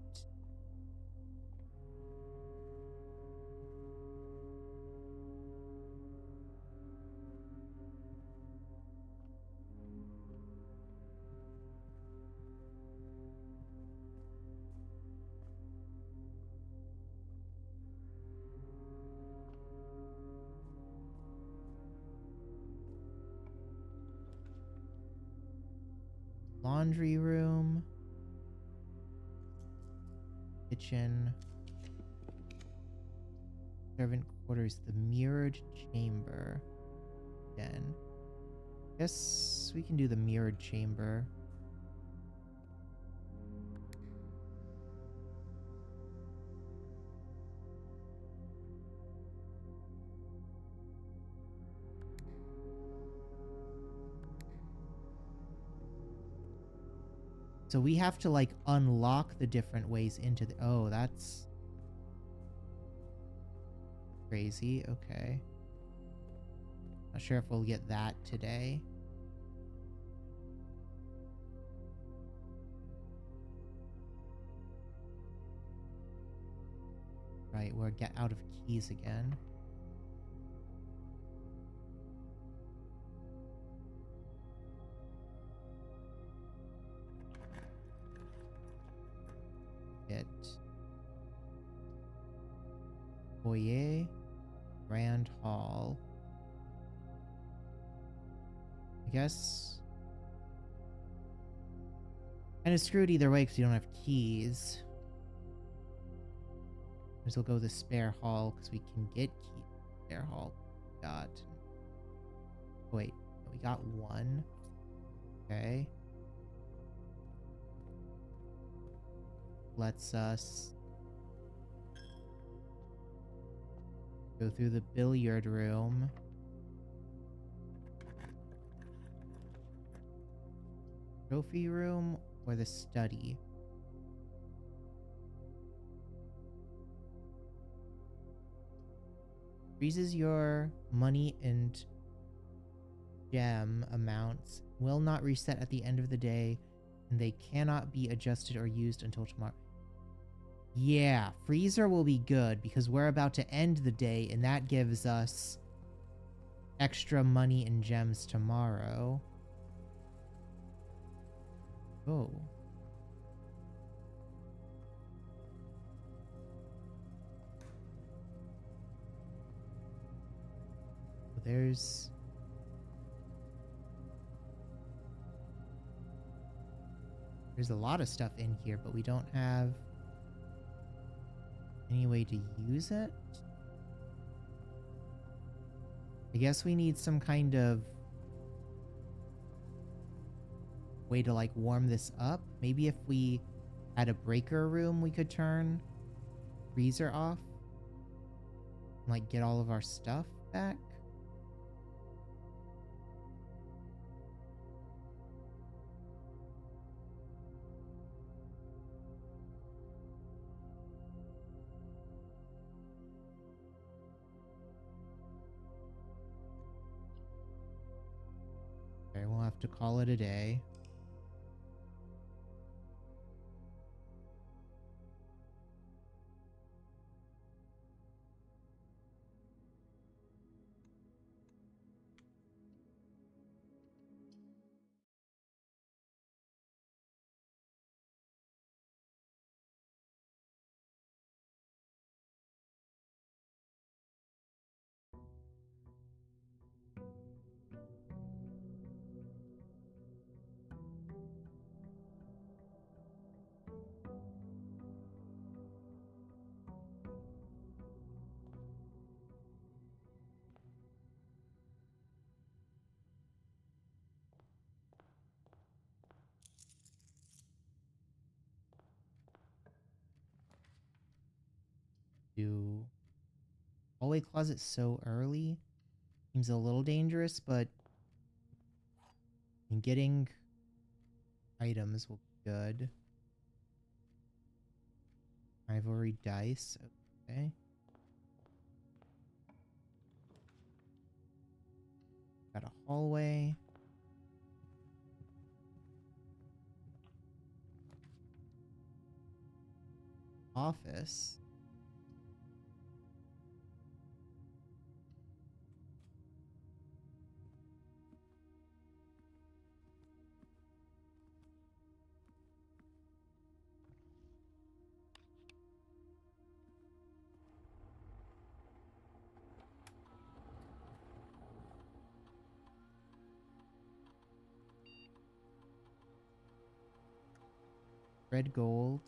Laundry room. Kitchen. Servant quarters. The mirrored chamber. Den. Guess we can do the mirrored chamber. So we have to, like, unlock the different ways into the... Oh, that's crazy. Okay. Not sure if we'll get that today. Right, we're get out of keys again. Get foyer, grand hall. I guess kind of screwed either way because you don't have keys. Might as well go with the spare hall because we can get keys. Spare hall. Got. Oh, wait, we got one. Okay. Lets us go through the billiard room. Trophy room or the study. Freezes your money and gem amounts, will not reset at the end of the day, and they cannot be adjusted or used until tomorrow. Yeah, freezer will be good because we're about to end the day, and that gives us extra money and gems tomorrow. Oh. There's a lot of stuff in here, but we don't have any way to use it. I guess we need some kind of way to like warm this up. Maybe if we had a breaker room, we could turn freezer off and like get all of our stuff back. Okay, we'll have to call it a day. Do hallway closet so early seems a little dangerous, but getting items will be good. Ivory dice, okay. Got a hallway. Office. Red gold.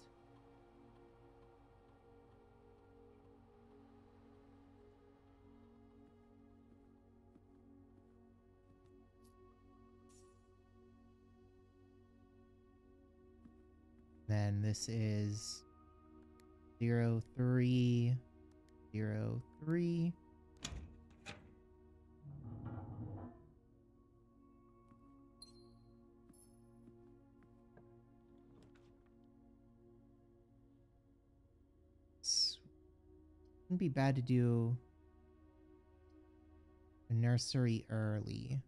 Then this is 0303. Wouldn't be bad to do a nursery early,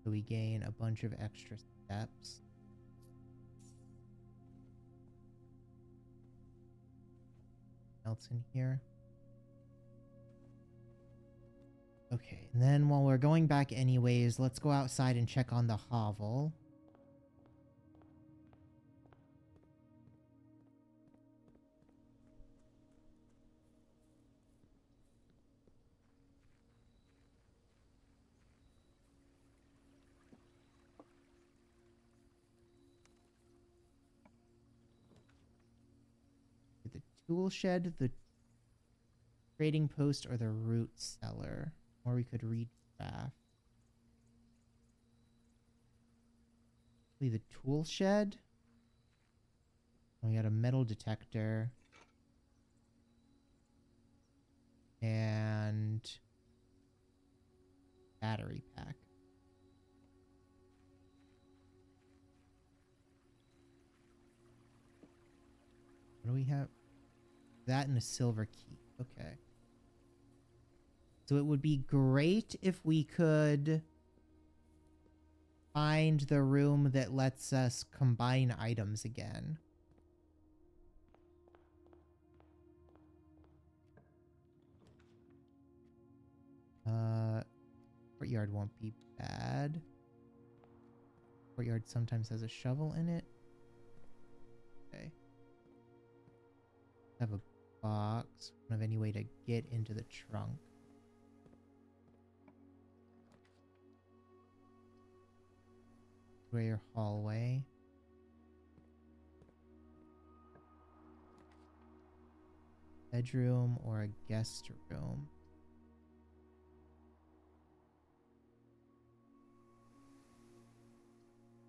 so we gain a bunch of extra steps. Else in here? Okay, and then while we're going back anyways, let's go outside and check on the hovel. The tool shed, the trading post, or the root cellar. Or we could read craft. The tool shed. We got a metal detector. And battery pack. we have? That and a silver key. Okay. So it would be great if we could find the room that lets us combine items again. Courtyard won't be bad. Courtyard sometimes has a shovel in it. Okay. Have a box. Don't have any way to get into the trunk. Square hallway. Bedroom or a guest room.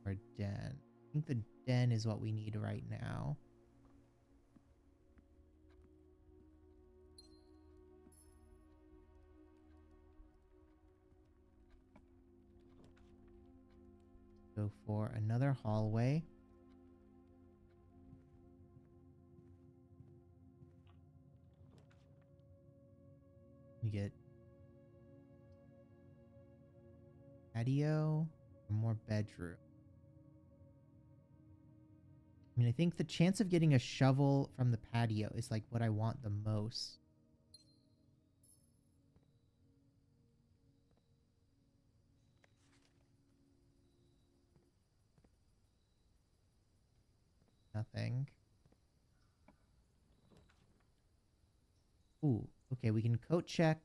Or den. I think the den is what we need right now. Go for another hallway. We get patio or more bedroom. I mean, I think the chance of getting a shovel from the patio is like what I want the most. Nothing. Ooh, okay, we can coat check.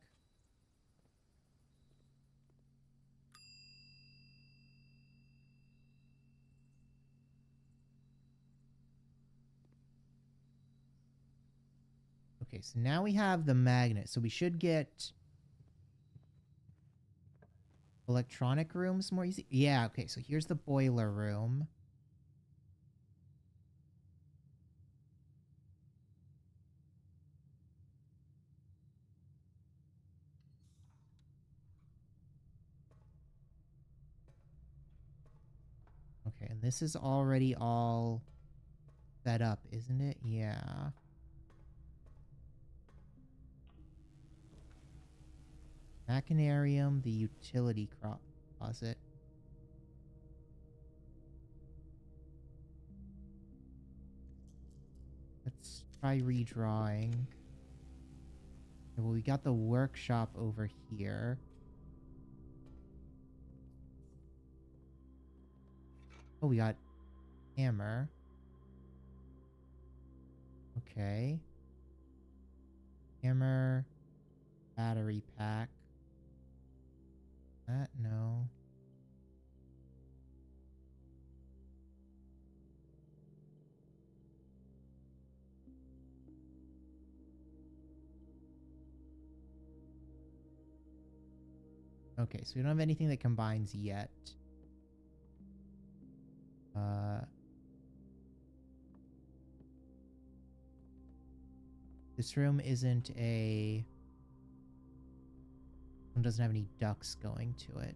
Okay, so now we have the magnet, so we should get electronic rooms more easy. Yeah, okay, so here's the boiler room. Okay, and this is already all set up, isn't it? Yeah. Machinarium, the utility closet. Let's try redrawing. Okay, well, we got the workshop over here. Oh, we got hammer. Okay. Hammer. Battery pack. That, no. Okay, so we don't have anything that combines yet. This room isn't a... It doesn't have any ducts going to it.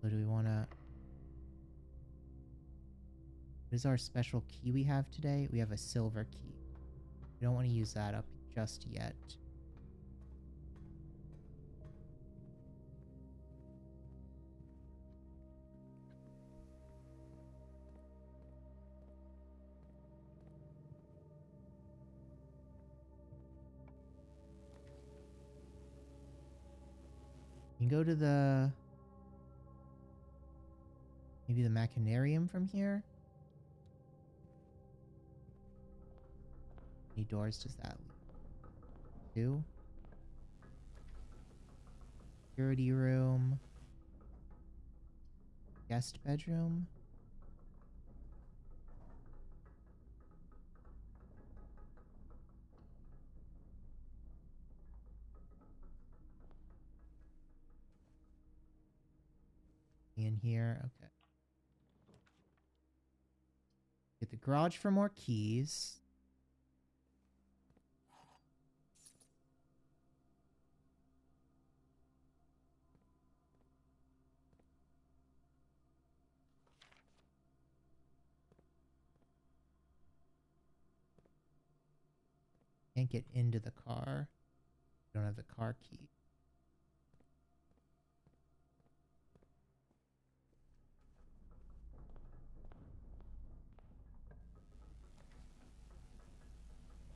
So do we want to... What is our special key we have today? We have a silver key. We don't want to use that up just yet. You can go to the... Maybe the machinarium from here? How many doors does that lead? 2? Security room. Guest bedroom. In here, okay. Get the garage for more keys. Can't get into the car. Don't have the car key.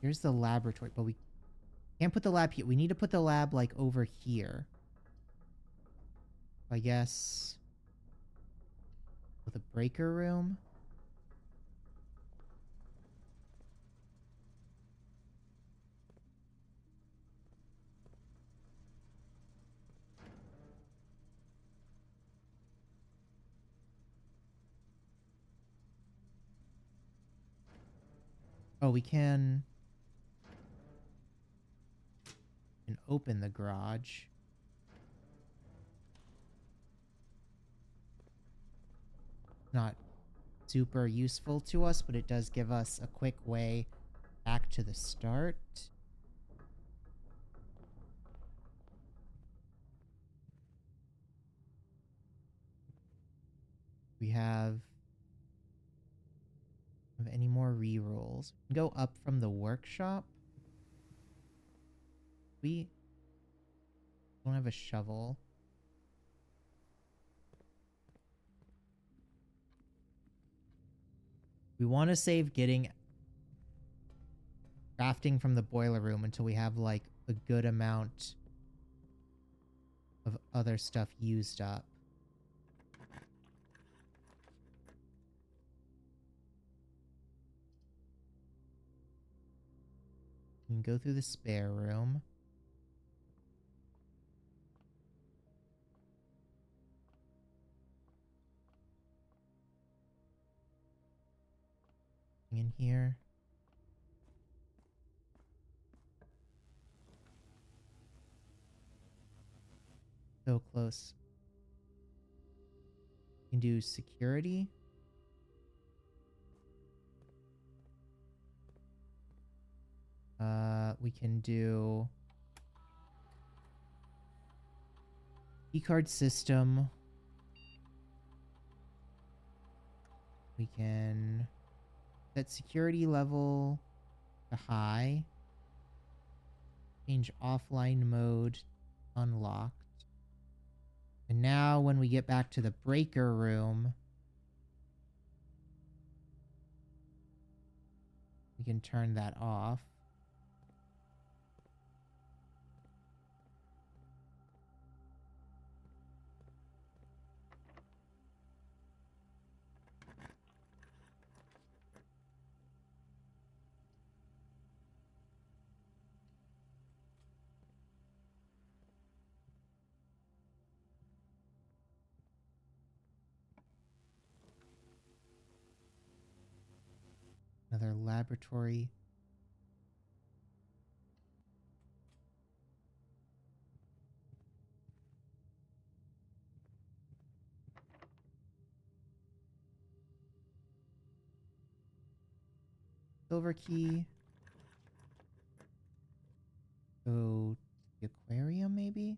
Here's the laboratory, but we can't put the lab here. We need to put the lab like over here. I guess with a breaker room. Oh, we can open the garage. Not super useful to us, but it does give us a quick way back to the start. We have any more rerolls. We can go up from the workshop. We don't have a shovel. We want to save getting crafting from the boiler room until we have like a good amount of other stuff used up. We can go through the spare room. In here. So close. We can do security. We can do keycard system. We can set security level to high. Change offline mode unlocked. And now when we get back to the breaker room, we can turn that off. Another laboratory. Silver key. Go to the aquarium, maybe? I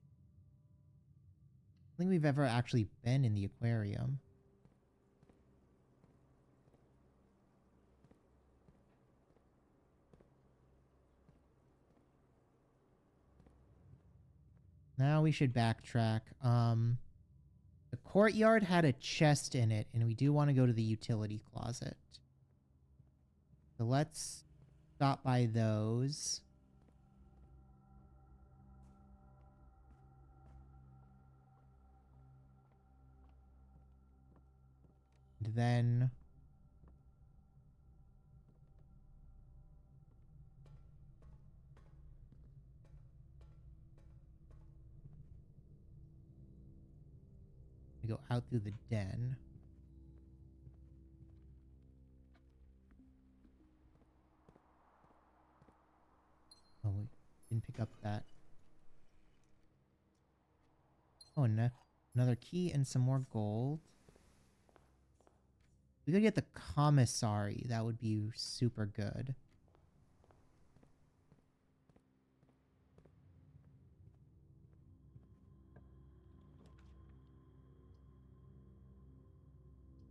don't think we've ever actually been in the aquarium. Now we should backtrack. The courtyard had a chest in it, and we do want to go to the utility closet. So let's stop by those. And then we go out through the den. Oh, we didn't pick up that. Oh, another key and some more gold. We could get the commissary. That would be super good.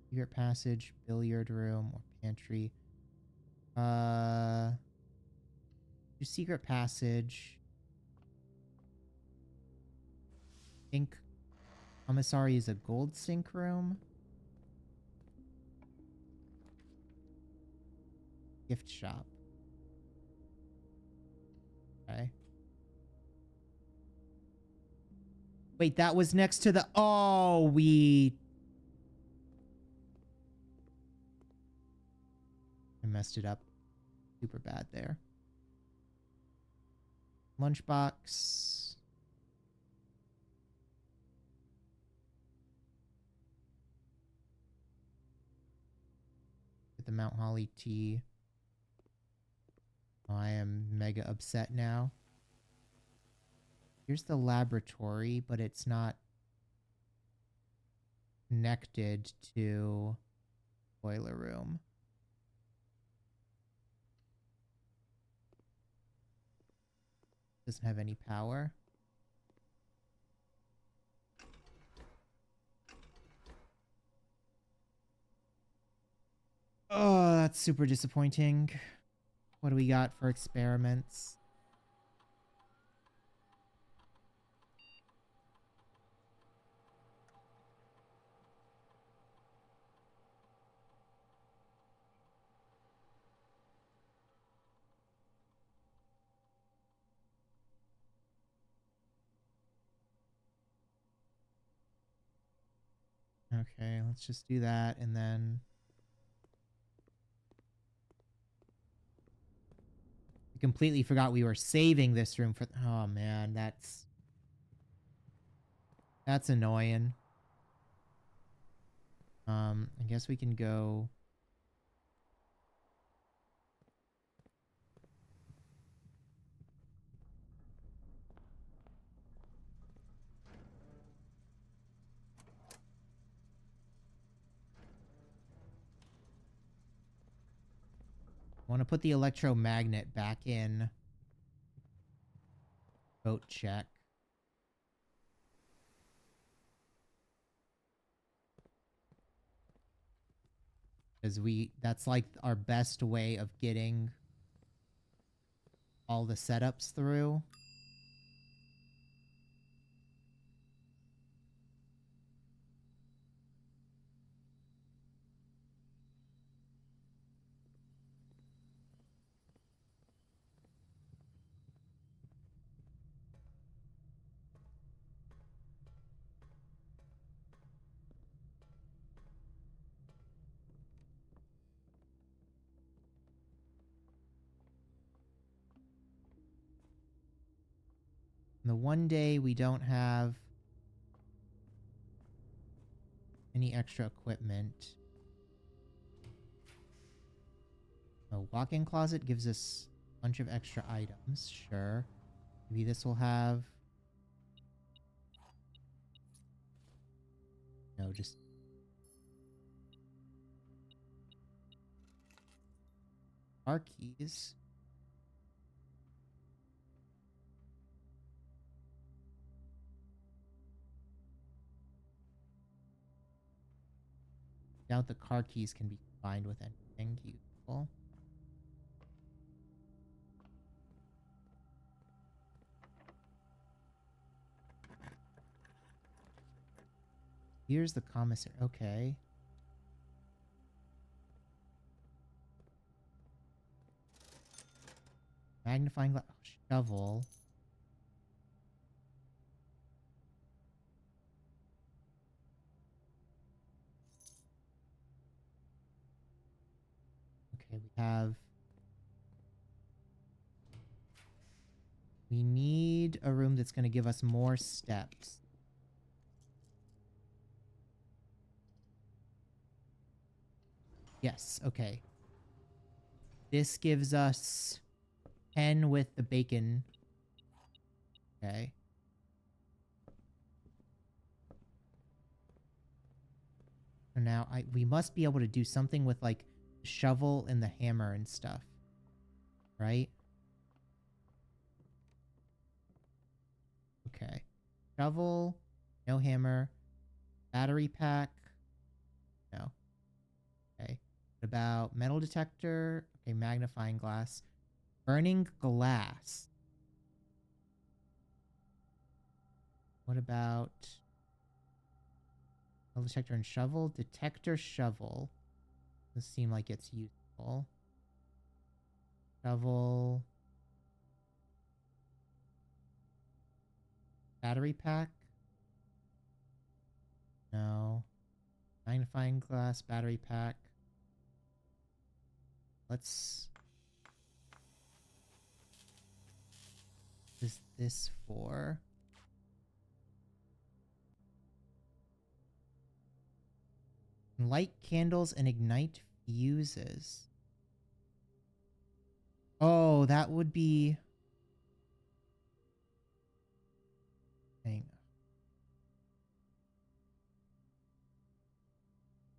Secret passage, billiard room, or pantry. Do Do secret passage. Think commissary is a gold sink room. Gift shop. Okay. Wait, that was next to the... Oh, I messed it up. Super bad there. Lunchbox. Get the Mount Holly tea. Oh, I am mega upset now. Here's the laboratory, but it's not connected to boiler room. Doesn't have any power. Oh, that's super disappointing. What do we got for experiments? Okay, let's just do that, and then... I completely forgot we were saving this room for... Oh, man, that's annoying. I guess we can go... I want to put the electromagnet back in. Boat check. Because that's like our best way of getting all the setups through. And the one day we don't have any extra equipment. A walk-in closet gives us a bunch of extra items. Sure. Maybe this will have... No, just... Our keys. Doubt the car keys can be combined with anything useful. Here's the commissary. Okay. Magnifying glass. Shovel. Okay, we need a room that's going to give us more steps. Yes, okay. This gives us 10 with the bacon. Okay. So now we must be able to do something with like the shovel and the hammer and stuff. Right? Okay. Shovel, no hammer. Battery pack. No. Okay. What about metal detector? Okay, magnifying glass. Burning glass. What about metal detector and shovel? Detector shovel. Doesn't seem like it's useful. Shovel. Battery pack? No. Magnifying glass, battery pack. Let's... What is this for? Light candles and ignite fuses. Oh, that would be... Hang on.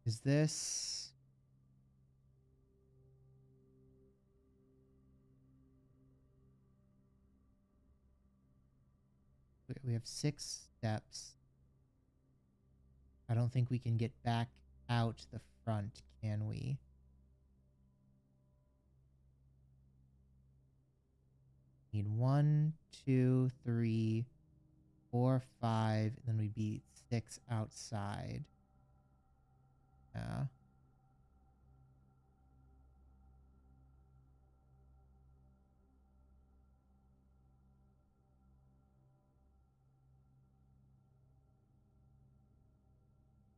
Is this... We have 6 steps. I don't think we can get back out the front, can we? Need 1, 2, 3, 4, 5, and then we'd be 6 outside. Yeah.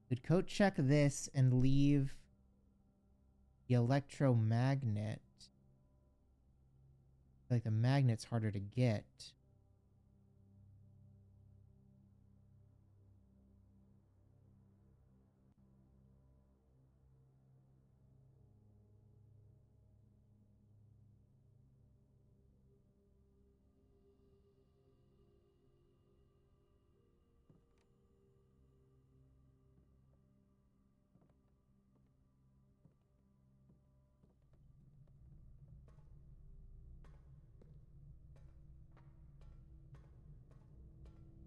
Could coat check this and leave the electromagnet. Like the magnet's harder to get.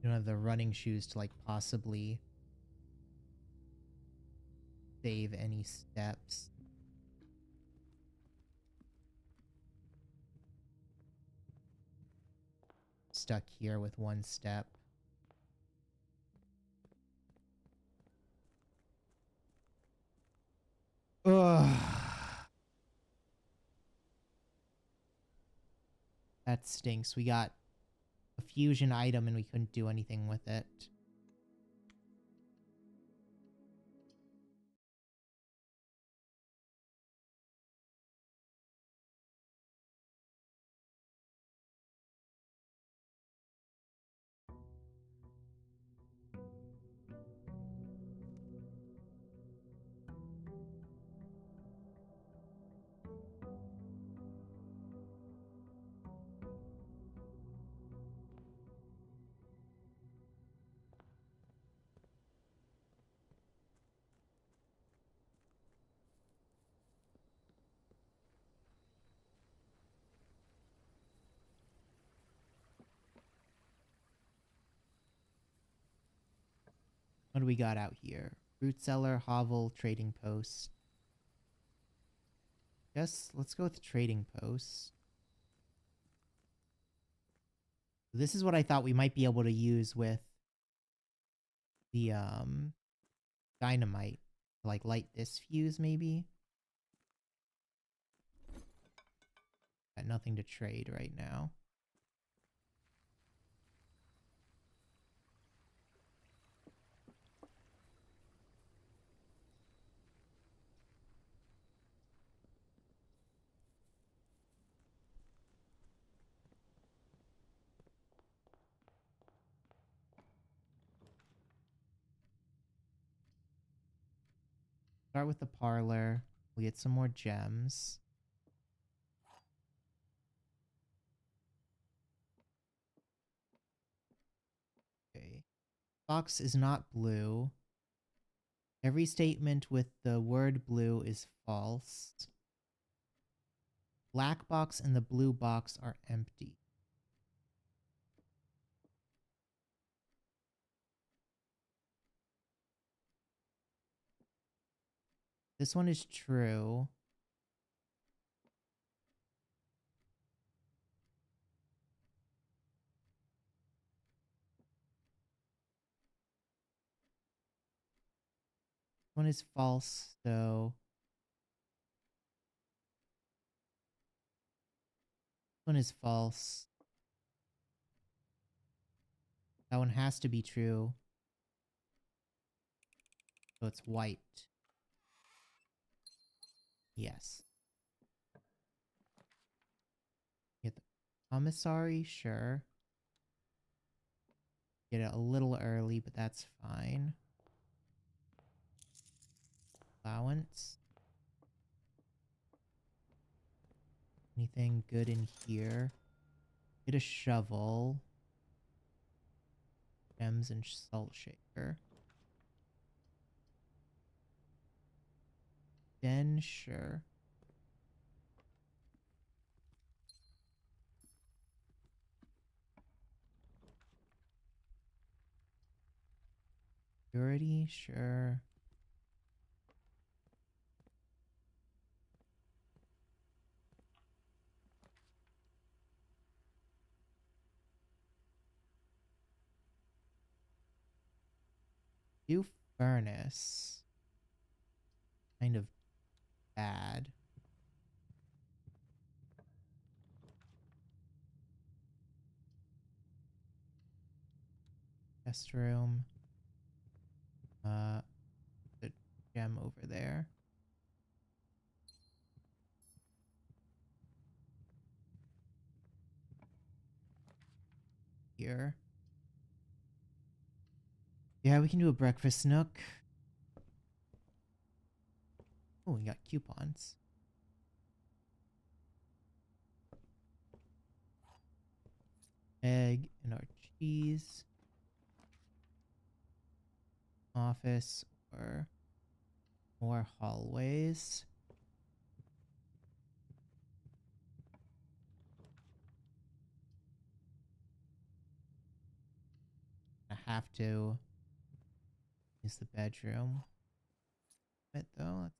You don't have the running shoes to like possibly save any steps. Stuck here with 1 step. Ugh. That stinks. We got a fusion item and we couldn't do anything with it. What do we got out here? Fruit cellar, hovel, trading post. Guess let's go with trading post. This is what I thought we might be able to use with the dynamite. Like light this fuse maybe. Got nothing to trade right now. Start with the parlor. We'll get some more gems. Okay. Box is not blue. Every statement with the word blue is false. Black box and the blue box are empty. This one is true. One is false, so one is false. That one has to be true. So it's white. Yes. Get the commissary, sure. Get it a little early, but that's fine. Allowance. Anything good in here? Get a shovel. Gems and salt shaker. Den, sure. Purity, sure. Do furnace. Kind of bad. Test room. The gem over there. Here. Yeah, we can do a breakfast nook. Oh, we got coupons. Egg and our cheese. Office or more hallways. I have to use the bedroom. But though, let's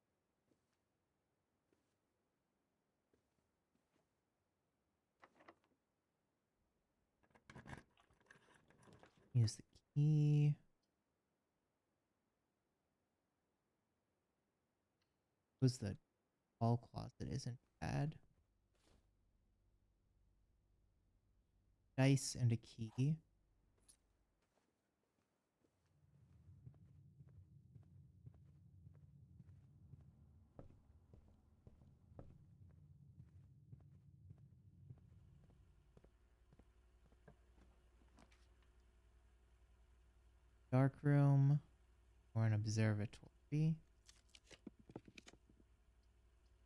use the key. Was the hall closet isn't bad. Dice and a key. Dark room or an observatory.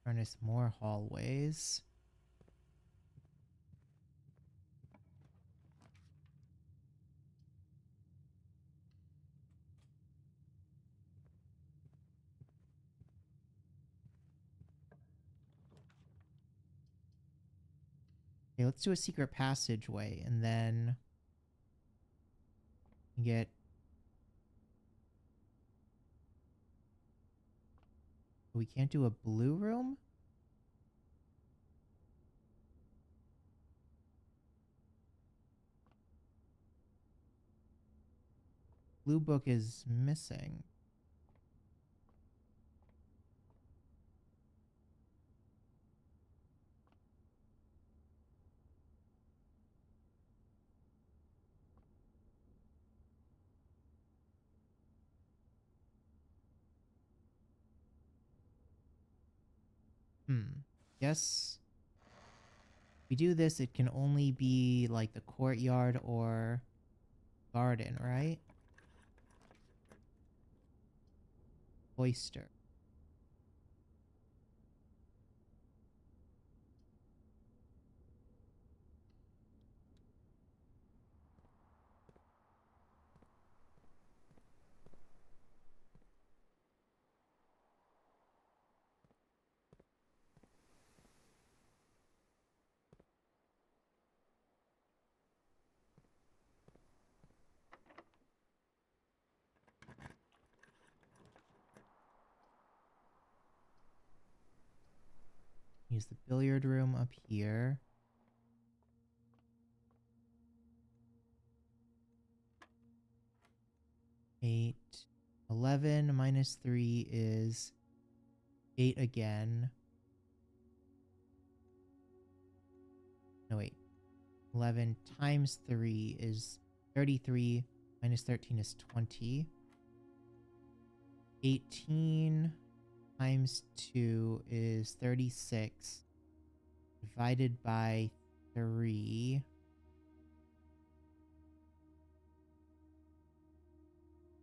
Furnace more hallways. Okay, let's do a secret passageway and then get. We can't do a blue room? Blue book is missing. Yes. If we do this, it can only be like the courtyard or garden, right? Oyster. Use the billiard room up here. Eight, 11 minus 3 is 8 again. No, wait. 11 times 3 is 33. Minus 13 is 20. 18 times 2 is 36. Divided by 3.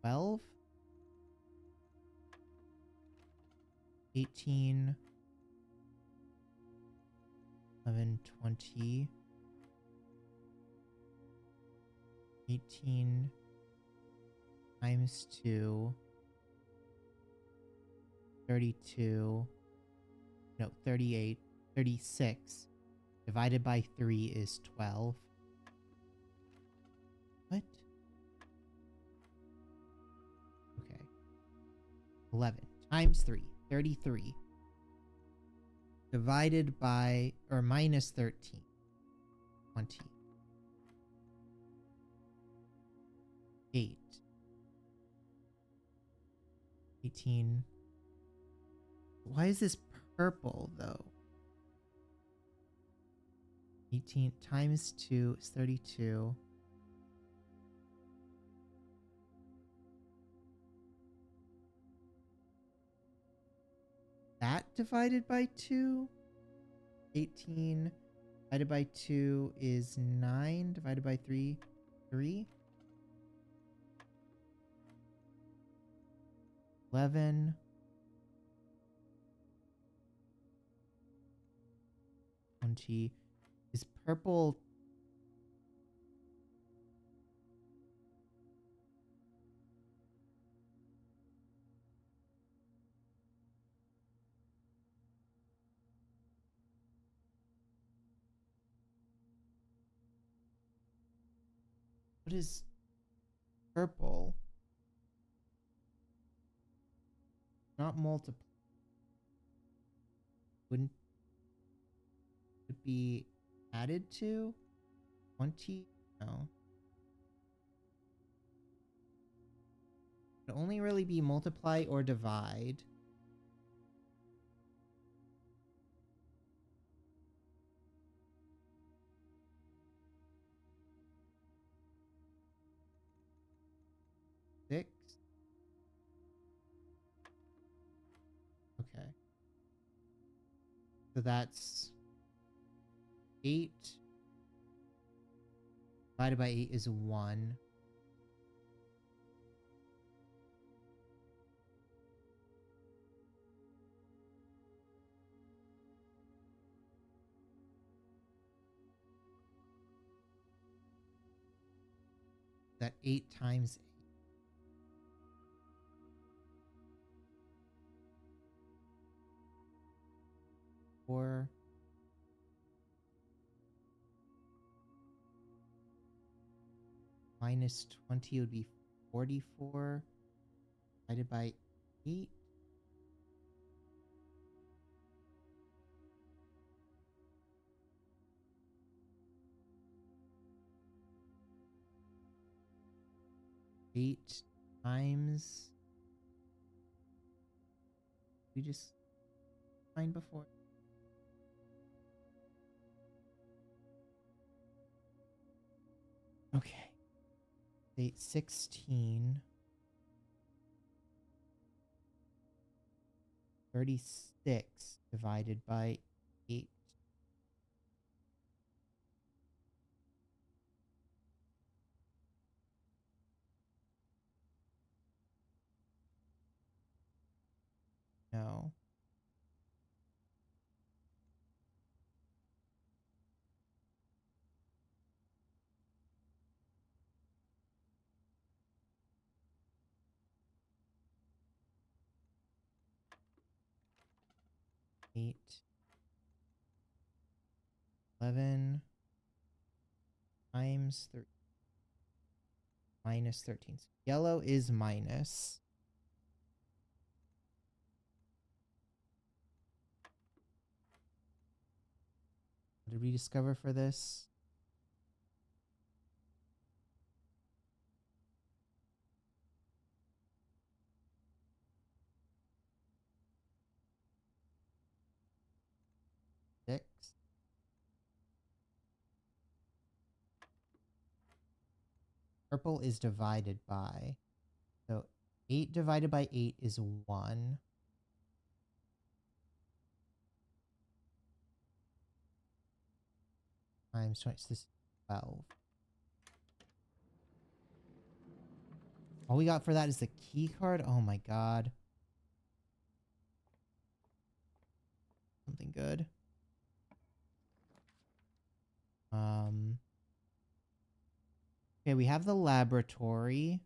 12. 18. 11, 20. 18 times 2. 32. No, 38. 36. Divided by 3 is 12. What? Okay. 11 times 3. 33. Divided by, or minus 13. 20. 8. 18. Why is this purple, though? 18 times 2 is 32. That divided by 2? 18 divided by 2 is 9. Divided by 3, 3. 11. 20. Is purple... What is purple? Not multiply. Wouldn't it be added to? 20? No. It'd only really be multiply or divide. Six. Okay. So that's 8 divided by 8 is 1. That 8 times 8. 4. Minus 20 would be 44. Divided by 8. Eight times... We just find before. Okay. 8, 16. 36 divided by 8. No. Eight. 11 times 3. Minus 13. So yellow is minus. What did we discover for this? 6. Purple is divided by. So 8 divided by 8 is 1. Times 20, so this is 12. All we got for that is the key card? Oh my god. Something good. Okay, we have the laboratory.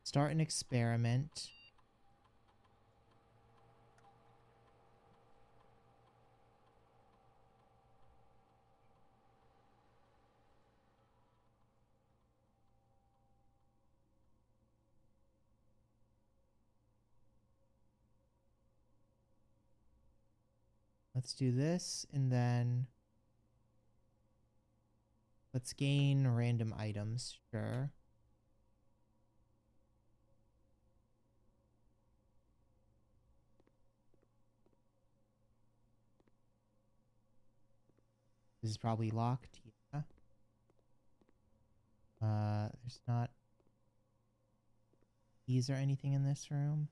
Start an experiment. Let's do this, and then let's gain random items. Sure. This is probably locked. Yeah. There's not keys or anything in this room.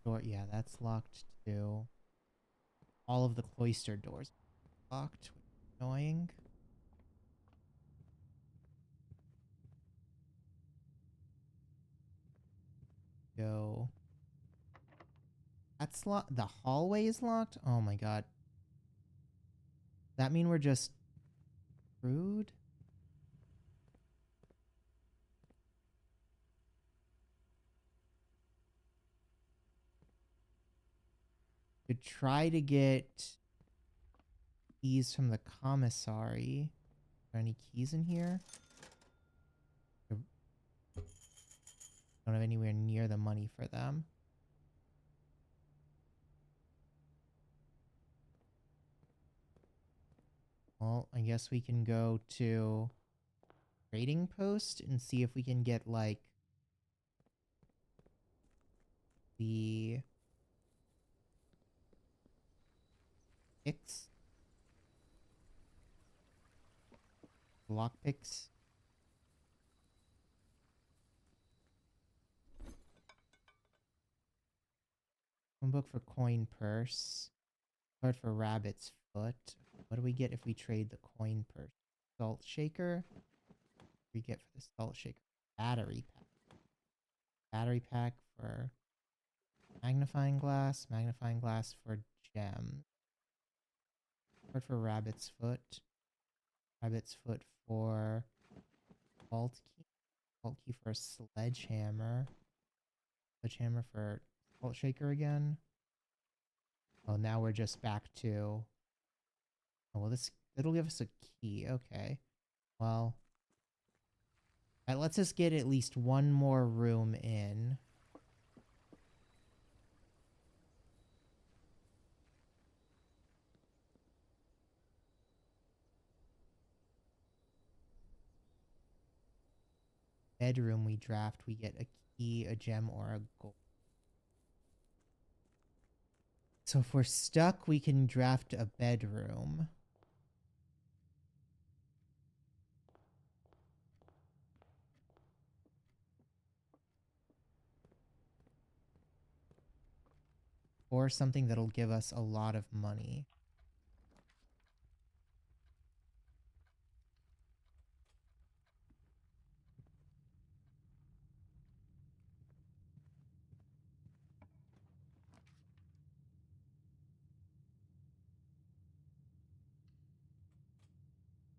Door, yeah, that's locked too. All of the cloister doors are locked. Annoying. Go. That's locked. The hallway is locked? Oh my god. That mean we're just screwed? Could try to get keys from the commissary. Are there any keys in here? Don't have anywhere near the money for them. Well, I guess we can go to trading post and see if we can get like the picks, lock picks. One book for coin purse. Card for rabbit's foot. What do we get if we trade the coin purse? Salt shaker. What do we get for the salt shaker? Battery pack. Battery pack for magnifying glass. Magnifying glass for gem. Card for rabbit's foot. Rabbit's foot for vault key. Vault key for a sledgehammer. Sledgehammer for salt shaker again. Oh, now we're just back to... Oh, well, it'll give us a key. Okay. Well, that lets us get at least one more room in. Bedroom we draft, we get a key, a gem, or a gold. So if we're stuck, we can draft a bedroom. Or something that'll give us a lot of money.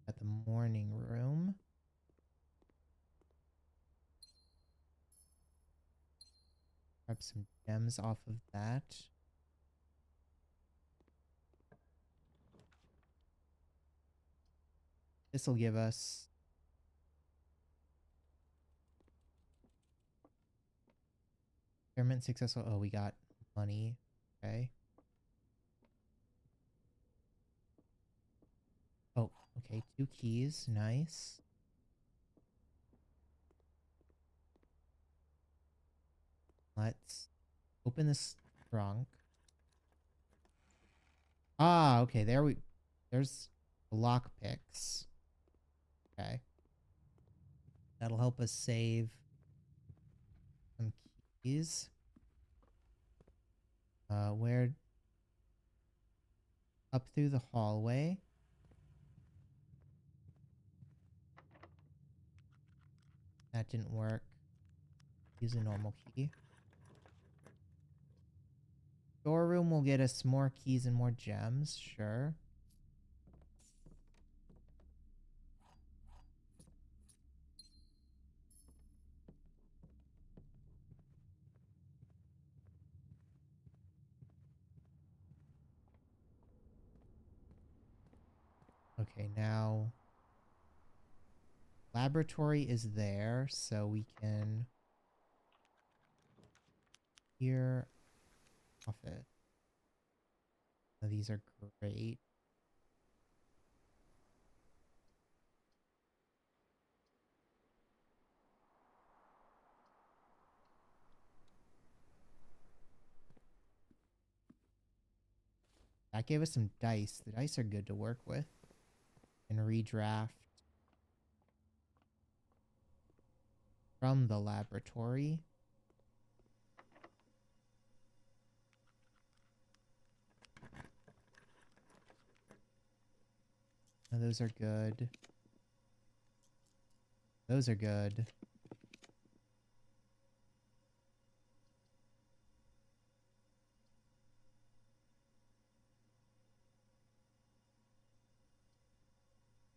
At the morning room. Grab some gems off of that. This will give us Experiment successful. Oh, we got money. Okay. Oh, okay. 2 keys. Nice. Let's open this trunk. Ah, okay. There's lock picks. Okay. That'll help us save some keys. Where? Up through the hallway. That didn't work. Use a normal key. Storeroom will get us more keys and more gems. Sure. Okay, now laboratory is there, so we can here office. Oh, these are great. That gave us some dice. The dice are good to work with. And redraft from the laboratory. Oh, those are good. Those are good.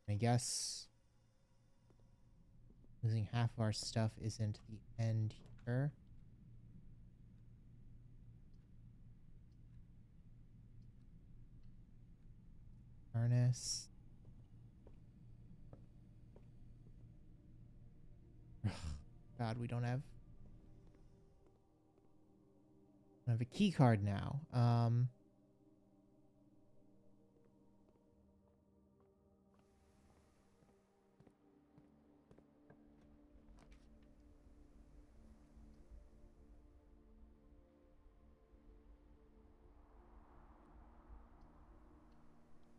I guess losing half of our stuff isn't the end here. Harness. God, we don't have a key card now.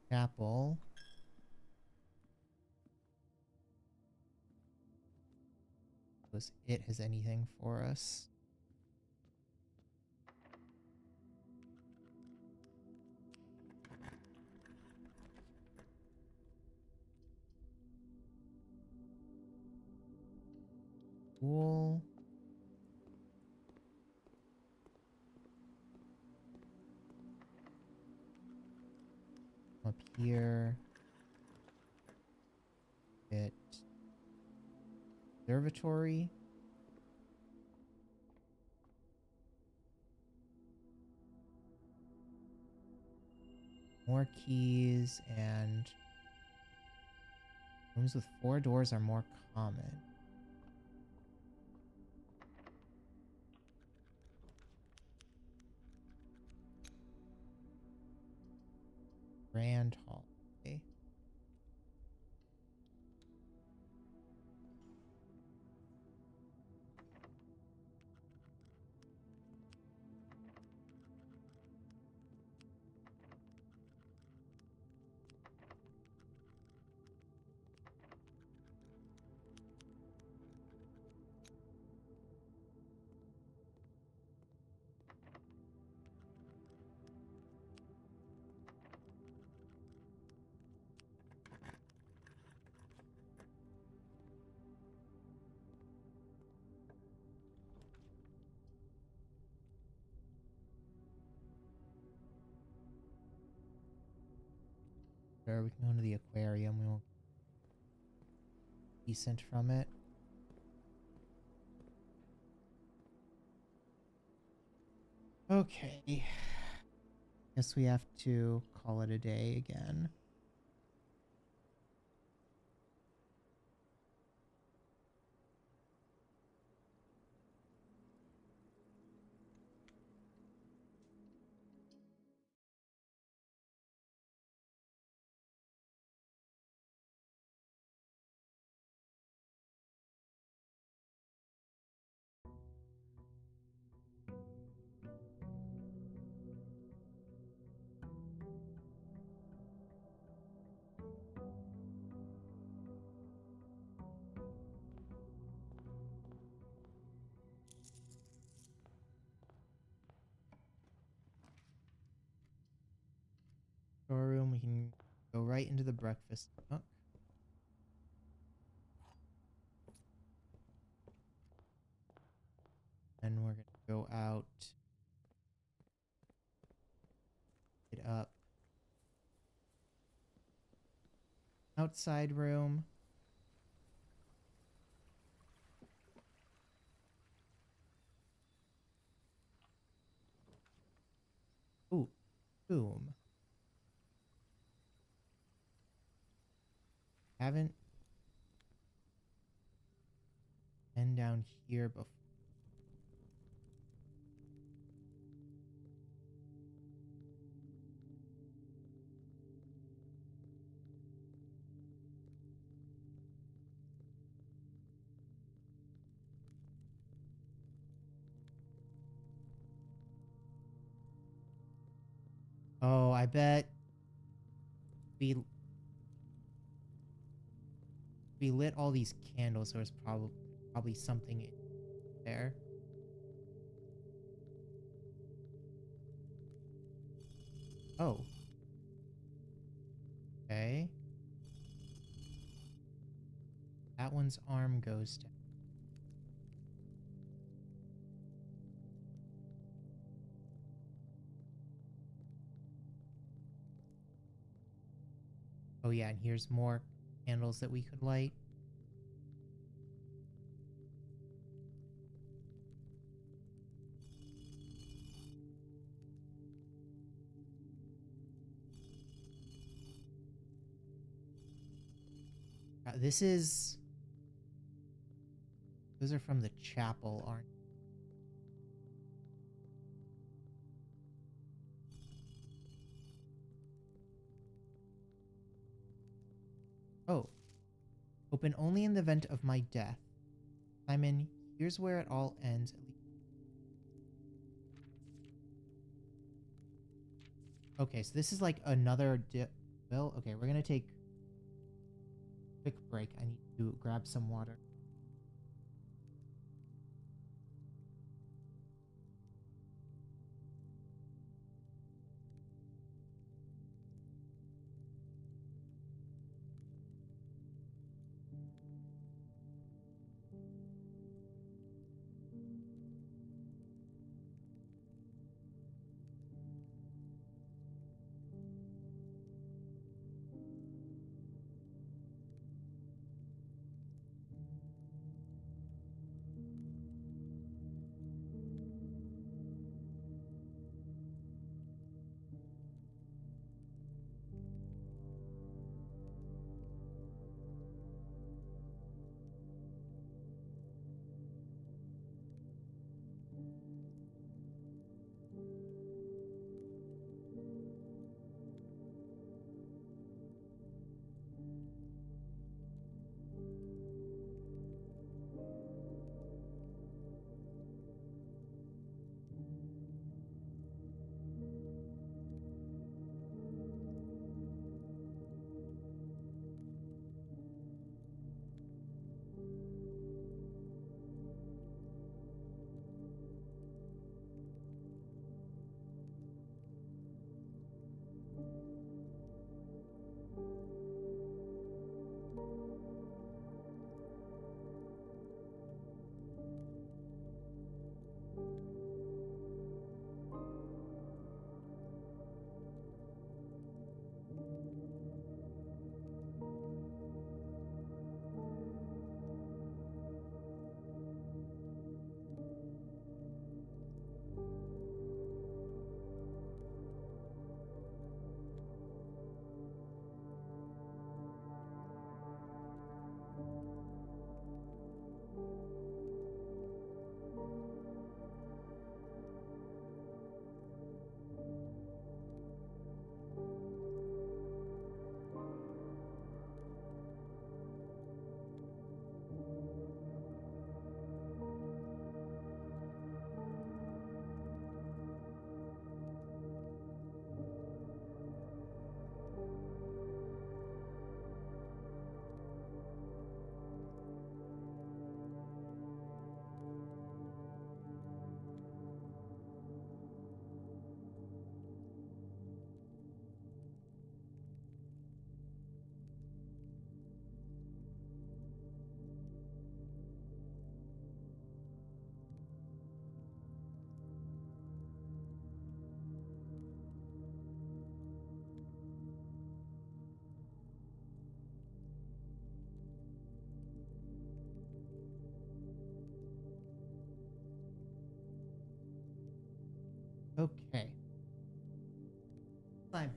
Chapel. Was it has anything for us? Cool. Up here. Get observatory. More keys and rooms with 4 doors are more common. Grand Hall. Okay. Sure, we can go into the aquarium. We won't be decent from it. Okay. Guess we have to call it a day again. storeroom. We can go right into the breakfast nook. Then we're gonna go out, get up, outside room. Ooh, boom. Haven't been down here before. Oh, I bet we we lit all these candles. So there's probably something in there. Oh. Okay. That one's arm goes down. Oh yeah, and here's more candles that we could light. This is... Those are from the chapel, aren't they? Oh. Open only in the event of my death. Simon, here's where it all ends. Okay, so this is like another bill. Okay, we're gonna take a quick break. I need to grab some water. Okay. Simon,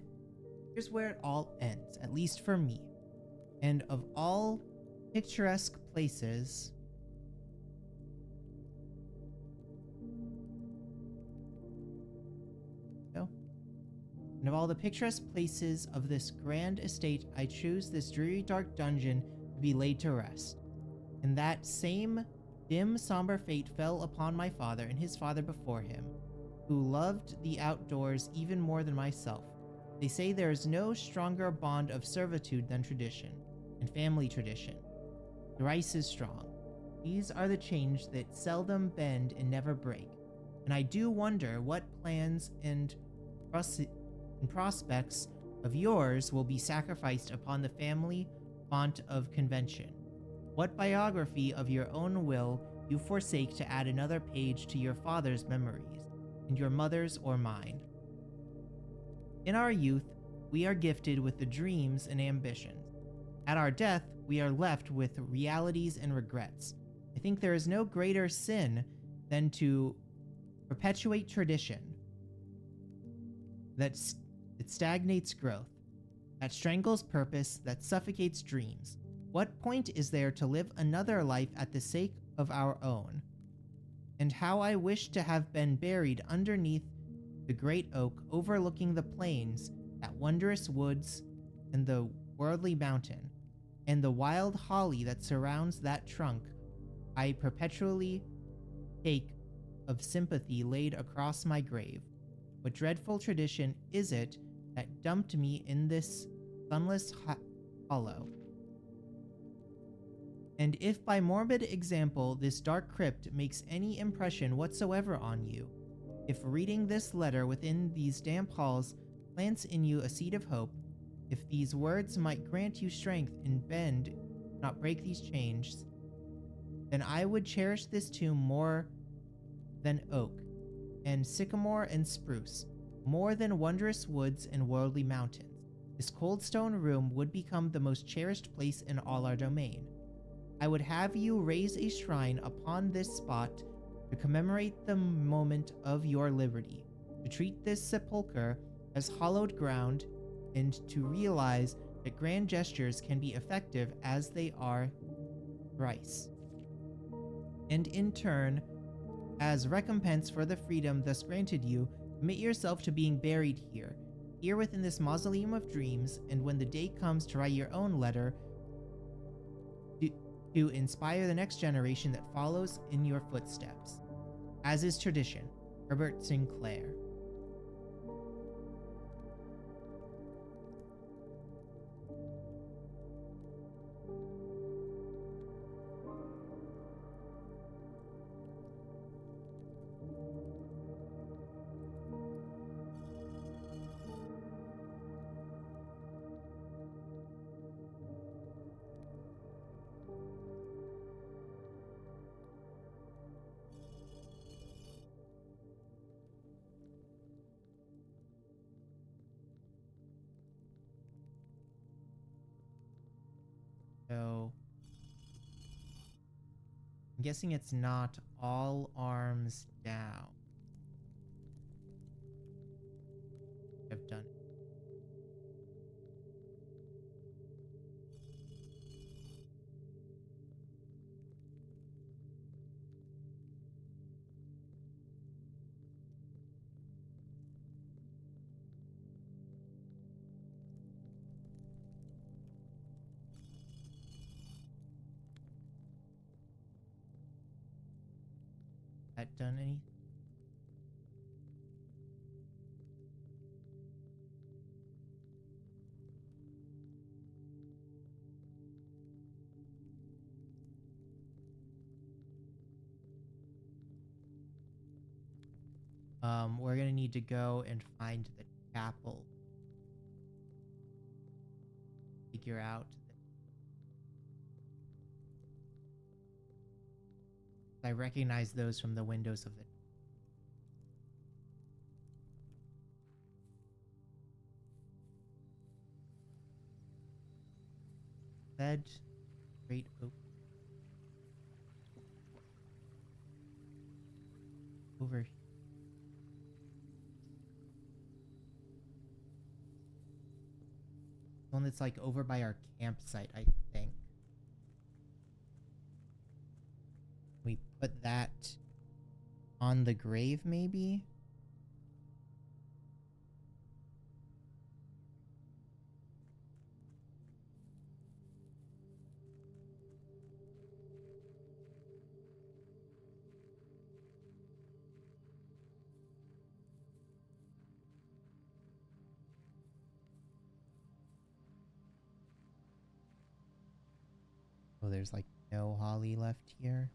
here's where it all ends, at least for me. And of all picturesque places, no. And of all the picturesque places of this grand estate, I choose this dreary dark dungeon to be laid to rest. And that same dim, somber fate fell upon my father and his father before him, who loved the outdoors even more than myself. They say there is no stronger bond of servitude than tradition, and family tradition. The rice is strong. These are the chains that seldom bend and never break. And I do wonder what plans and prospects of yours will be sacrificed upon the family font of convention. What biography of your own will you forsake to add another page to your father's memories, and your mother's or mine? In our youth, we are gifted with the dreams and ambitions. At our death, we are left with realities and regrets. I think there is no greater sin than to perpetuate tradition that stagnates growth, that strangles purpose, that suffocates dreams. What point is there to live another life at the sake of our own? And how I wish to have been buried underneath the great oak overlooking the plains, that wondrous woods, and the worldly mountain, and the wild holly that surrounds that trunk. I perpetually take of sympathy laid across my grave. What dreadful tradition is it that dumped me in this sunless hollow? And if by morbid example this dark crypt makes any impression whatsoever on you, if reading this letter within these damp halls plants in you a seed of hope, if these words might grant you strength and bend, not break these chains, then I would cherish this tomb more than oak, and sycamore and spruce, more than wondrous woods and worldly mountains. This cold stone room would become the most cherished place in all our domain. I would have you raise a shrine upon this spot to commemorate the moment of your liberty, to treat this sepulchre as hallowed ground, and to realize that grand gestures can be effective as they are thrice. And in turn, as recompense for the freedom thus granted you, commit yourself to being buried here, here within this mausoleum of dreams, and when the day comes to write your own letter, to inspire the next generation that follows in your footsteps. As is tradition, Herbert Sinclair. So, I'm guessing it's not all arms down. I've done it. That done anything? We're gonna need to go and find the chapel. Figure out. I recognize those from the windows of the. Bed, great oak. Over. One that's like over by our campsite, I think. We put that on the grave, maybe? Oh, there's like no holly left here.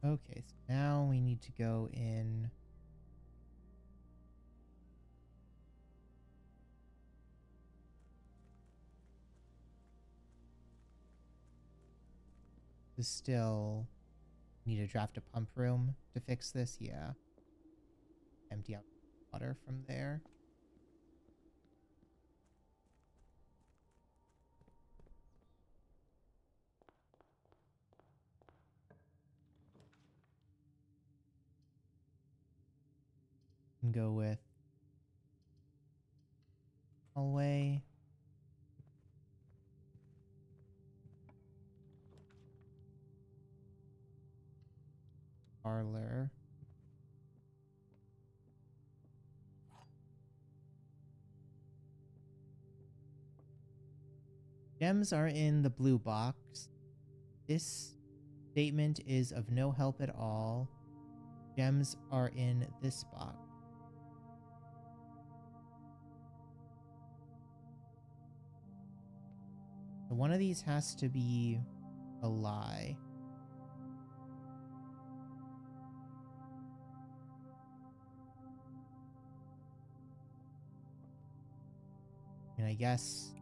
Okay, so now we need to go in. This still need to draft a pump room to fix this. Yeah. Empty out water from there. And go with hallway. Parlor. Gems are in the blue box. This statement is of no help at all. Gems are in this box. So one of these has to be a lie. And I guess,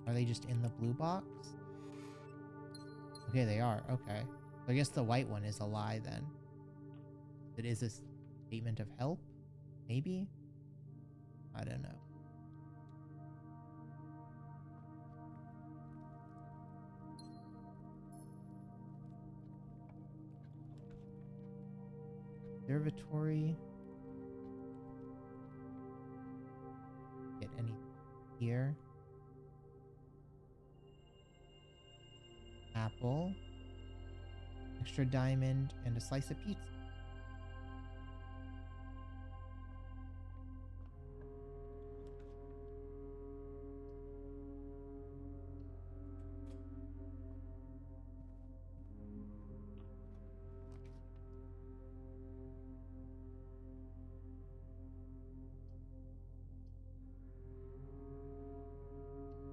are they just in the blue box? Okay, they are. Okay. So I guess the white one is a lie then. It is a statement of help? Maybe? I don't know. Observatory. Get any here? Apple. Extra diamond and a slice of pizza.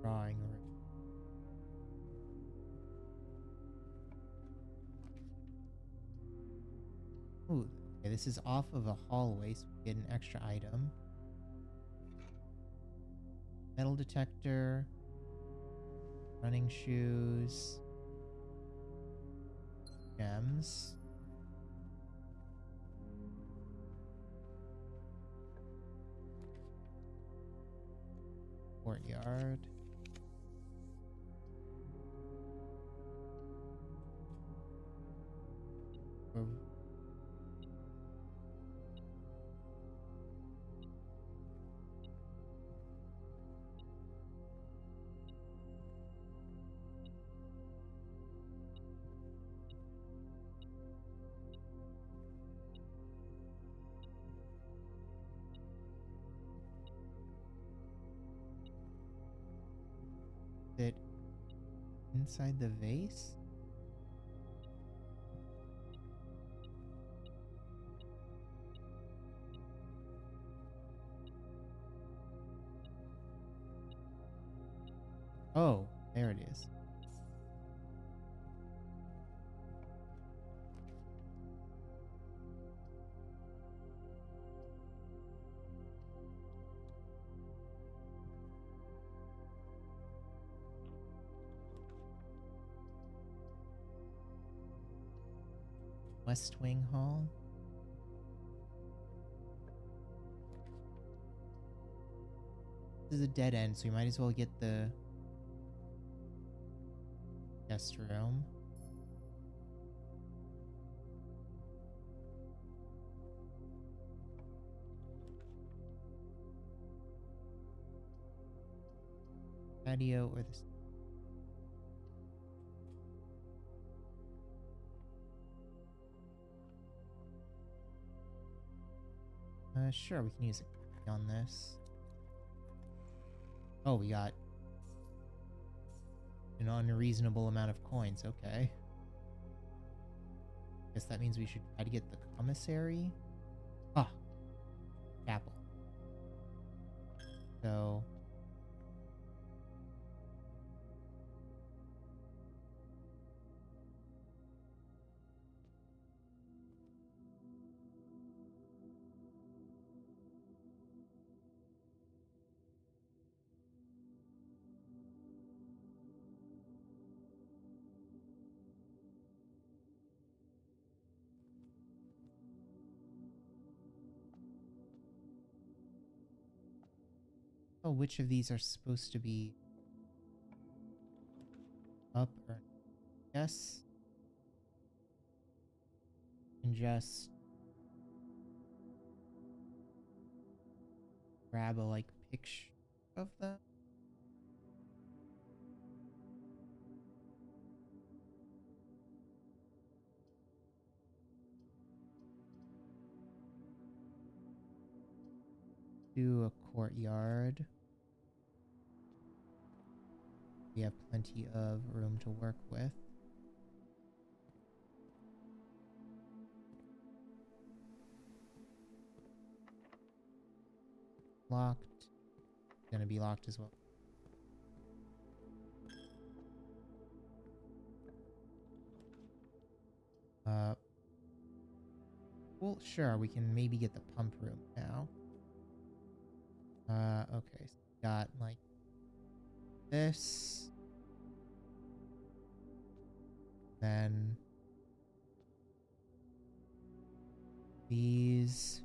Drawing room. Ooh, okay, this is off of a hallway, so we get an extra item. Metal detector. Running shoes. Gems. Courtyard. We're it inside the vase? Oh, there it is. West Wing Hall. This is a dead end, so we might as well get the guest room. Patio or this. Sure, we can use it on this. Oh, we got an unreasonable amount of coins. Okay. Guess that means we should try to get the commissary. Ah, chapel. So. Oh, which of these are supposed to be up or yes? And just grab a like picture of them. Do a courtyard. We have plenty of room to work with. Locked. Gonna be locked as well. Well, sure, we can maybe get the pump room now. Okay, so we got like this. Then these.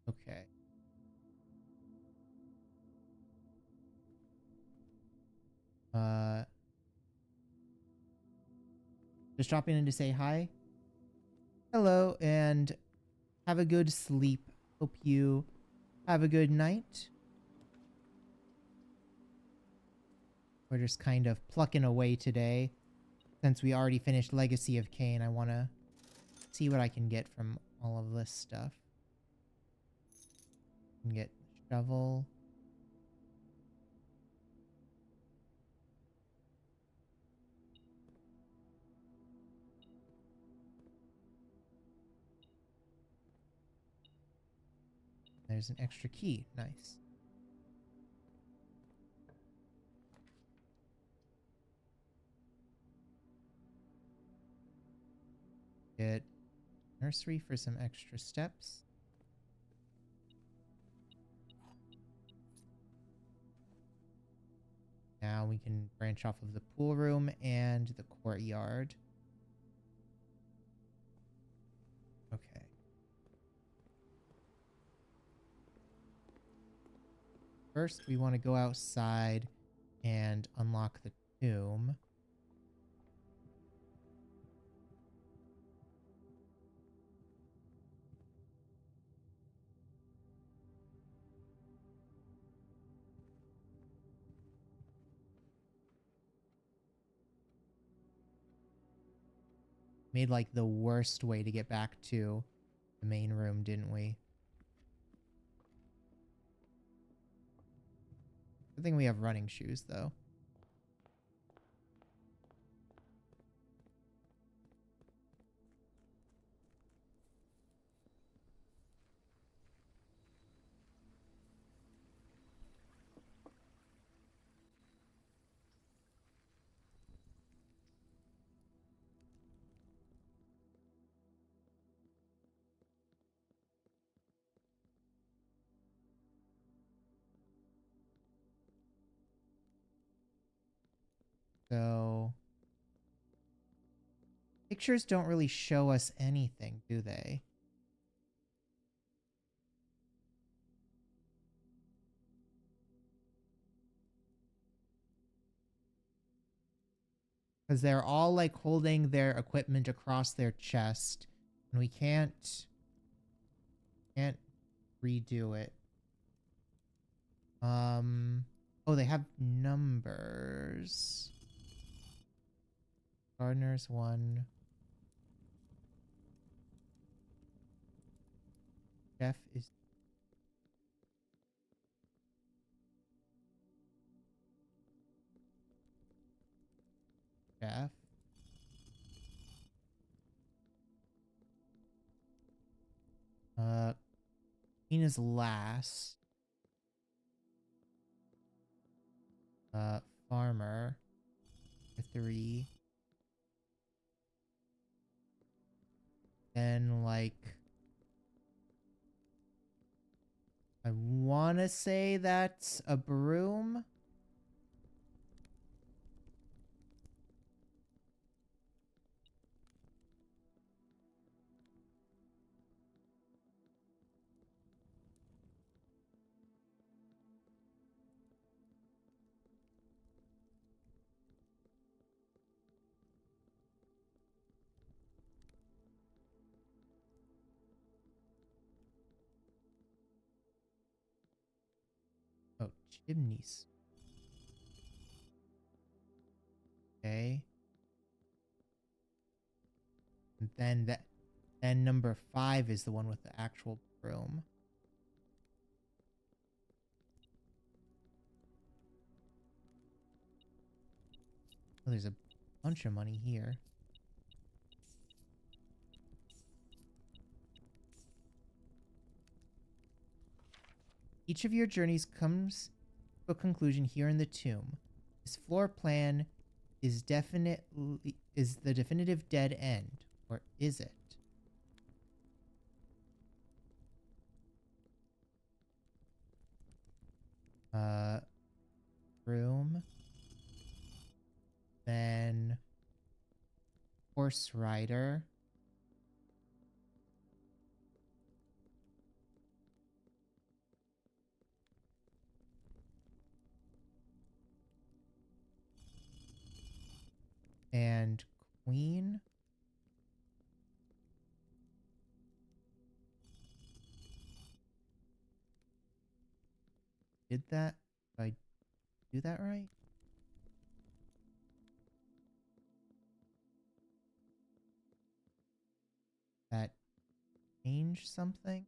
Okay. Just dropping in to say hi. Hello, and have a good sleep. Hope you have a good night. We're just kind of plucking away today. Since we already finished Legacy of Cain, I want to see what I can get from all of this stuff. Can get shovel. There's an extra key. Nice. Get nursery for some extra steps. Now we can branch off of the pool room and the courtyard. Okay. First, we want to go outside and unlock the tomb. Made like the worst way to get back to the main room, didn't we? Good thing we have running shoes, though. So pictures don't really show us anything, do they? Because they're all like holding their equipment across their chest, and we can't redo it. Oh, they have numbers. Gardener's 1. Jeff is Jeff. Cain is last. Farmer for 3. Then like I wanna say that's a broom. Oh, chimneys. Okay. And then number 5 is the one with the actual broom. Oh, there's a bunch of money here. Each of your journeys comes to a conclusion here in the tomb. This floor plan is the definitive dead end, or is it? Room. Then horse rider. And queen. Did that? Did I do that right? That change something?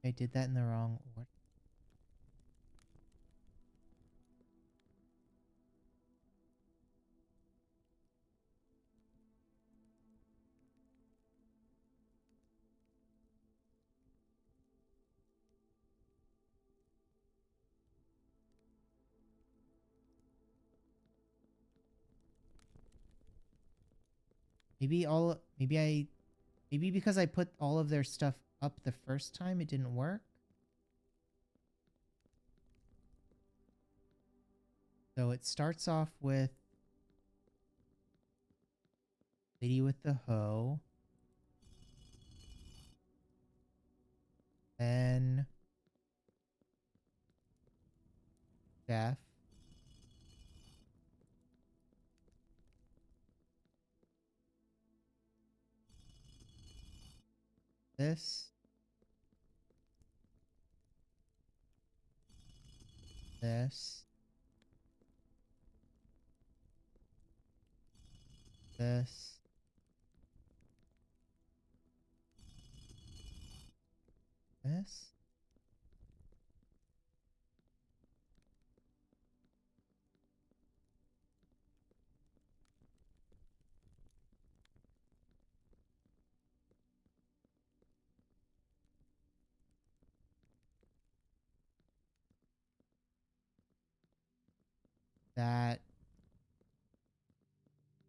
I did that in the wrong order. Maybe because I put all of their stuff up the first time, it didn't work. So it starts off with lady with the hoe. Then Jeff. This. This. This. This. That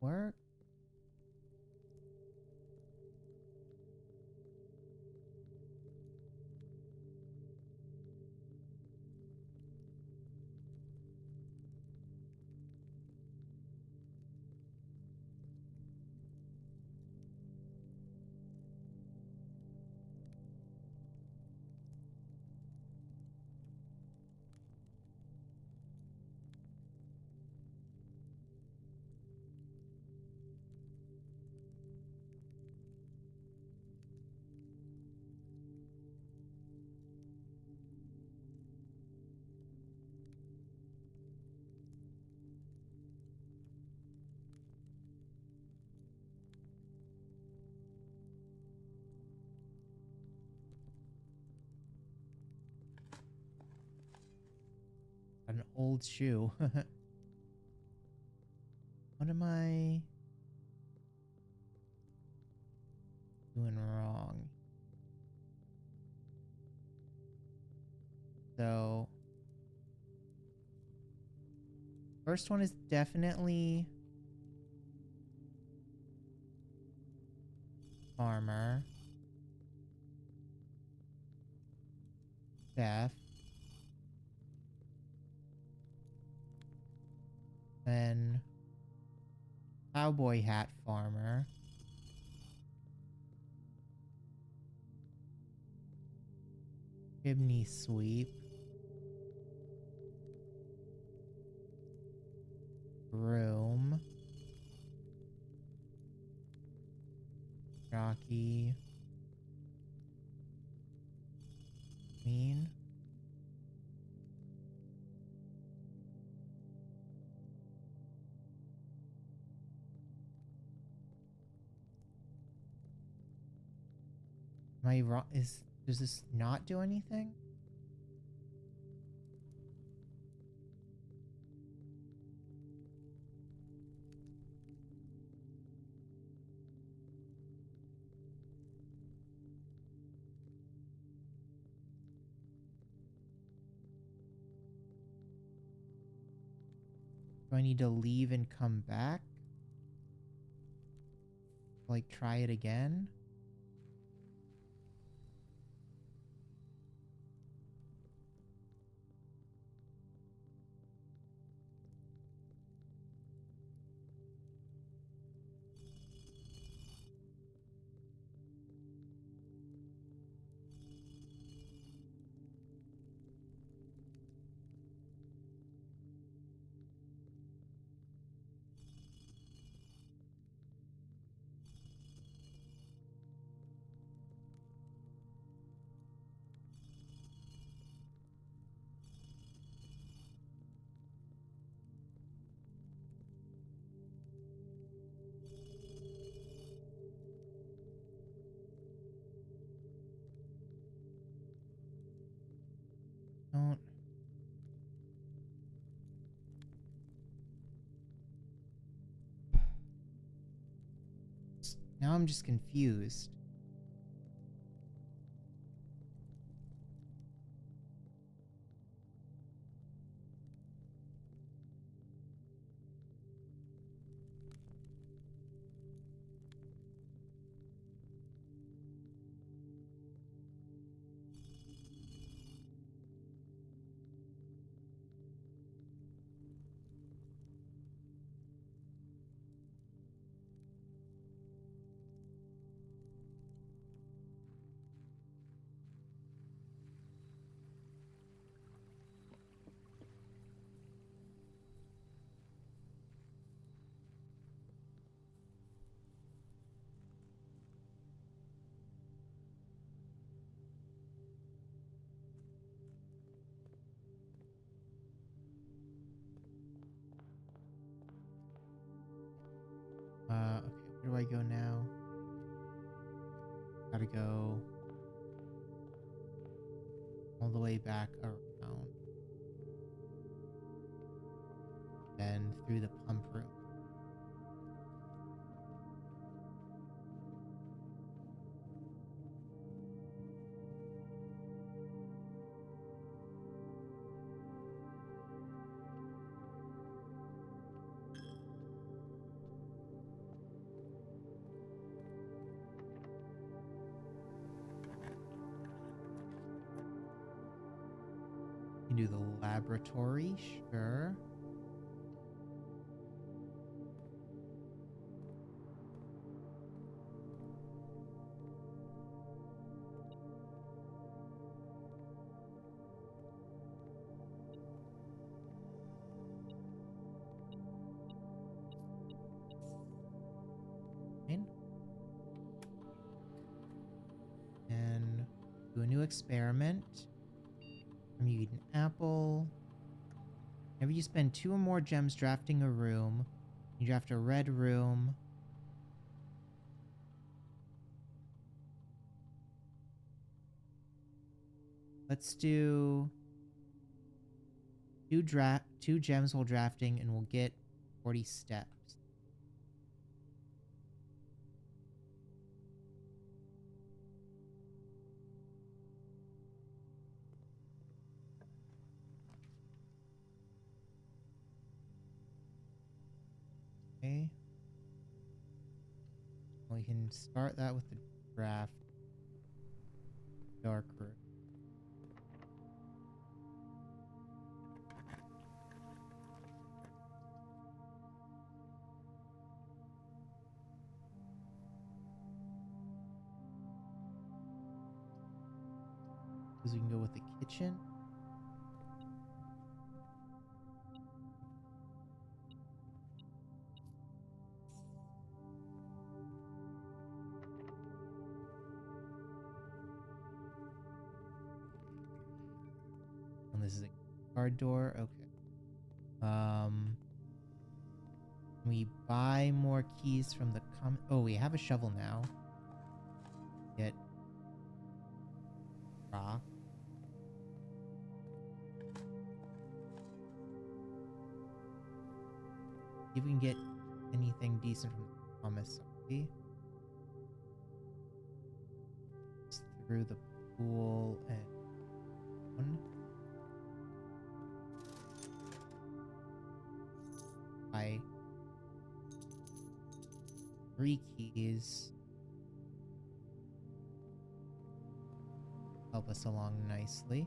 work? An old shoe. What am I doing wrong? So, first one is definitely farmer. Chef. Then cowboy hat farmer. Chimney sweep. Groom. Jockey. Queen. Am I wrong? Does this not do anything? Do I need to leave and come back? Like, try it again? Don't. Now I'm just confused. I go now? Gotta go all the way back around. And through the pump room. You can do the laboratory, sure. Fine. And do a new experiment. You eat an apple. Whenever you spend 2 or more gems drafting a room, you draft a red room. Let's do 2 gems while drafting, and we'll get 40 steps. Okay. We can start that with the draft dark room. Because we can go with the kitchen. And this is a card door. Okay. We buy more keys from the oh, we have a shovel now. Get rock. See if we can get anything decent from the commissary. Just through the pool and one. Buy 3 keys. Help us along nicely.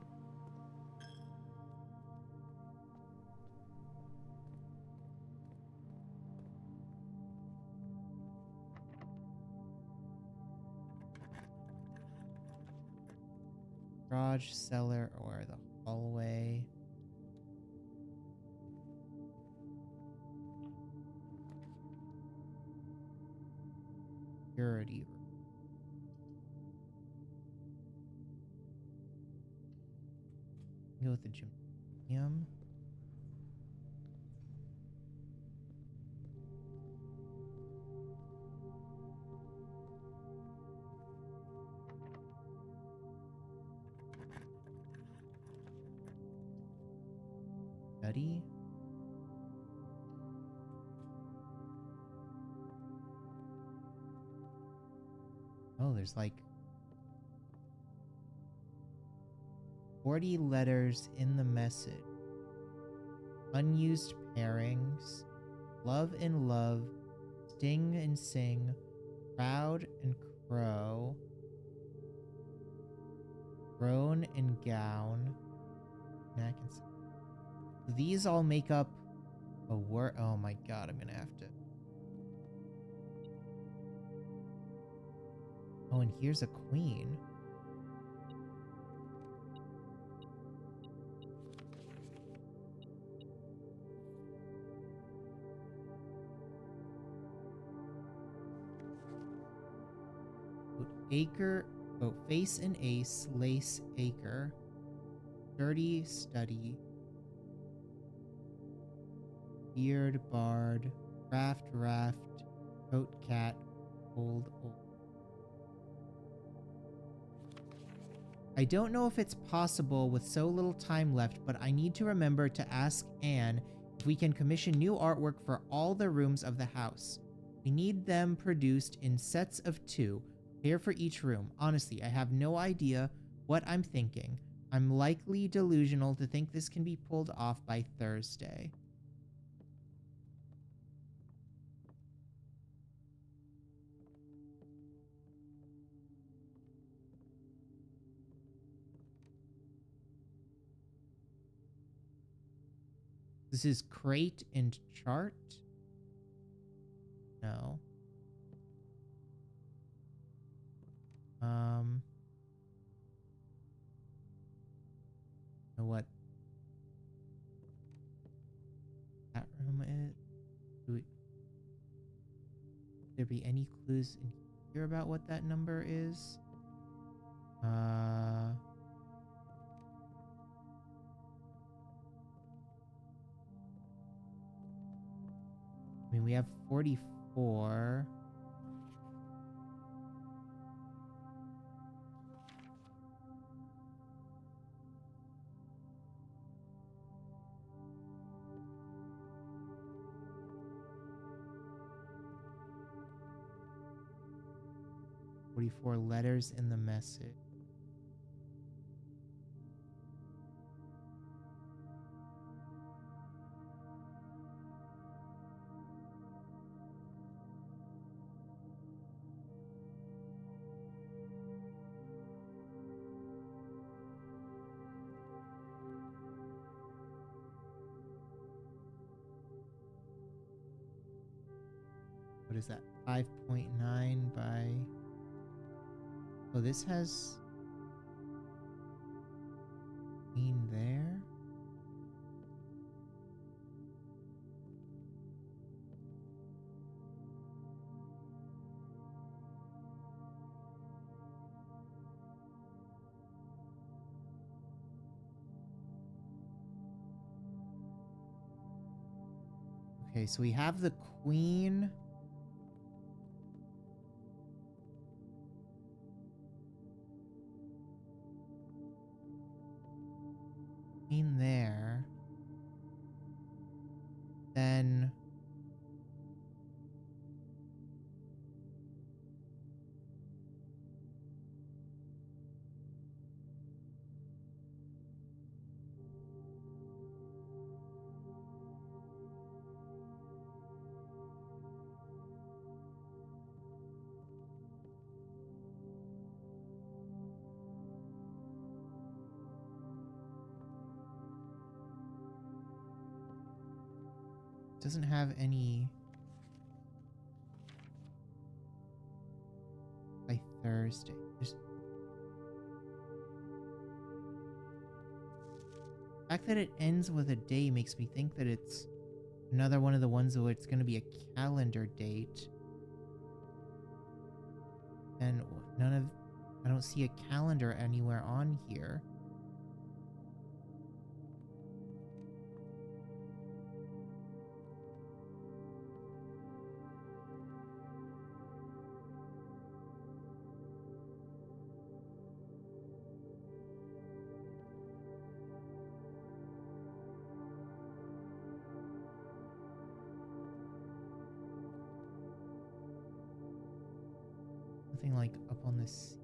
Garage, cellar, or the hallway. Security room. Go with the gymnasium. Study. Oh, there's like 40 letters in the message. Unused pairings. Love and love. Sting and sing. Proud and crow. Groan and gown. Knack and sing. These all make up a word. Oh my god, I'm gonna have to. Oh, and here's a queen. Acre, oh, face and ace, lace acre, dirty study, beard bard, craft raft, coat cat, Old. I don't know if it's possible with so little time left, but I need to remember to ask Anne if we can commission new artwork for all the rooms of the house. We need them produced in sets of 2, pair for each room. Honestly, I have no idea what I'm thinking. I'm likely delusional to think this can be pulled off by Thursday. This is crate and chart? No. Know what that room is? Would there be any clues in here about what that number is? I mean, we have 44. Letters in the message. What is that? 5.9 by... Oh, this has... Queen there? Okay, so we have the queen. Queen there. Then... doesn't have any by Thursday. The fact that it ends with a day makes me think that it's another one of the ones where it's going to be a calendar date. And I don't see a calendar anywhere on here. Nothing like up on this.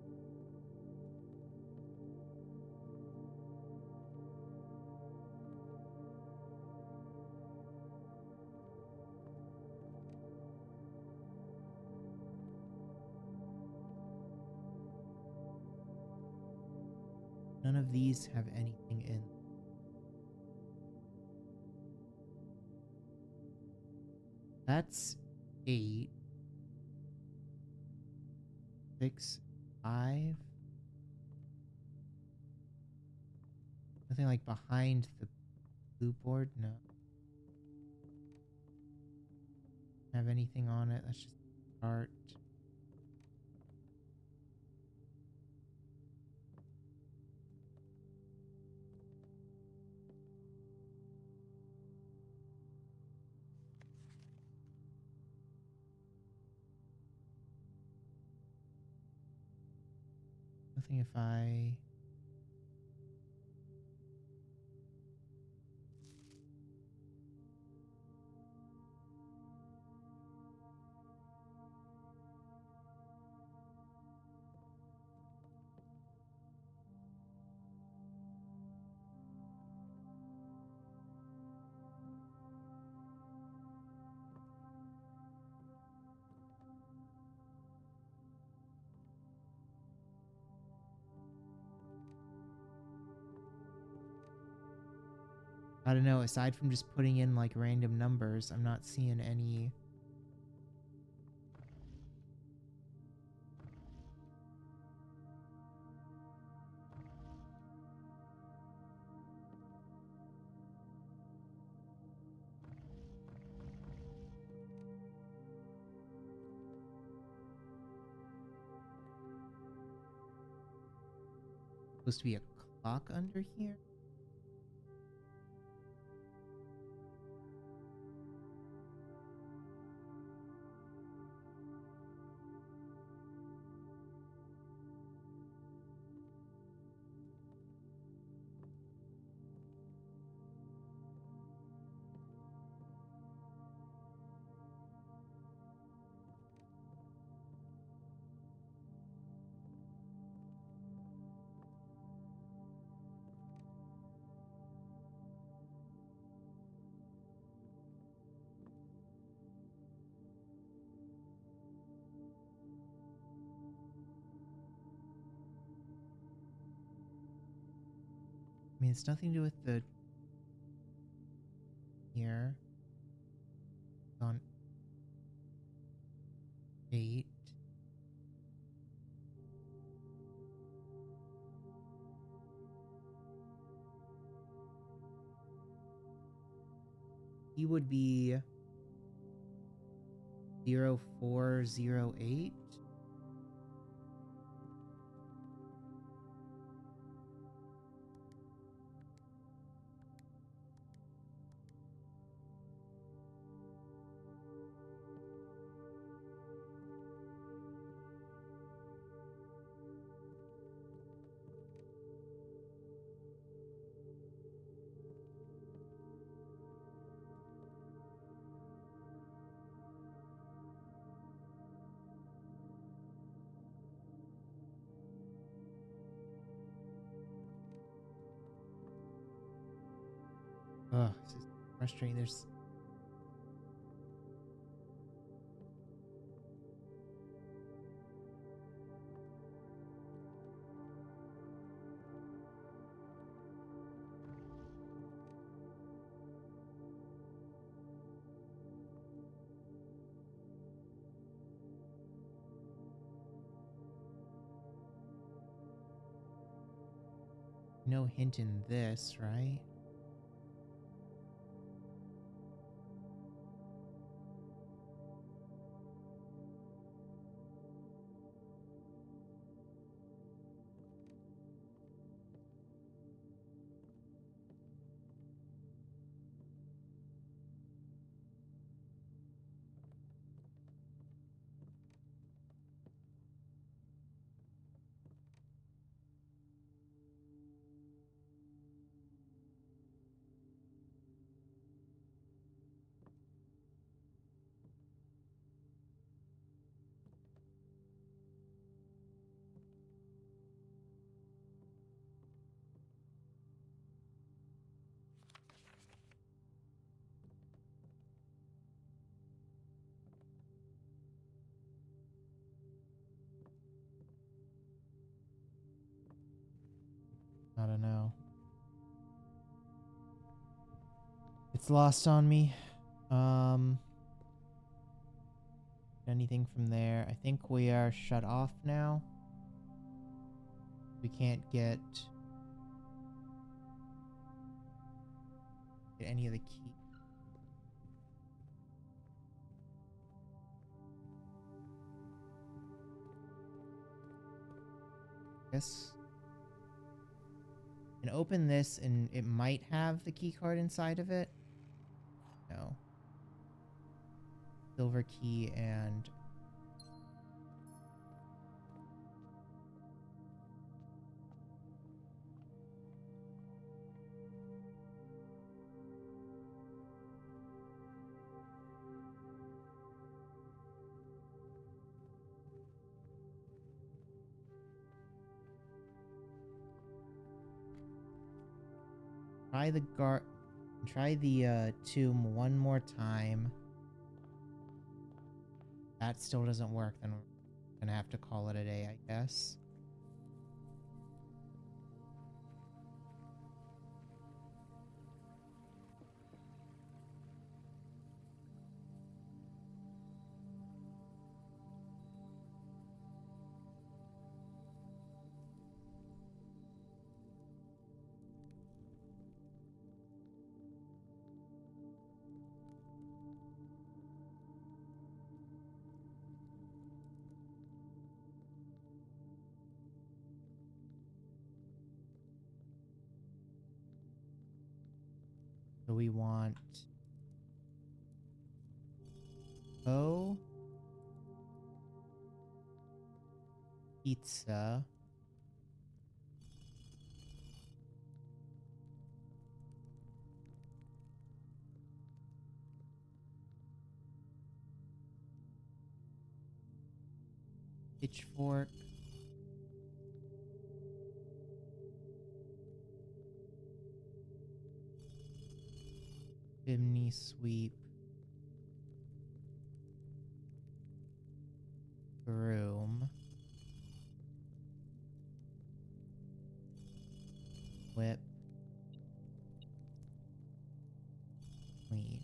None of these have anything in. That's 8. 6, 5. Nothing like behind the blue board? No. Have anything on it? That's just art. Nothing if I... I don't know, aside from just putting in like random numbers, I'm not seeing any... Supposed to be a clock under here? I mean, it's nothing to do with the... Here. On 8. He would be 0408. Ugh, this is frustrating. There's... no hint in this, right? I don't know. It's lost on me. Anything from there? I think we are shut off now. We can't get any of the key. Yes. And open this and it might have the key card inside of it. No. Silver key and... Try the tomb one more time. That still doesn't work, then we're gonna have to call it a day, I guess. So we want pizza, pitchfork, chimney sweep, broom, whip, clean.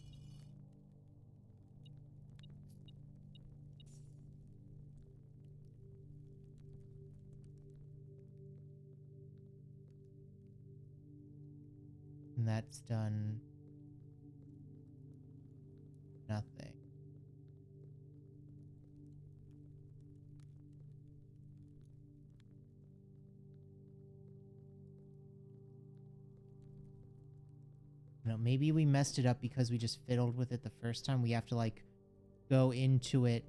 And that's done nothing. You know, maybe we messed it up because we just fiddled with it the first time. We have to like go into it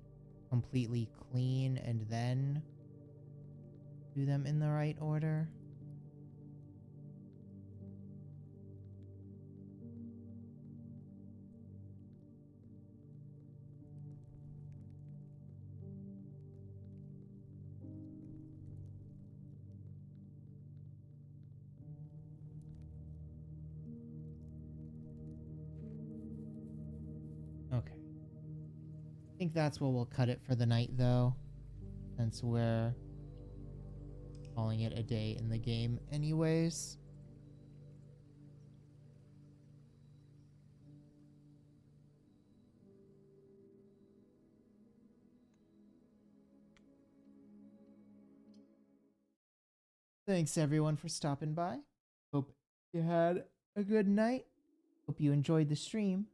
completely clean and then do them in the right order. Okay. I think that's where we'll cut it for the night, though, since we're calling it a day in the game anyways. Thanks, everyone, for stopping by. Hope you had a good night. Hope you enjoyed the stream.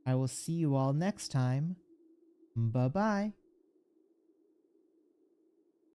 I will see you all next time. Bye-bye.